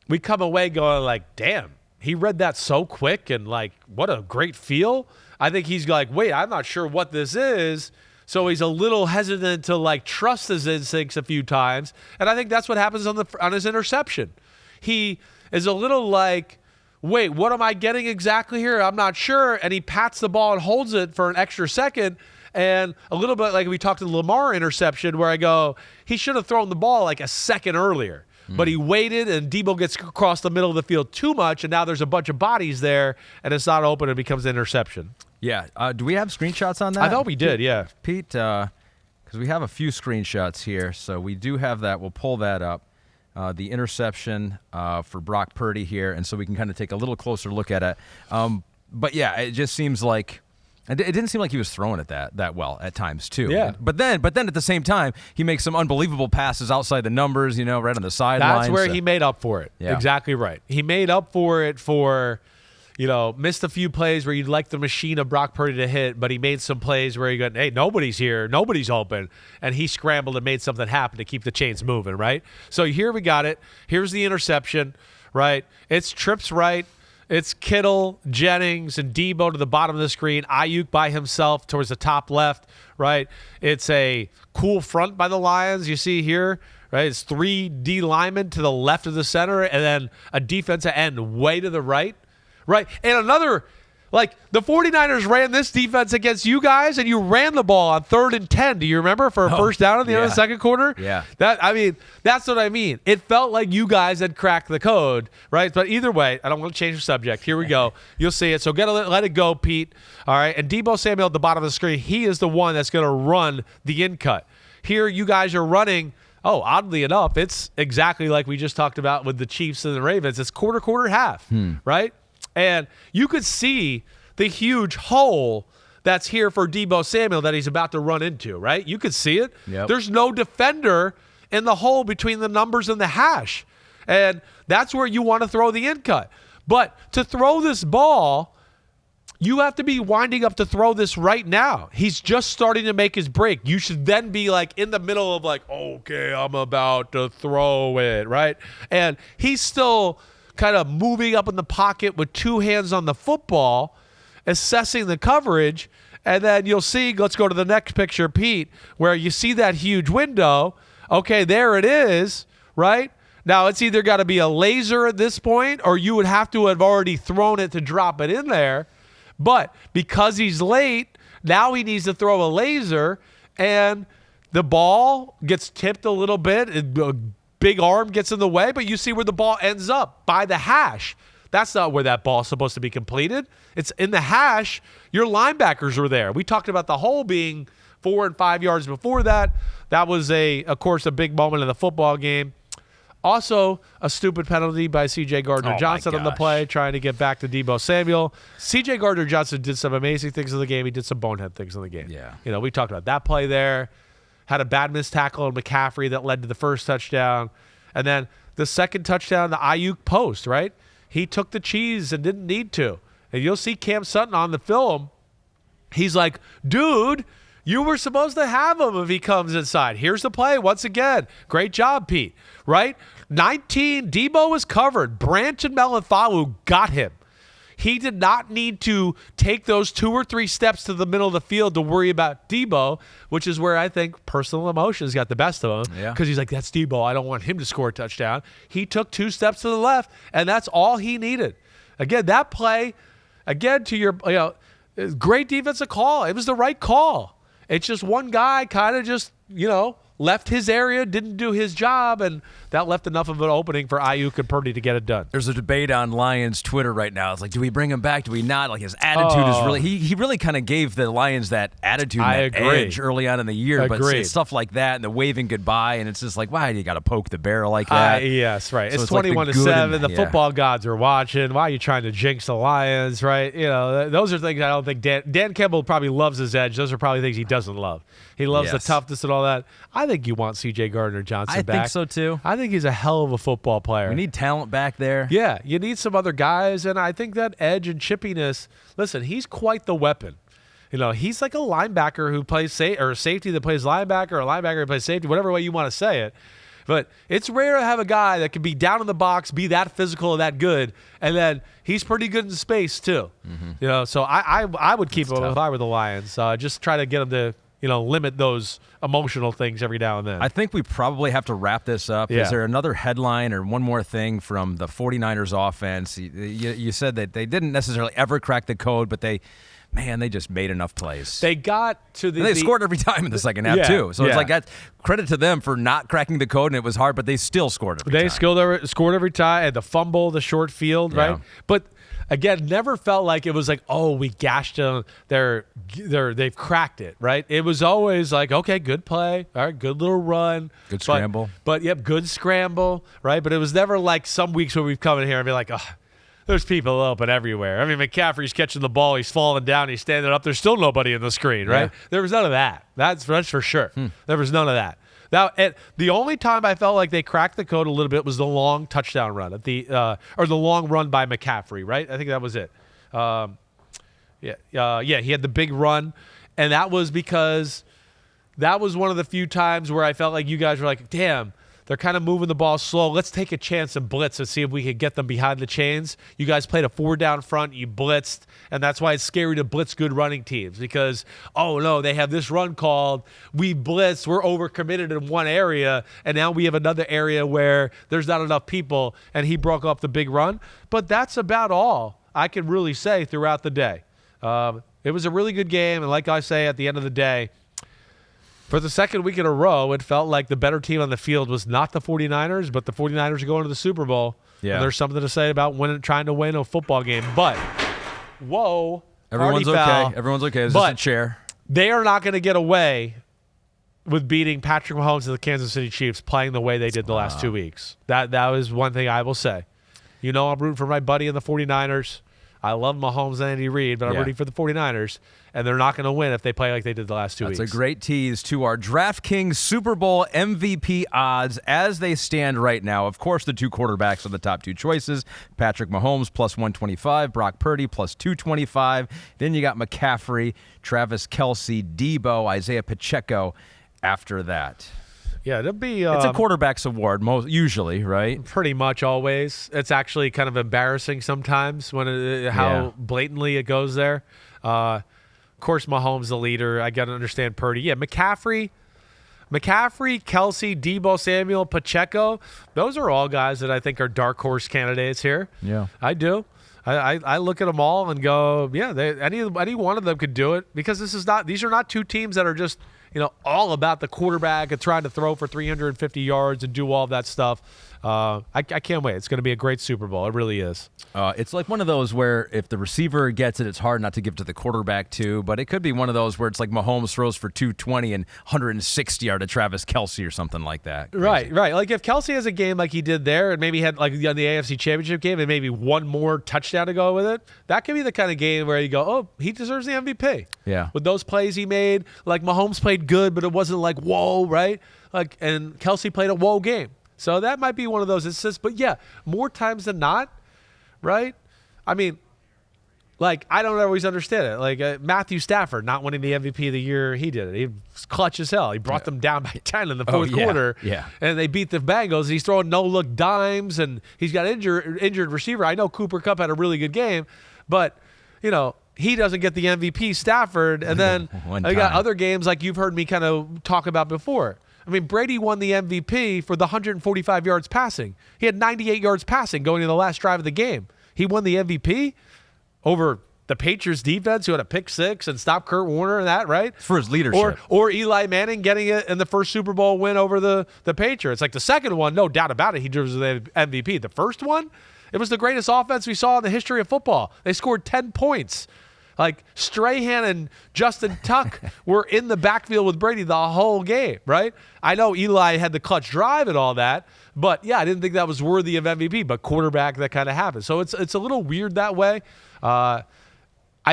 S2: we come away going like, damn, he read that so quick and like, what a great feel. I think he's like, wait, I'm not sure what this is. So he's a little hesitant to like trust his instincts a few times. And I think that's what happens on his interception. He is a little like, wait, what am I getting exactly here? I'm not sure. And he pats the ball and holds it for an extra second. And a little bit like we talked to the Lamar interception where I go, he should have thrown the ball like a second earlier. But he waited, and Debo gets across the middle of the field too much, and now there's a bunch of bodies there, and it's not open. It becomes an interception.
S1: Yeah. Do we have screenshots on that?
S2: I thought we did, yeah.
S1: Pete, because we have a few screenshots here, so we do have that. We'll pull that up. The interception for Brock Purdy here, and so we can kind of take a little closer look at it. But, yeah, it just seems like it didn't seem like he was throwing it that well at times too.
S2: Yeah.
S1: But then at the same time, he makes some unbelievable passes outside the numbers, right on the sideline.
S2: That's where he made up for it.
S1: Yeah.
S2: Exactly right. He made up for it missed a few plays where you'd like the machine of Brock Purdy to hit, but he made some plays where he go, hey, nobody's here, nobody's open, and he scrambled and made something happen to keep the chains moving, right? So here we got it. Here's the interception, right? It's trips right. It's Kittle, Jennings, and Debo to the bottom of the screen. Ayuk by himself towards the top left, right? It's a cool front by the Lions, you see here, right? It's 3 D linemen to the left of the center and then a defensive end way to the right, right? And another, like the 49ers ran this defense against you guys, and you ran the ball on 3rd and 10. Do you remember for a first down at the end of the second quarter?
S1: Yeah.
S2: That's what I mean. It felt like you guys had cracked the code, right? But either way, I don't want to change the subject. Here we go. You'll see it. So let it go, Pete. All right. And Debo Samuel at the bottom of the screen, he is the one that's going to run the in cut. Here you guys are running. Oh, oddly enough, it's exactly like we just talked about with the Chiefs and the Ravens. It's quarter, half, right? And you could see the huge hole that's here for Debo Samuel that he's about to run into, right? You could see it.
S1: Yep.
S2: There's no defender in the hole between the numbers and the hash. And that's where you want to throw the in cut. But to throw this ball, you have to be winding up to throw this right now. He's just starting to make his break. You should then be like in the middle of like, okay, I'm about to throw it, right? And he's still kind of moving up in the pocket with 2 hands on the football, assessing the coverage, and then you'll see, let's go to the next picture, Pete, where you see that huge window. Okay, there it is, right? Now, it's either got to be a laser at this point, or you would have to have already thrown it to drop it in there. But because he's late, now he needs to throw a laser, and the ball gets tipped a little bit. A big arm gets in the way, but you see where the ball ends up, by the hash. That's not where that ball is supposed to be completed. It's in the hash. Your linebackers were there. We talked about the hole being 4 and 5 yards before that. That was, of course, a big moment in the football game. Also, a stupid penalty by C.J. Gardner-Johnson on the play, trying to get back to Debo Samuel. C.J. Gardner-Johnson did some amazing things in the game. He did some bonehead things in the game.
S1: Yeah.
S2: We talked about that play there. Had a bad missed tackle on McCaffrey that led to the first touchdown. And then the second touchdown, the Ayuk post, right? He took the cheese and didn't need to. And you'll see Cam Sutton on the film. He's like, dude, you were supposed to have him if he comes inside. Here's the play once again. Great job, Pete, right? 19, Debo was covered. Branch and Melifonwu got him. He did not need to take those 2 or 3 steps to the middle of the field to worry about Debo, which is where I think personal emotions got the best of him.
S1: Yeah.
S2: Because he's like, that's Debo. I don't want him to score a touchdown. He took 2 steps to the left, and that's all he needed. Again, that play, to your, great defensive call. It was the right call. It's just one guy kind of just, left his area, didn't do his job, and that left enough of an opening for Ayuk and Purdy to get it done.
S1: There's a debate on Lions Twitter right now. It's like, do we bring him back? Do we not? Like, his attitude is really he really kind of gave the Lions that attitude, that edge early on in the year. But it's stuff like that and the waving goodbye, and it's just like, why do you got to poke the barrel like that?
S2: Yes, right.
S1: So
S2: it's 21-7. The
S1: yeah.
S2: football gods are watching. Why are you trying to jinx the Lions, right? You know, those are things I don't think Dan Campbell probably loves his edge. Those are probably things he doesn't love. He loves the toughness and all that. I think you want C.J. Gardner-Johnson back.
S1: I think so, too.
S2: I think he's a hell of a football player.
S1: We need talent back there.
S2: Yeah, you need some other guys, and I think that edge and chippiness, listen, he's quite the weapon. You know, he's like a linebacker who plays or a safety that plays linebacker, or a linebacker who plays safety, whatever way you want to say it. But it's rare to have a guy that can be down in the box, be that physical and that good, and then he's pretty good in space too. Mm-hmm. You know, so I would keep him if I were the Lions. Just try to get him to, you know, limit those emotional things every now and then.
S1: I think we probably have to wrap this up.
S2: Yeah.
S1: Is there another headline or one more thing from the 49ers offense? You said that they didn't necessarily ever crack the code, but they just made enough plays.
S2: They got to
S1: they scored every time in the second half, too. So it's like, that's credit to them for not cracking the code, and it was hard, but they still scored every time.
S2: They scored every time, and the fumble, the short field, right? But again, never felt like it was like, oh, we gashed them. They've cracked it, right? It was always like, okay, good play, all right, good little run.
S1: Good scramble.
S2: But good scramble, right? But it was never like some weeks where we've come in here and be like, oh, there's people open everywhere. I mean, McCaffrey's catching the ball. He's falling down. He's standing up. There's still nobody in the screen, right? Yeah. There was none of that. That's for sure. There was none of that. Now, the only time I felt like they cracked the code a little bit was the long touchdown run at the long run by McCaffrey, right? I think that was it. He had the big run, and that was because that was one of the few times where I felt like you guys were like, damn, they're kind of moving the ball slow. Let's take a chance and blitz and see if we can get them behind the chains. You guys played a 4-down front. You blitzed, and that's why it's scary to blitz good running teams because, oh, no, they have this run called. We blitzed. We're overcommitted in one area, and now we have another area where there's not enough people, and he broke up the big run. But that's about all I can really say throughout the day. It was a really good game, and like I say, at the end of the day, for the second week in a row, it felt like the better team on the field was not the 49ers, but the 49ers are going to the Super Bowl. Yeah. And there's something to say about trying to win a football game. But, whoa.
S1: Everyone's okay.
S2: Foul.
S1: Everyone's okay. It's just a chair.
S2: They are not going to get away with beating Patrick Mahomes and the Kansas City Chiefs playing the way they did the last 2 weeks. That was one thing I will say. You know, I'm rooting for my buddy in the 49ers. I love Mahomes and Andy Reid, but I'm rooting for the 49ers, and they're not going to win if they play like they did the last 2 weeks.
S1: That's a great tease to our DraftKings Super Bowl MVP odds as they stand right now. Of course, the two quarterbacks are the top two choices. Patrick Mahomes, plus 125. Brock Purdy, plus 225. Then you got McCaffrey, Travis Kelce, Debo, Isaiah Pacheco after that.
S2: Yeah, it'll be.
S1: It's a quarterback's award, usually, right?
S2: Pretty much always. It's actually kind of embarrassing sometimes how blatantly it goes there. Of course, Mahomes the leader. I got to understand Purdy. Yeah, McCaffrey, Kelce, Debo Samuel, Pacheco. Those are all guys that I think are dark horse candidates here.
S1: Yeah,
S2: I do. I look at them all and go, yeah, any one of them could do it because these are not two teams that are just, you know, all about the quarterback and trying to throw for 350 yards and do all of that stuff. I can't wait. It's going to be a great Super Bowl. It really is.
S1: It's like one of those where if the receiver gets it, it's hard not to give to the quarterback too. But it could be one of those where it's like Mahomes throws for 220 and 160 to Travis Kelce or something like that.
S2: Crazy. Right. Like if Kelce has a game like he did there and maybe had like on the AFC Championship game and maybe one more touchdown to go with it, that could be the kind of game where you go, oh, he deserves the MVP.
S1: Yeah.
S2: With those plays he made, like Mahomes played good, but it wasn't like whoa, right? Like and Kelce played a whoa game. So that might be one of those instances. But, yeah, more times than not, right? I mean, like, I don't always understand it. Like, Matthew Stafford not winning the MVP the year he did it. He was clutch as hell. He brought them down by 10 in the fourth quarter.
S1: Yeah.
S2: And they beat the Bengals. And he's throwing no-look dimes, and he's got injured receiver. I know Cooper Kupp had a really good game, but, you know, he doesn't get the MVP, Stafford. And then I got other games like you've heard me kind of talk about before. I mean, Brady won the MVP for the 145 yards passing. He had 98 yards passing going into the last drive of the game. He won the MVP over the Patriots defense who had a pick six and stopped Kurt Warner and that, right?
S1: For his leadership.
S2: Or Eli Manning getting it in the first Super Bowl win over the Patriots. Like the second one, no doubt about it, he deserves the MVP. The first one, it was the greatest offense we saw in the history of football. They scored 10 points. Like Strahan and Justin Tuck were in the backfield with Brady the whole game, right? I know Eli had the clutch drive and all that, but yeah, I didn't think that was worthy of MVP. But quarterback, that kind of happened. So it's a little weird that way. I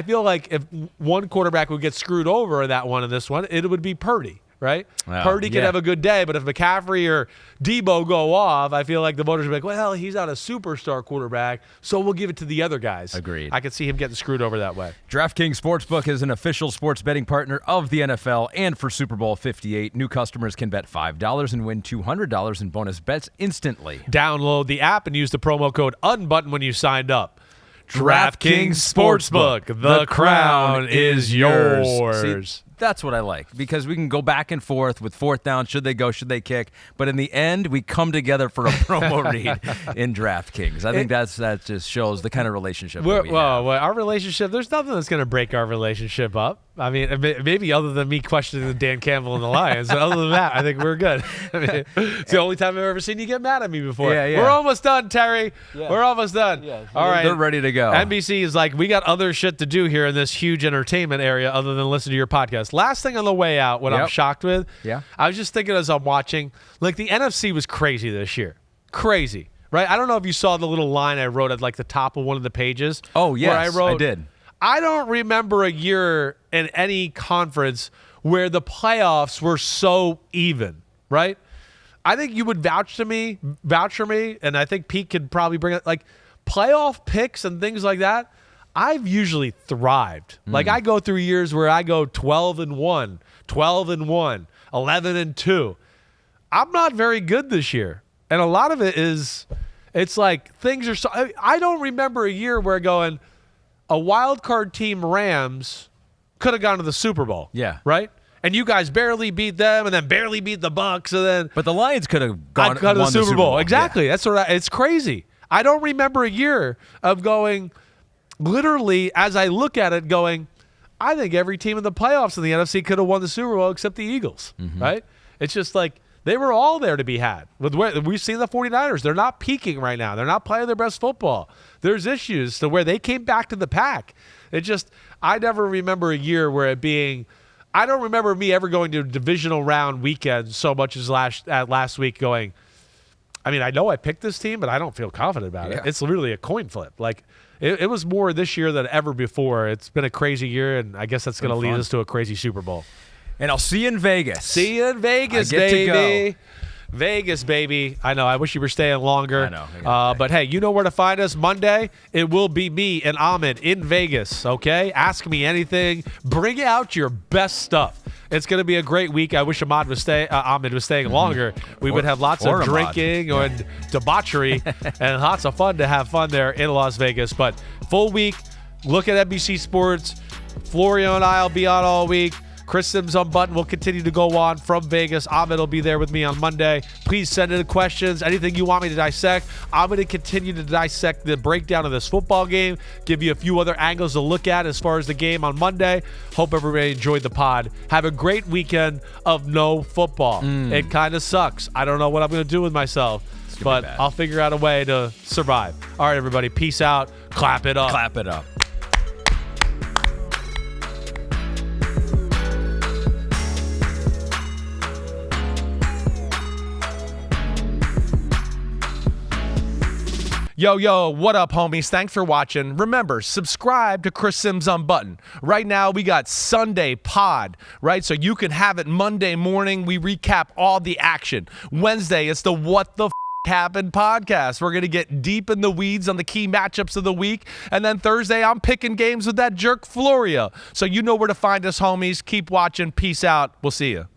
S2: feel like if one quarterback would get screwed over in that one and this one, it would be Purdy. Right? Purdy can have a good day, but if McCaffrey or Debo go off, I feel like the voters would be like, well, he's not a superstar quarterback, so we'll give it to the other guys.
S1: Agreed.
S2: I could see him getting screwed over that way.
S1: DraftKings Sportsbook is an official sports betting partner of the NFL, and for Super Bowl 58, new customers can bet $5 and win $200 in bonus bets instantly.
S2: Download the app and use the promo code UNBUTTON when you signed up. DraftKings Sportsbook, the crown is yours.
S1: See, that's what I like, because we can go back and forth with fourth down. Should they go? Should they kick? But in the end, we come together for a promo read in DraftKings. I think that just shows the kind of relationship that we have.
S2: Our relationship, there's nothing that's going to break our relationship up. I mean, maybe other than me questioning Dan Campbell and the Lions. But other than that, I think we're good. I mean, it's the only time I've ever seen you get mad at me before.
S1: Yeah.
S2: We're almost done, Terry. Yeah. We're almost done.
S1: Yeah.
S2: All right.
S1: They're ready to go.
S2: NBC is like, we got other shit to do here in this huge entertainment area other than listen to your podcast. Last thing on the way out, what I'm shocked with, I was just thinking as I'm watching, like the NFC was crazy this year. Crazy. Right? I don't know if you saw the little line I wrote at like the top of one of the pages.
S1: Oh, yes,
S2: where I
S1: did.
S2: I don't remember a year in any conference where the playoffs were so even, right? I think you would vouch for me, and I think Pete could probably bring it, like playoff picks and things like that. I've usually thrived. Like I go through years where I go 12-1, 12-1, 11-2. I'm not very good this year. And a lot of it is, it's like things are so, I don't remember a year where going, a wild card team Rams could have gone to the Super Bowl.
S1: Yeah.
S2: Right? And you guys barely beat them and then barely beat the Bucs and then
S1: But the Lions could have gone
S2: to the Super Bowl. Exactly.
S1: Yeah.
S2: That's it's crazy. I don't remember a year of going literally as I look at it going, I think every team in the playoffs in the NFC could have won the Super Bowl except the Eagles. Right? It's just like they were all there to be had. We've seen the 49ers. They're not peaking right now. They're not playing their best football. There's issues to where they came back to the pack. I never remember a year where it being, I don't remember me ever going to a divisional round weekend so much as last week going, I mean, I know I picked this team, but I don't feel confident about it. It's literally a coin flip. Like it was more this year than ever before. It's been a crazy year, and I guess that's going to lead us to a crazy Super Bowl.
S1: And I'll see you in Vegas.
S2: See you in Vegas, baby. Vegas, baby. I know. I wish you were staying longer.
S1: I know.
S2: But hey, you know where to find us. Monday, it will be me and Ahmed in Vegas, okay? Ask me anything. Bring out your best stuff. It's going to be a great week. I wish Ahmed was staying longer. We would have lots of drinking and debauchery and lots of fun to have fun there in Las Vegas. But full week, look at NBC Sports. Florio and I will be on all week. Chris Simms Unbuttoned will continue to go on from Vegas. Ahmed will be there with me on Monday. Please send in questions, anything you want me to dissect. I'm going to continue to dissect the breakdown of this football game, give you a few other angles to look at as far as the game on Monday. Hope everybody enjoyed the pod. Have a great weekend of no football. It kind of sucks. I don't know what I'm going to do with myself, but I'll figure out a way to survive. All right, everybody. Peace out. Clap it up.
S1: Clap it up.
S2: Yo, what up, homies? Thanks for watching. Remember, subscribe to Chris Simms Unbuttoned. Right now, we got Sunday pod, right? So you can have it Monday morning. We recap all the action. Wednesday, it's the What the Happened podcast. We're going to get deep in the weeds on the key matchups of the week. And then Thursday, I'm picking games with that jerk Florio. So you know where to find us, homies. Keep watching. Peace out. We'll see you.